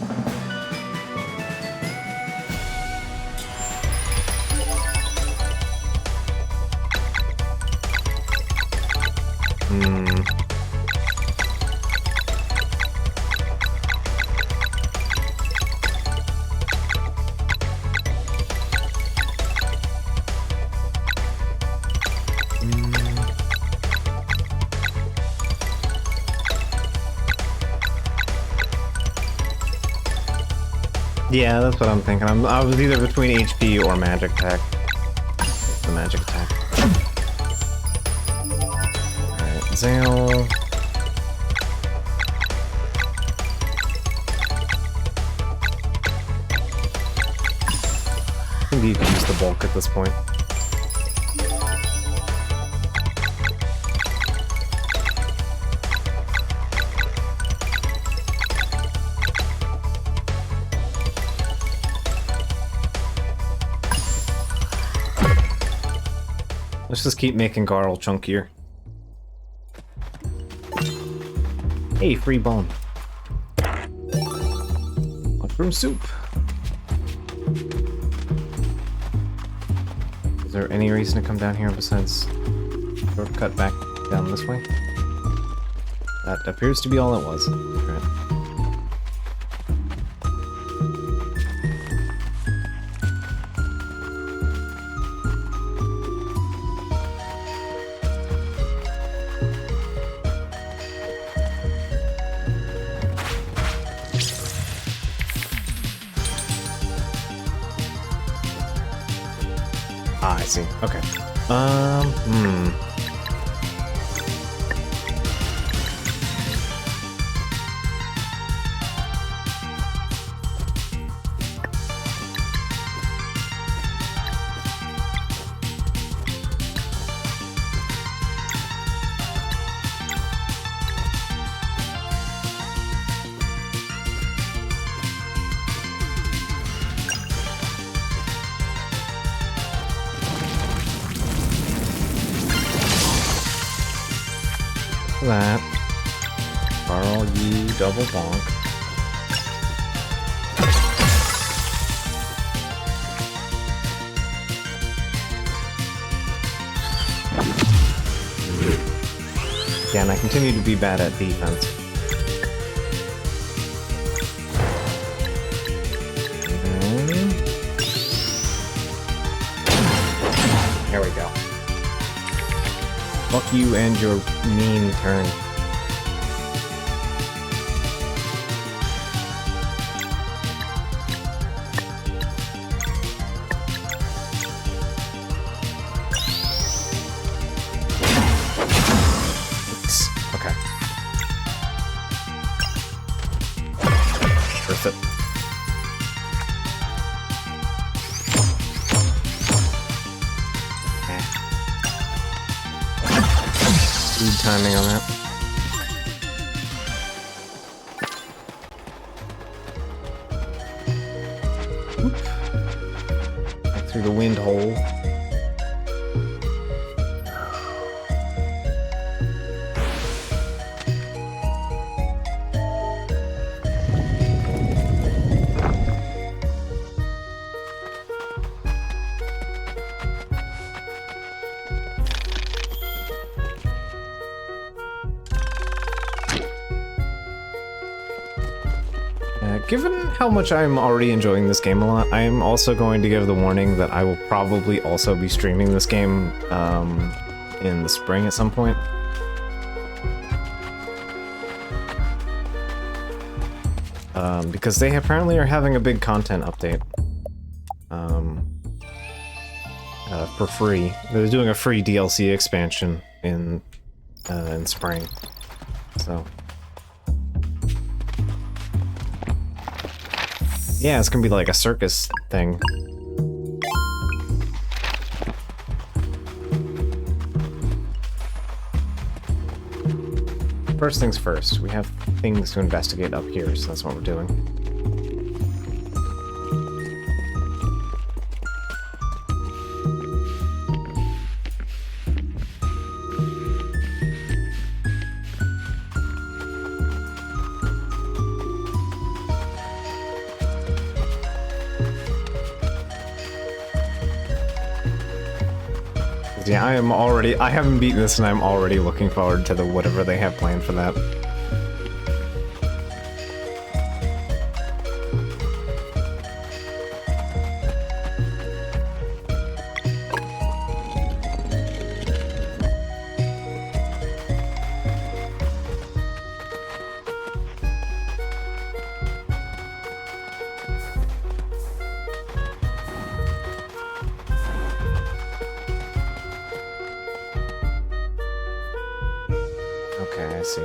Yeah, that's what I'm thinking. I was either between HP or magic attack. The magic attack. Alright, Zale. I think you can use the bulk at this point. Let's just keep making Garl chunkier. Hey, free bone. Mushroom soup. Is there any reason to come down here besides shortcut back down this way? That appears to be all it was. Right. Ah, I see. Okay. That. Carl, you double bonk. Yeah, and I continue to be bad at defense. There we go. Fuck you and your mean turn. Oops. Okay. Worth it. Good timing on that. Oop. Back through the wind hole. given how much I'm already enjoying this game a lot, I am also going to give the warning that I will probably also be streaming this game in the spring at some point. Because they apparently are having a big content update. For free. They're doing a free DLC expansion in spring. So... yeah, it's gonna be like a circus thing. First things first, we have things to investigate up here, so that's what we're doing. Yeah, I haven't beaten this and I'm already looking forward to the whatever they have planned for that. Okay, I see.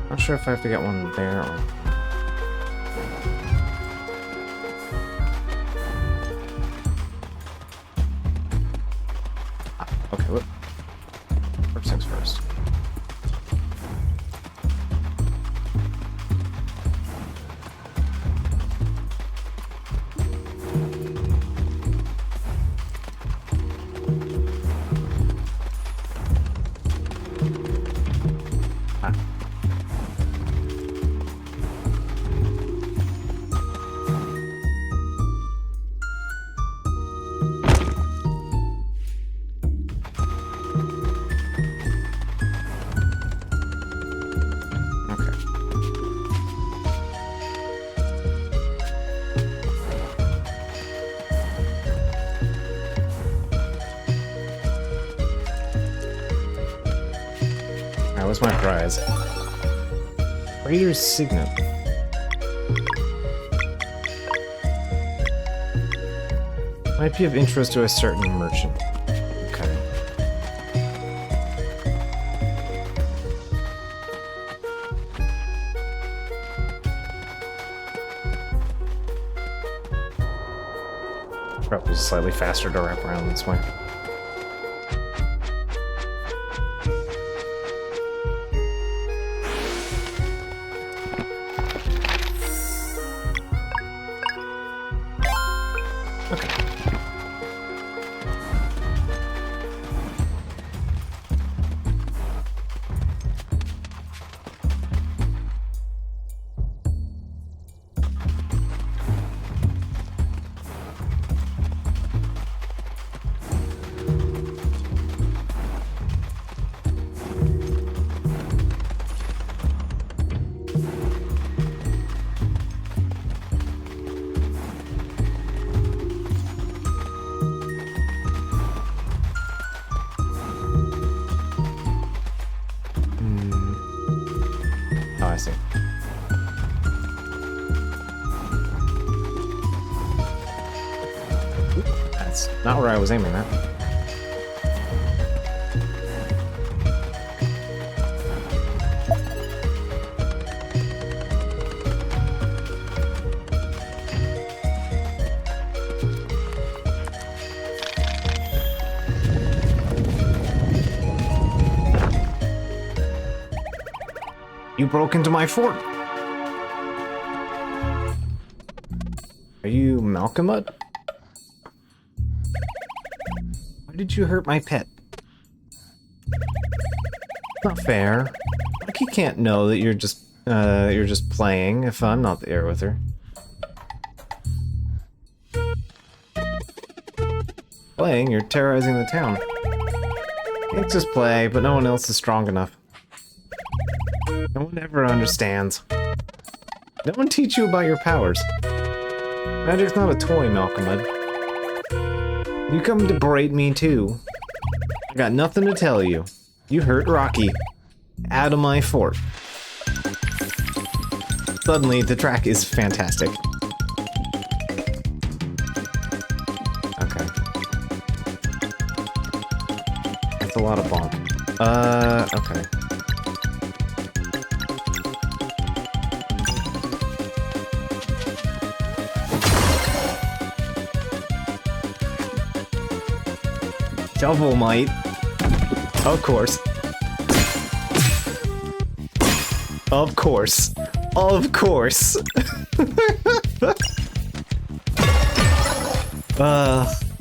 Not sure if I have to get one there or... okay, whoop. First things first. What's my prize? Raider's Signet. Might be of interest to a certain merchant. Okay. Probably slightly faster to wrap around this way. Not where I was aiming at. You broke into my fort! Are you Malcolmut? Why did you hurt my pet? Not fair. Like, he can't know that you're just playing if I'm not there with her. Playing? You're terrorizing the town. It's just play, but no one else is strong enough. No one ever understands. No one teach you about your powers. Magic's not a toy, Malcolm. You come to berate me too. I got nothing to tell you. You hurt Rocky. Out of my fort. Suddenly, the track is fantastic. Okay. That's a lot of bonk. Okay. Double might. Of course. Of course. Of course.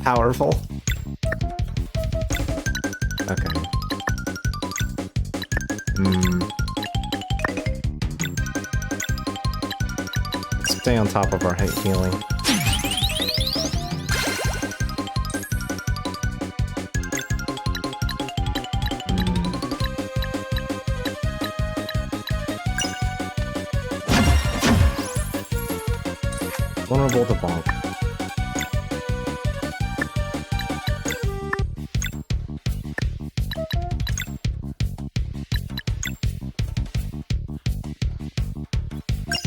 Powerful. Okay. Stay on top of our height healing. Vulnerable to bonk.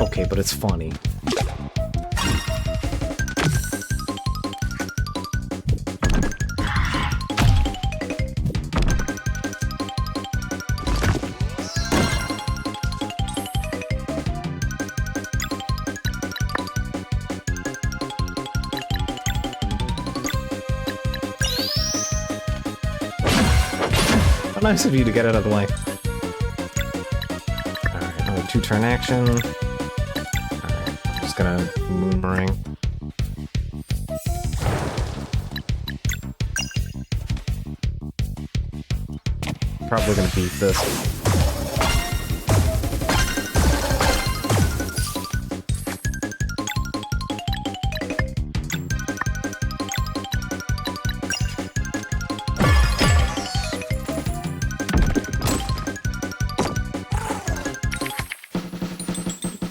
Okay, but it's funny. How nice of you to get out of the way. Alright, another 2-turn action. Alright, I'm just gonna boomerang. Probably gonna beat this.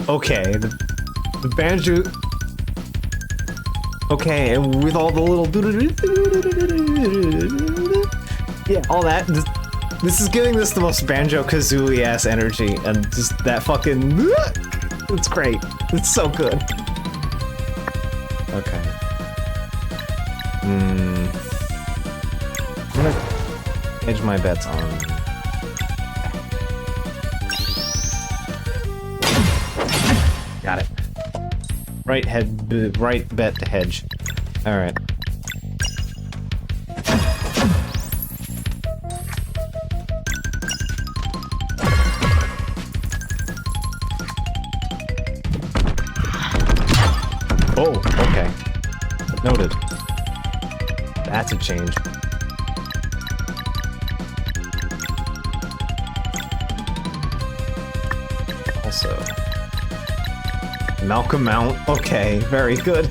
Okay, the banjo. Okay, and with all the little. Yeah, all that. This is giving this the most Banjo-Kazooie ass energy, and just that fucking. It's great. It's so good. Okay. I'm gonna hedge my bets on. Got it. Right bet to hedge. All right. Oh, okay. Noted. That's a change. Also. Malcolm Mount. Okay, very good.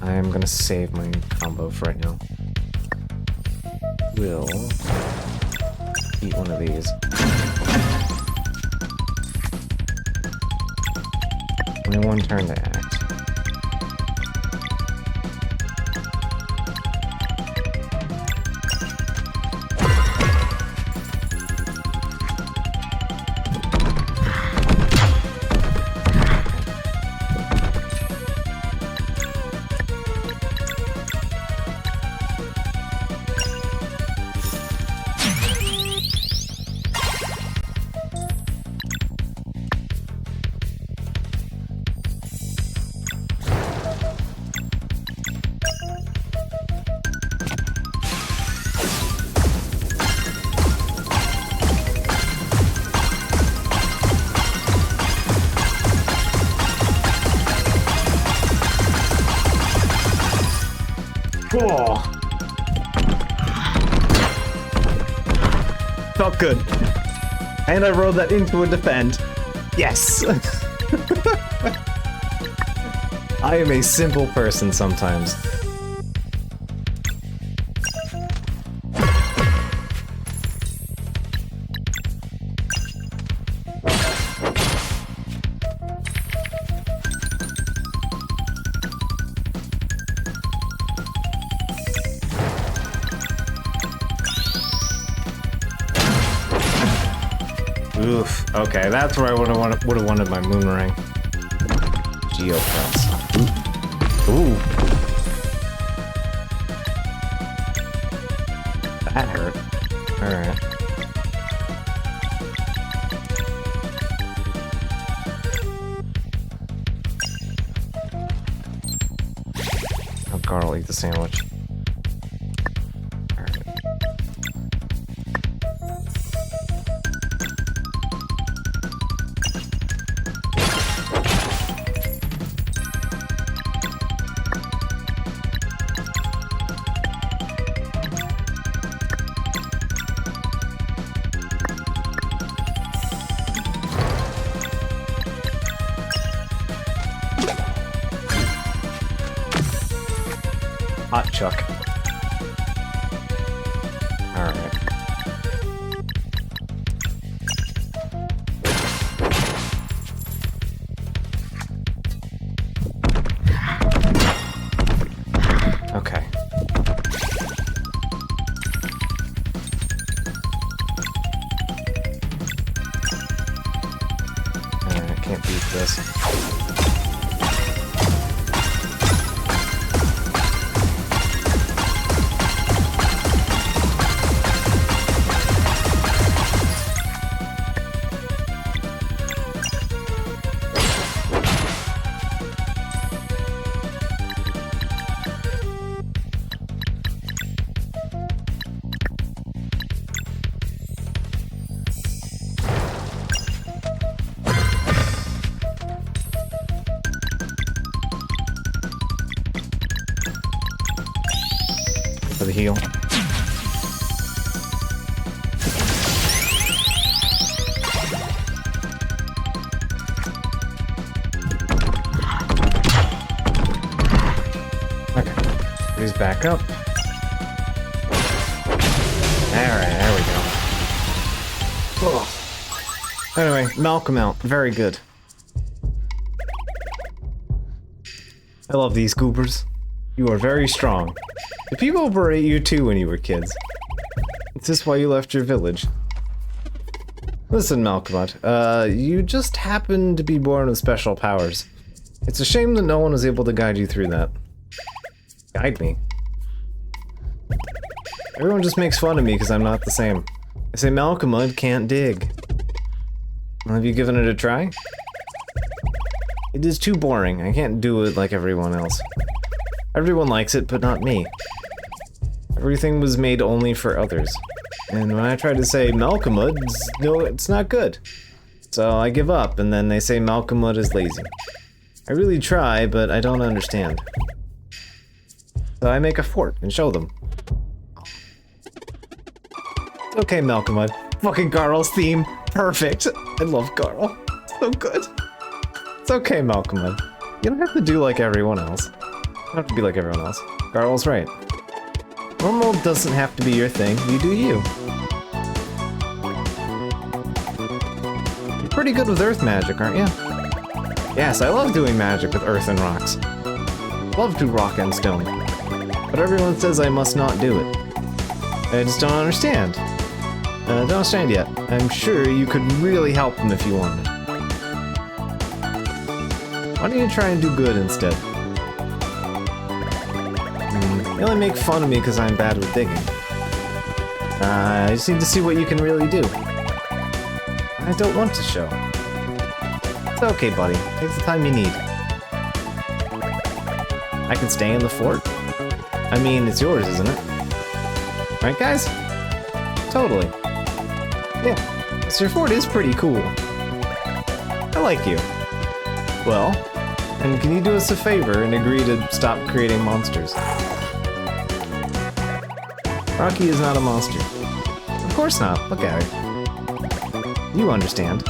I am gonna save my combo for right now. Will eat one of these. Only one turn to act. Oh. Felt good. And I rolled that into a defend. Yes! I am a simple person sometimes. Oof. Okay, that's where I would have wanted my moon ring. Geopress. Ooh. That hurt. Alright. Oh, Carl, eat the sandwich. Hot Chuck. Alright. Okay. Alright, I can't beat this. For the heal. Okay. He's back up. Alright, there we go. Oh. Anyway, Malcolm out. Very good. I love these goobers. You are very strong. Did people berate you too when you were kids? Is this why you left your village? Listen, Malcolmut, you just happened to be born with special powers. It's a shame that no one was able to guide you through that. Guide me? Everyone just makes fun of me because I'm not the same. They say Malcolmut can't dig. Well, have you given it a try? It is too boring. I can't do it like everyone else. Everyone likes it, but not me. Everything was made only for others. And when I try to say Malcolmut, no, it's not good. So I give up, and then they say Malcolmut is lazy. I really try, but I don't understand. So I make a fort and show them. Okay, Malcolmut. Fucking Garl's theme. Perfect. I love Garl. So good. It's okay, Malcolmut. You don't have to do like everyone else. You don't have to be like everyone else. Garl's right. Normal doesn't have to be your thing. You do you. You're pretty good with earth magic, aren't you? Yes, I love doing magic with earth and rocks. Love to rock and stone. But everyone says I must not do it. I just don't understand. Don't understand yet. I'm sure you could really help them if you wanted. Why don't you try and do good instead? You only make fun of me because I'm bad with digging. I just need to see what you can really do. I don't want to show. It's okay, buddy. Take the time you need. I can stay in the fort? I mean, it's yours, isn't it? Right, guys? Totally. Yeah, so your fort is pretty cool. I like you. Well, and can you do us a favor and agree to stop creating monsters? Rocky is not a monster. Of course not. Look at her. You understand.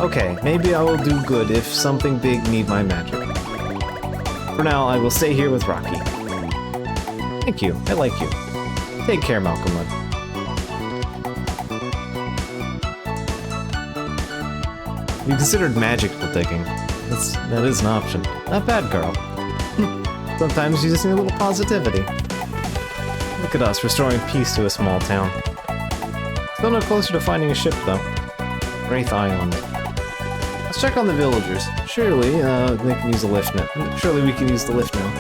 Okay, maybe I will do good if something big need my magic. For now, I will stay here with Rocky. Thank you. I like you. Take care, Malcolm. You considered magical digging. That is an option. Not bad, girl. Sometimes you just need a little positivity. Look at us, restoring peace to a small town. Still no closer to finding a ship, though. Wraith Island. Let's check on the villagers. Surely, they can use the lift now. Surely we can use the lift now.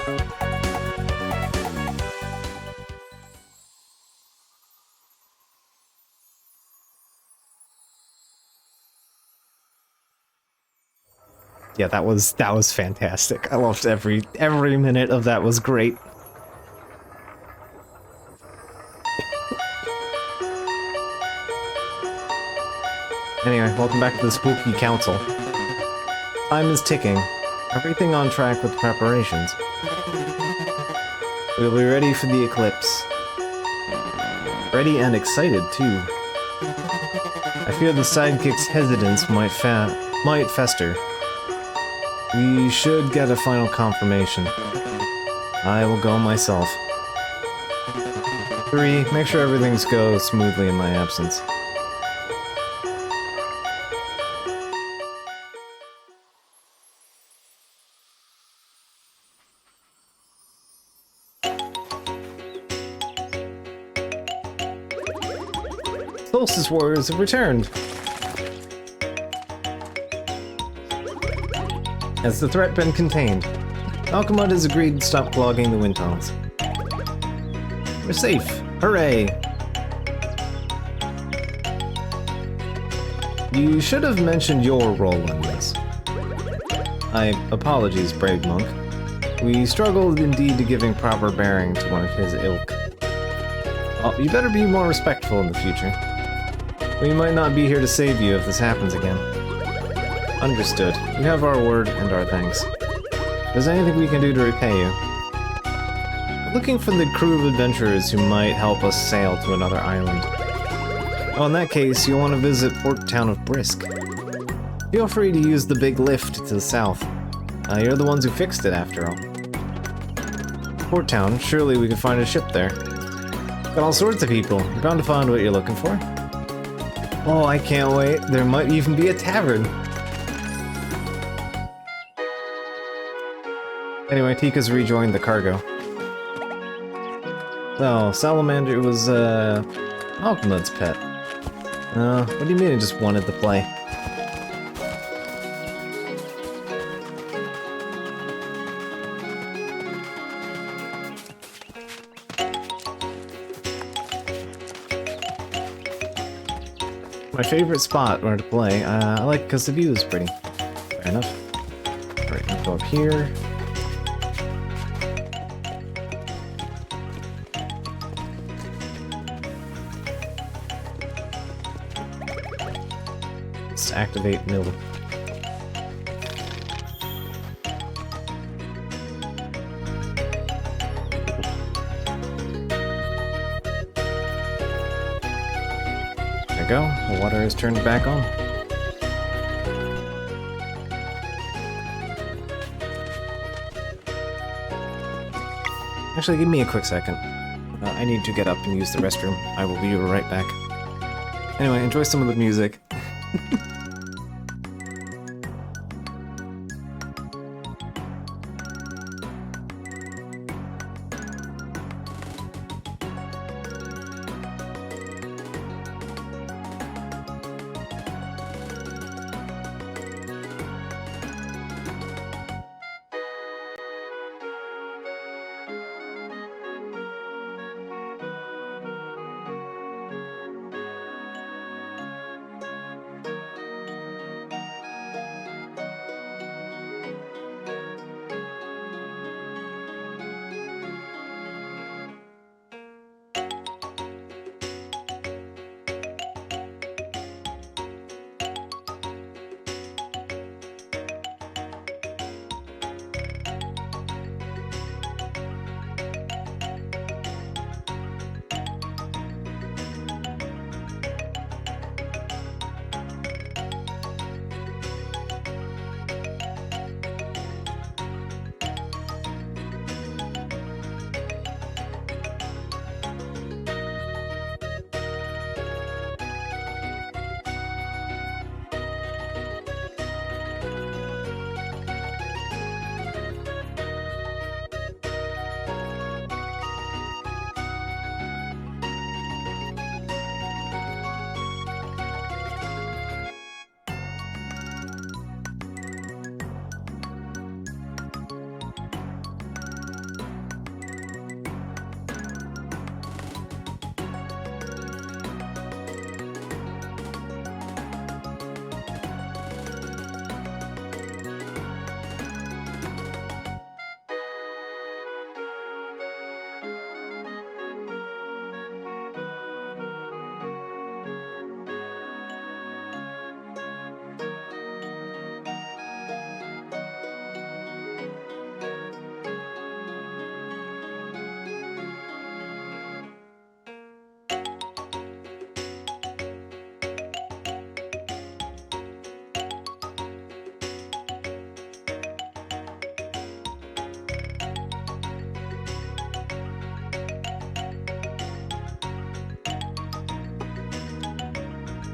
Yeah, that was fantastic. I loved every minute of that. Was great. Anyway, welcome back to the Spooky Council. Time is ticking. Everything on track with preparations. We'll be ready for the eclipse. Ready and excited, too. I fear the sidekick's hesitance might fester. We should get a final confirmation. I will go myself. 3. Make sure everything goes smoothly in my absence. Solstice Warriors have returned! Has the threat been contained? Alchemud has agreed to stop clogging the wind tunnels. We're safe! Hooray! You should have mentioned your role in this. Apologies, brave monk. We struggled indeed to giving proper bearing to one of his ilk. Well, you better be more respectful in the future. We might not be here to save you if this happens again. Understood. You have our word and our thanks. If there's anything we can do to repay you. We're looking for the crew of adventurers who might help us sail to another island. Oh, in that case, you'll want to visit Port Town of Brisk. Feel free to use the big lift to the south. You're the ones who fixed it, after all. Port Town, surely we can find a ship there. Got all sorts of people. You're bound to find what you're looking for. Oh, I can't wait. There might even be a tavern. Anyway, Tika's rejoined the cargo. So, Salamander was, Alchemud's pet. What do you mean it just wanted to play? My favorite spot where to play. I like because the view is pretty. Fair enough. Alright, we'll go up here. Let's activate mill. There we go. The water is turned back on. Actually, give me a quick second. I need to get up and use the restroom. I will be right back. Anyway, enjoy some of the music.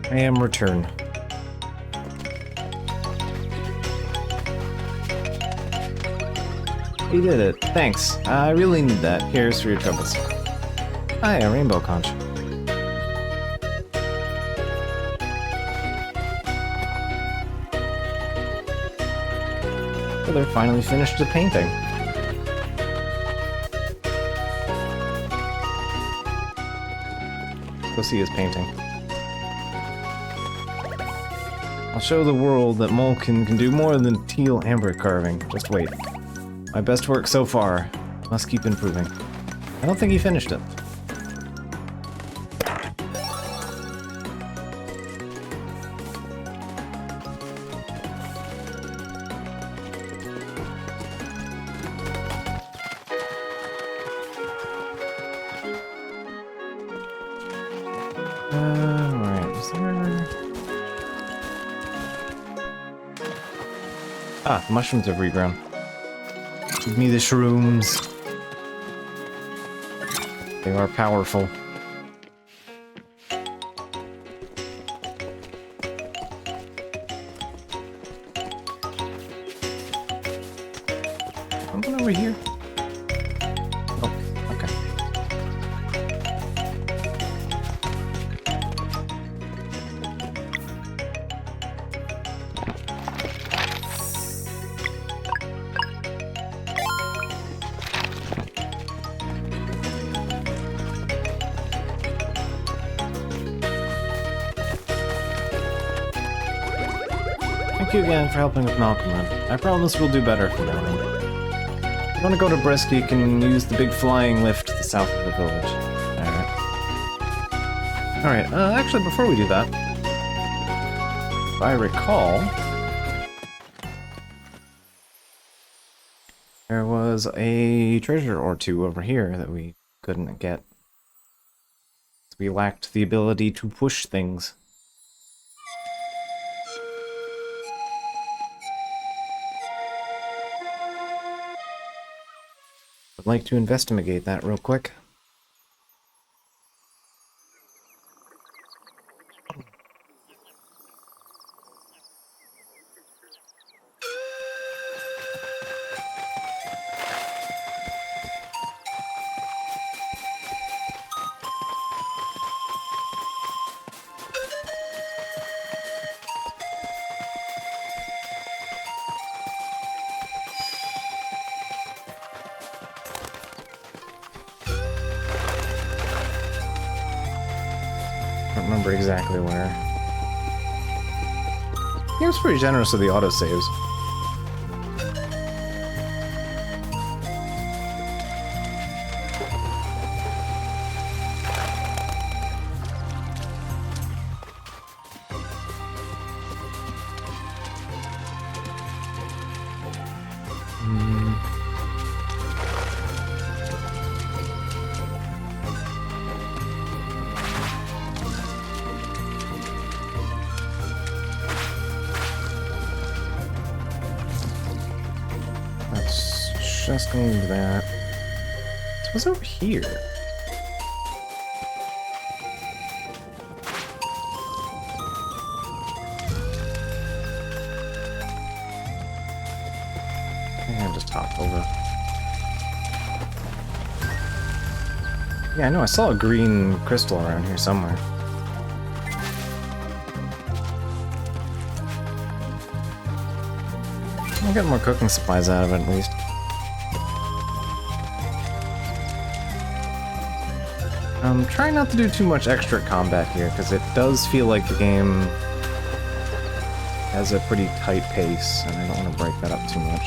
I am returned. You did it. Thanks. I really need that. Here's for your troubles. Hi, a rainbow conch. So they finally finished the painting. Go see his painting. I'll show the world that Molkin can do more than teal amber carving. Just wait. My best work so far. Must keep improving. I don't think he finished it. Alright, is there... Ah, the mushrooms have regrown. Give me the shrooms. They are powerful. Something over here? Oh, okay. Thank you again for helping with Malcolm. I promise we'll do better from now on. If you want to go to Brisk, you can use the big flying lift to the south of the village. Alright, actually, before we do that, if I recall, there was a treasure or two over here that we couldn't get. We lacked the ability to push things. I'd like to investigate that real quick. I don't remember exactly where. He was pretty generous with the autosaves. Just going to that. So what's over here? I just hop over. Yeah, I know, I saw a green crystal around here somewhere. I'll get more cooking supplies out of it at least. Try not to do too much extra combat here, because it does feel like the game has a pretty tight pace, and I don't want to break that up too much.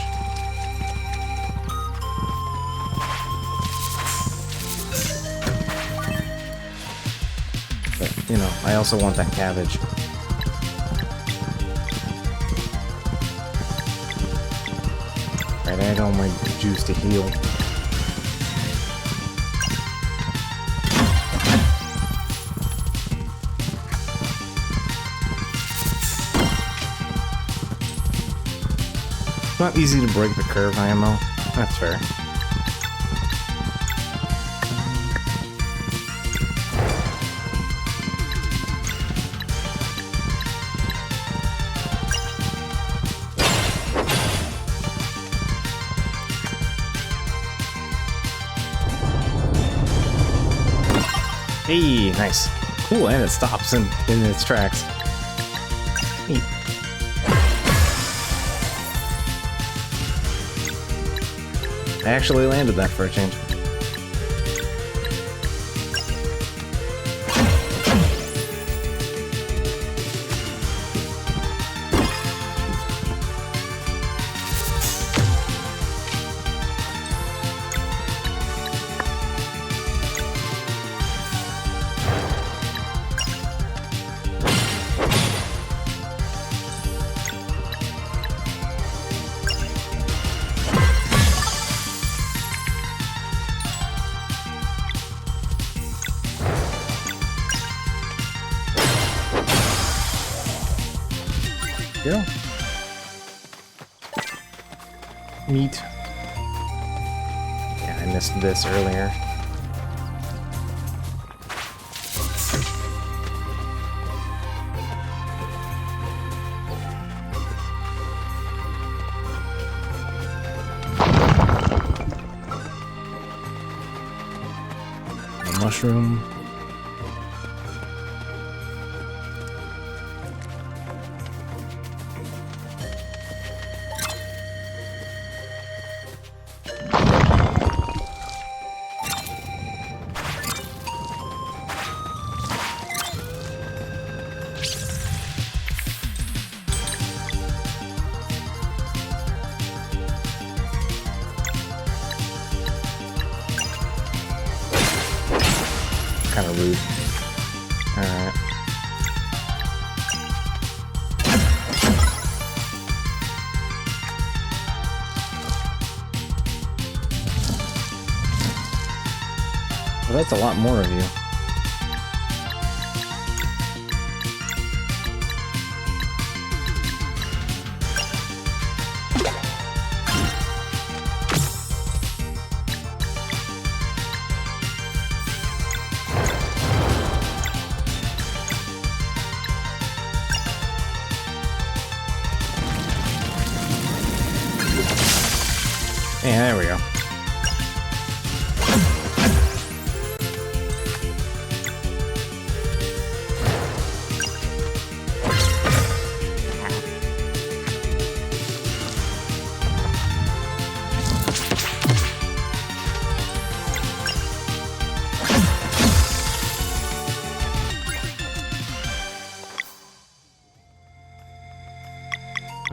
But, you know, I also want that cabbage. Right, I add all my juice to heal. It's not easy to break the curve, IMO. That's fair. Hey, nice. Cool, and it stops in its tracks. Neat. I actually landed that for a change. Go. Neat. Yeah, I missed this earlier. A mushroom. Kind of rude. Alright. Well, that's a lot more of you. Yeah, there we go.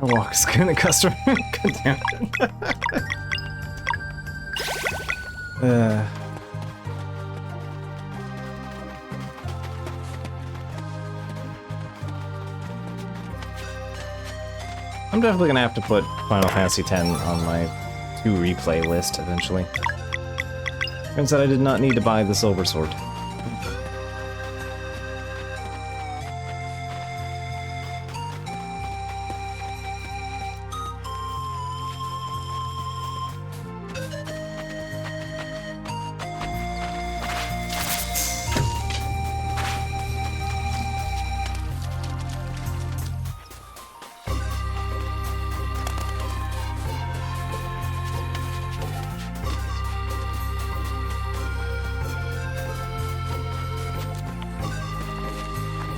Walk is gonna custom. God damn it. I'm definitely gonna have to put Final Fantasy X on my to replay list eventually. Turns out I did not need to buy the Silver Sword.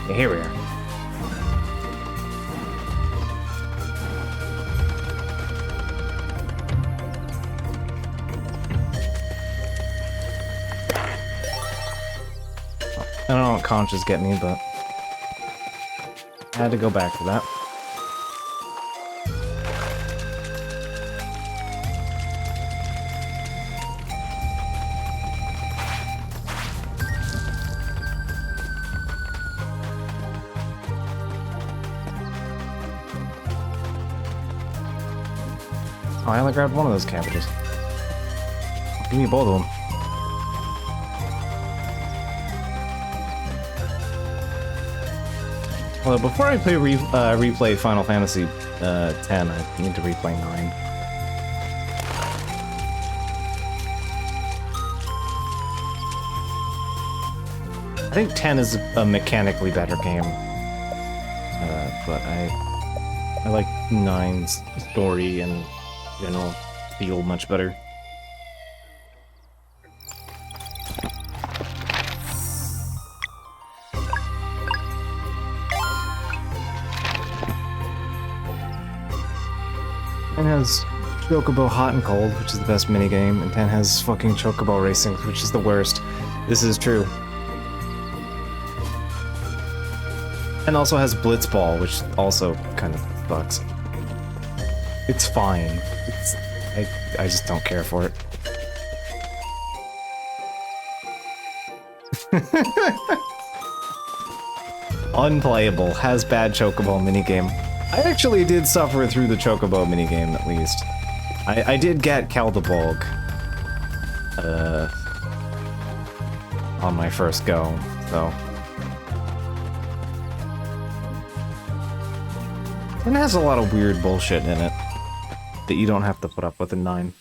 Here we are. I don't know what conches get me, but I had to go back for that. Oh, I only grabbed one of those cabbages. Give me both of them. Well, before I replay Final Fantasy X, I need to replay 9. I think 10 is a mechanically better game, but I like 9's story and general feel much better. has Chocobo Hot and Cold, which is the best minigame, and 10 has fucking Chocobo Racing, which is the worst. This is true. And also has Blitzball, which also kind of sucks. It's fine. I just don't care for it. Unplayable. Has bad Chocobo minigame. I actually did suffer through the Chocobo minigame, at least. I did get Keldebulg. On my first go, so. And it has a lot of weird bullshit in it that you don't have to put up with in 9.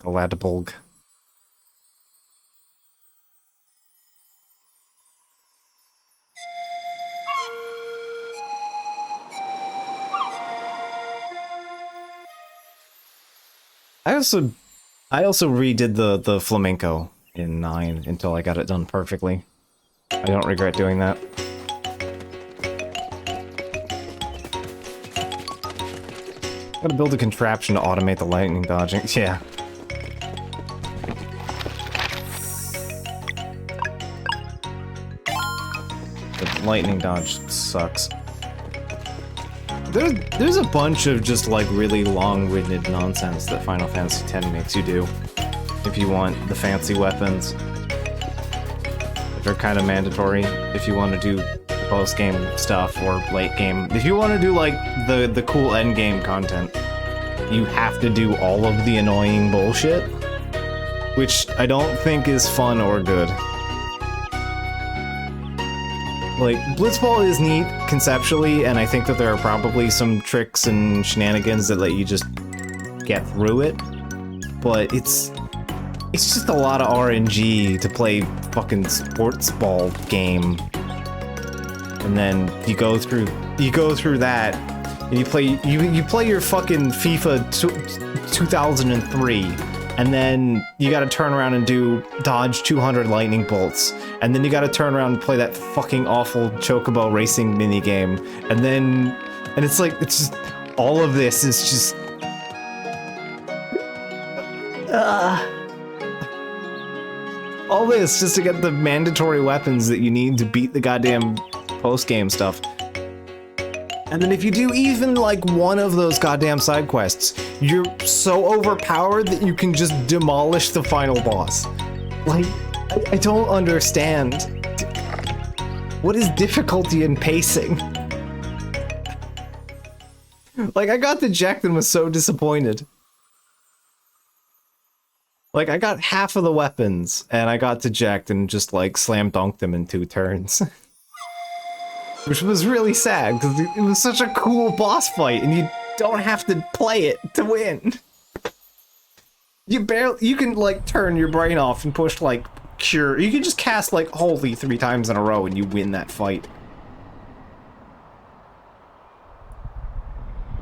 Keldebulg. I also redid the flamenco in 9 until I got it done perfectly. I don't regret doing that. Gotta build a contraption to automate the lightning dodging. Yeah. The lightning dodge sucks. There's a bunch of just like really long-winded nonsense that Final Fantasy X makes you do if you want the fancy weapons. They're kind of mandatory if you want to do post-game stuff or late game. If you want to do like the cool end-game content, you have to do all of the annoying bullshit, which I don't think is fun or good. Like, Blitzball is neat conceptually, and I think that there are probably some tricks and shenanigans that let you just get through it, but it's just a lot of RNG to play fucking sports ball game. And then you go through that, and you play your fucking FIFA 2003, and then you gotta turn around and do dodge 200 lightning bolts, and then you gotta turn around and play that fucking awful Chocobo Racing minigame, and it's like, it's just, all of this is just... all this just to get the mandatory weapons that you need to beat the goddamn post-game stuff. And then if you do even like one of those goddamn side quests, you're so overpowered that you can just demolish the final boss. Like, I don't understand. What is difficulty in pacing? Like, I got dejected and was so disappointed. Like, I got half of the weapons, and I got dejected and just, like, slam dunked them in 2 turns. Which was really sad, because it was such a cool boss fight, and you don't have to play it to win. You can, like, turn your brain off and push, like, cure. You can just cast, like, holy 3 times in a row and you win that fight.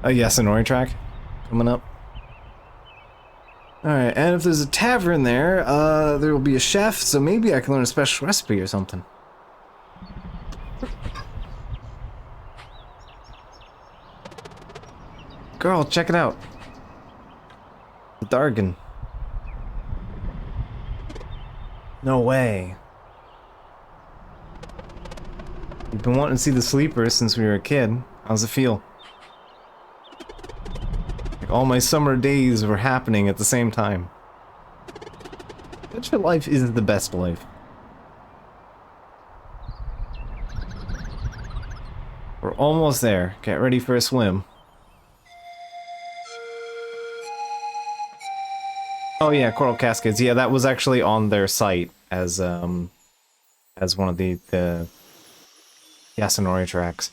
Yes, an Yasunori track coming up. Alright, and if there's a tavern there, there will be a chef, so maybe I can learn a special recipe or something. Girl, check it out. The Dargon. No way. You've been wanting to see the Sleepers since we were a kid. How's it feel? Like all my summer days were happening at the same time. Adventure life is the best life. We're almost there. Get ready for a swim. Oh yeah, Coral Cascades. Yeah, that was actually on their site as one of the Yasunori tracks.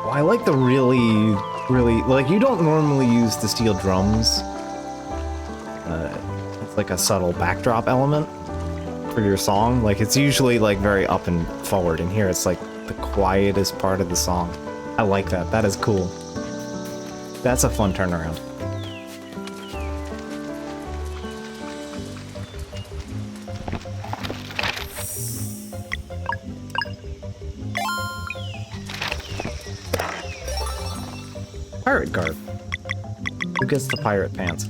Well, I like the really, like, you don't normally use the steel drums. It's like a subtle backdrop element for your song. Like, it's usually like very up and forward, and here it's like the quietest part of the song. I like that. That is cool. That's a fun turnaround. Pirate garb. Who gets the pirate pants?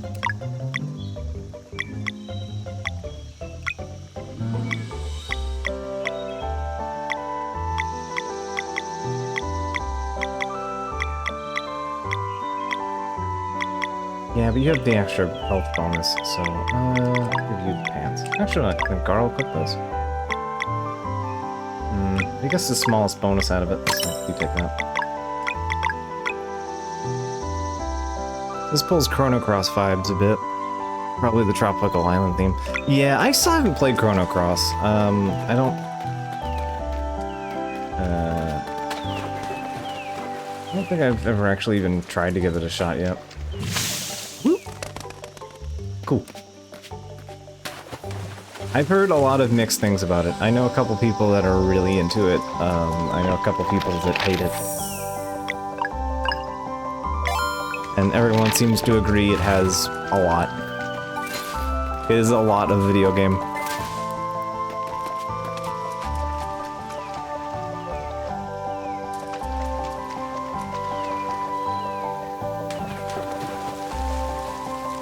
Yeah, but you have the extra health bonus, so I'll give you the pants. Actually, I think Garl put those. I guess the smallest bonus out of it, so you take that. This pulls Chrono Cross vibes a bit. Probably the Tropical Island theme. Yeah, I still haven't played Chrono Cross. I don't think I've ever actually even tried to give it a shot yet. Whoop. Cool. I've heard a lot of mixed things about it. I know a couple people that are really into it. I know a couple people that hate it. And everyone seems to agree it has a lot. It is a lot of video game.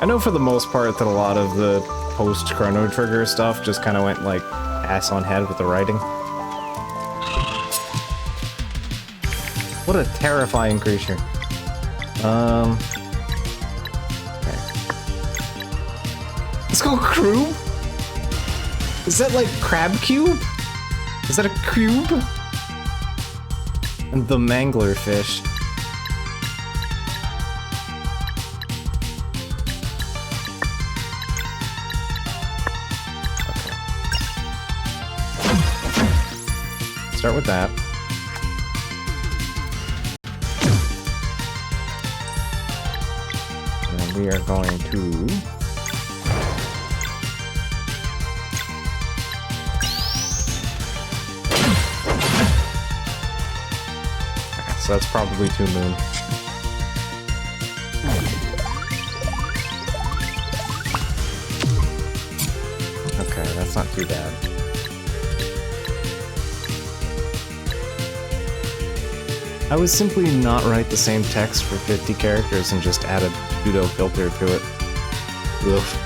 I know for the most part that a lot of the post-Chrono Trigger stuff just kind of went like ass on head with the writing. What a terrifying creature. Okay. Let's go Crube? Is that like Crab Cube? Is that a cube? And the Mangler fish. Okay. Start with that. We are going to... So that's probably 2 moon. Okay, that's not too bad. I would simply not write the same text for 50 characters and just add a pseudo filter to it. Oof.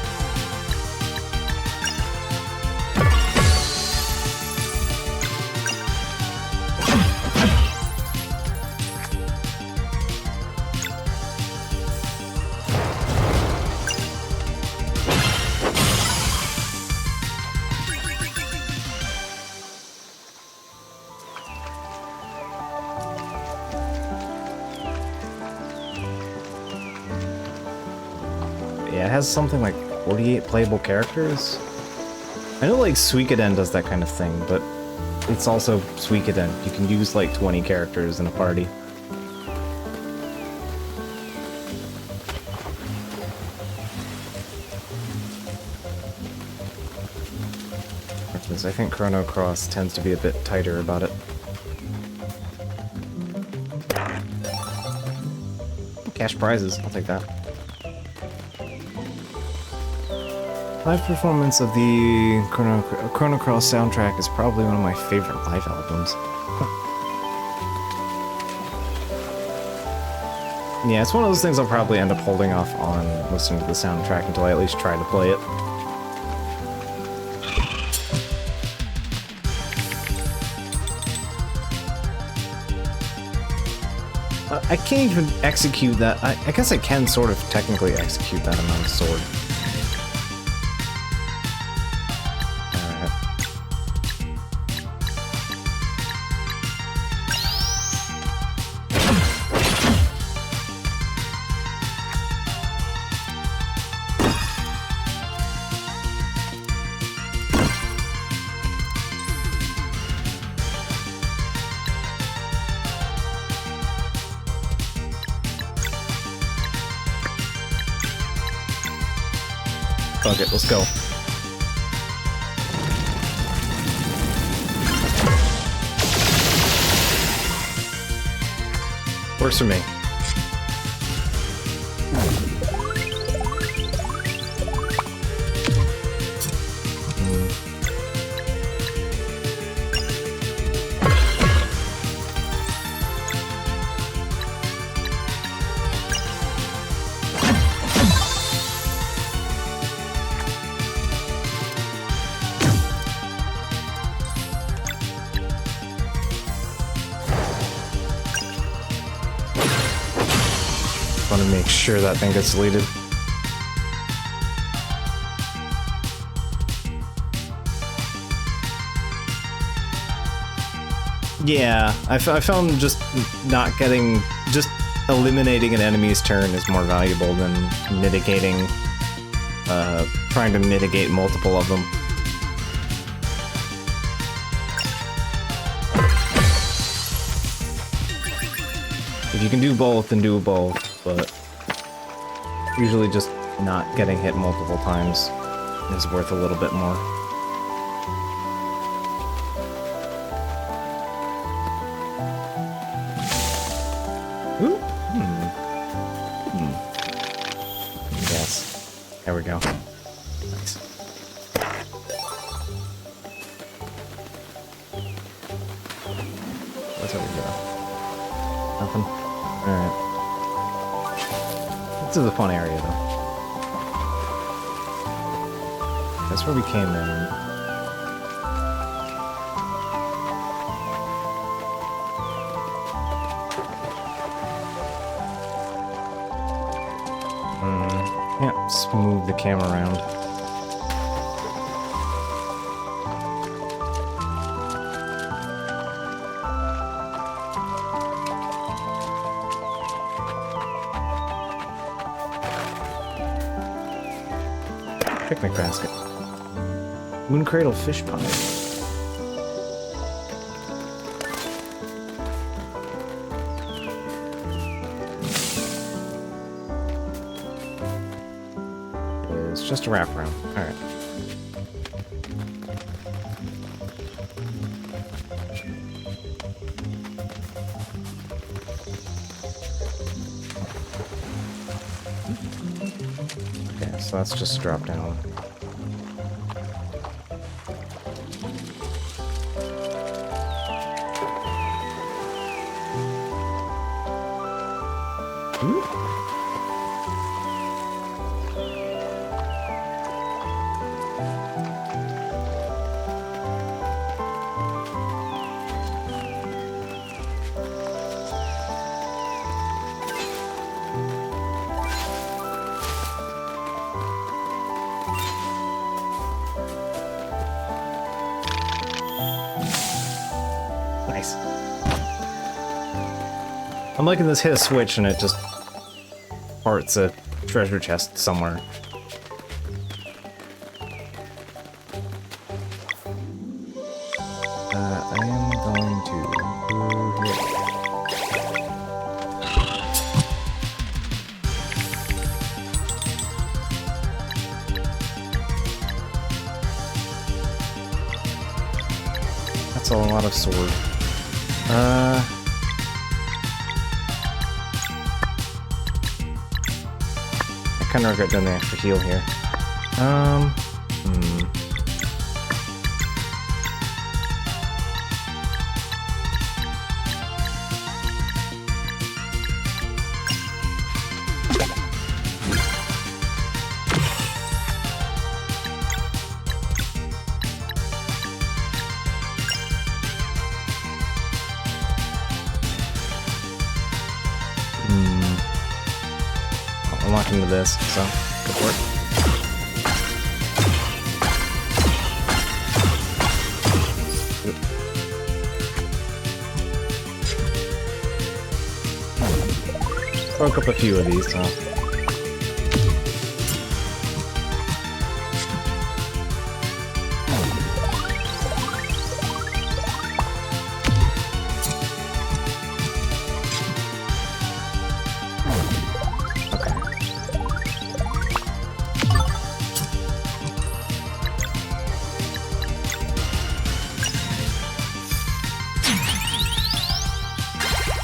Yeah, it has something like 48 playable characters. I know like Suikoden does that kind of thing, but it's also Suikoden. You can use like 20 characters in a party. Because I think Chrono Cross tends to be a bit tighter about it. Cash prizes, I'll take that. Live performance of the Chrono Cross soundtrack is probably one of my favorite live albums. Yeah, it's one of those things I'll probably end up holding off on listening to the soundtrack until I at least try to play it. I can't even execute that. I guess I can sort of technically execute that amount of sword. Fuck it, let's go. Works for me. Want to make sure that thing gets deleted. Yeah, I found just not getting, just eliminating an enemy's turn is more valuable than mitigating, trying to mitigate multiple of them. If you can do both, then do both, but usually just not getting hit multiple times is worth a little bit more. Ooh. Yes. There we go. Nice. What's over here? Nothing? Alright. This is a fun area, though. That's where we came in. Can't smooth the camera around. Picnic basket. Moon Cradle fish pie. It's just a wraparound. Alright. Okay, so that's just drop down. Nice. I'm liking this hit a switch and it just parts a treasure chest somewhere. I am going to go here. That's a lot of sword. I kind of regret doing the extra heal here. I'll lock into this, so go for it. Broke up a few of these, so.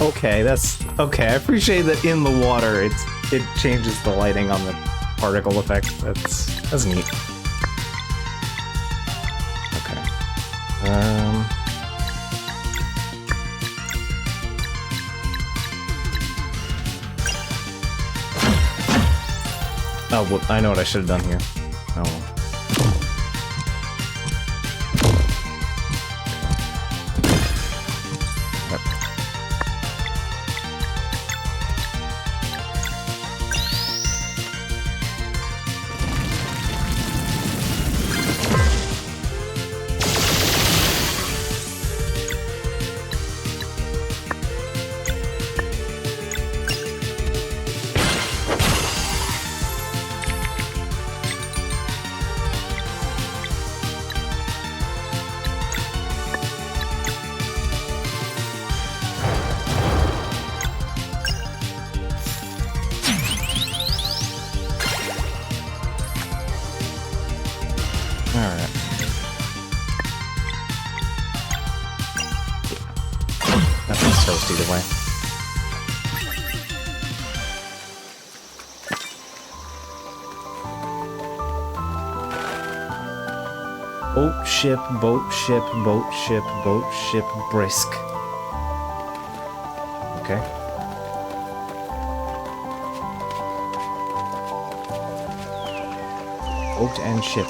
Okay, that's okay. I appreciate that in the water it changes the lighting on the particle effect. That's neat. Okay. Oh, well, I know what I should have done here. Oh well. Yep. Alright. Nothing's toast either way. Boat, ship, boat, ship, boat, ship, boat, ship, brisk. Okay. Boat and ship.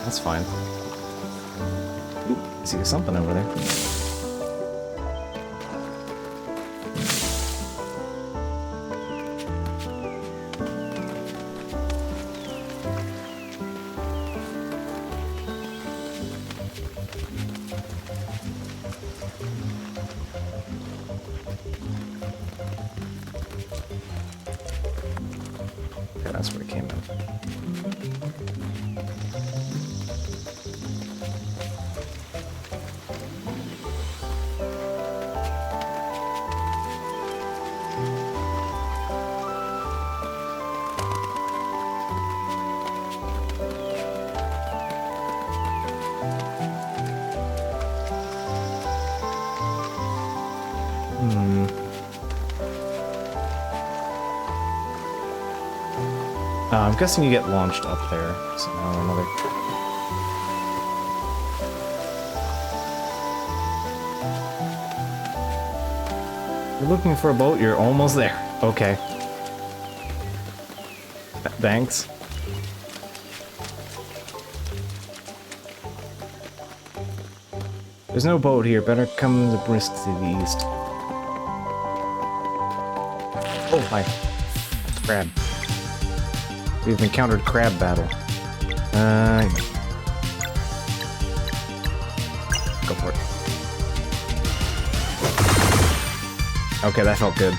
That's fine. Ooh, I see something over there. Okay, that's where it came in. I'm guessing you get launched up there somehow or another. You're looking for a boat, you're almost there. Okay. Thanks. There's no boat here, better come the brisk to the east. Oh, hi. Crab. We've encountered crab battle. Go for it. Okay, that felt good.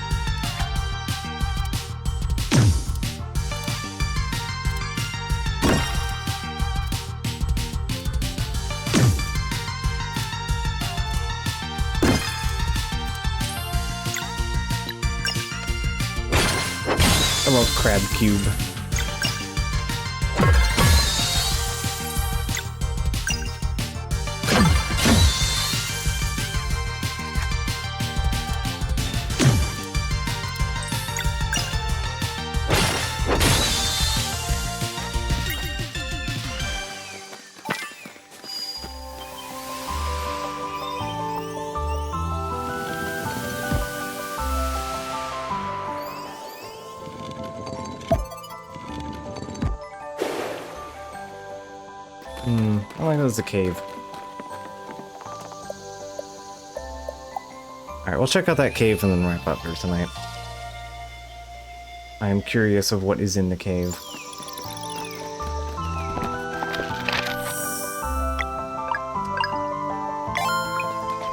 Hello, crab cube. I think there's a cave. Alright, we'll check out that cave and then wrap up for tonight. I am curious of what is in the cave.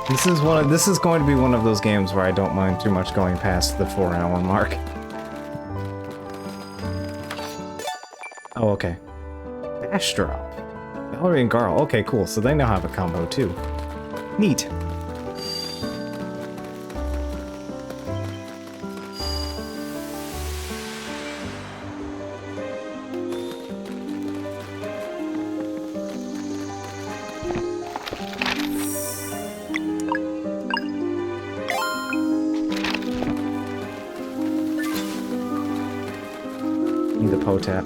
This is going to be one of those games where I don't mind too much going past the 4-hour mark. Oh, okay. Dash drop. Valerie and Garl. Okay, cool. So they now have a combo too. Neat. Hotep.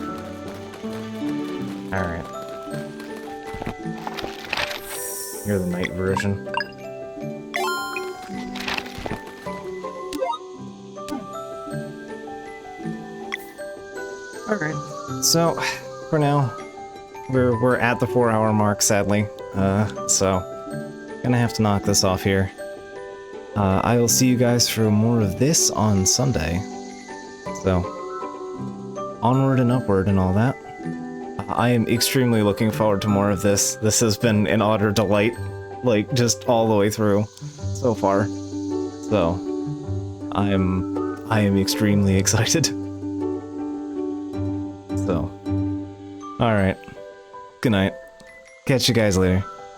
Alright. You're the night version. Alright. So, for now, we're at the 4-hour mark, sadly. So gonna have to knock this off here. I will see you guys for more of this on Sunday. So, onward and upward and all that. I am extremely looking forward to more of this. This has been an utter delight, like, just all the way through so far. So, I am extremely excited. So, alright. Good night. Catch you guys later.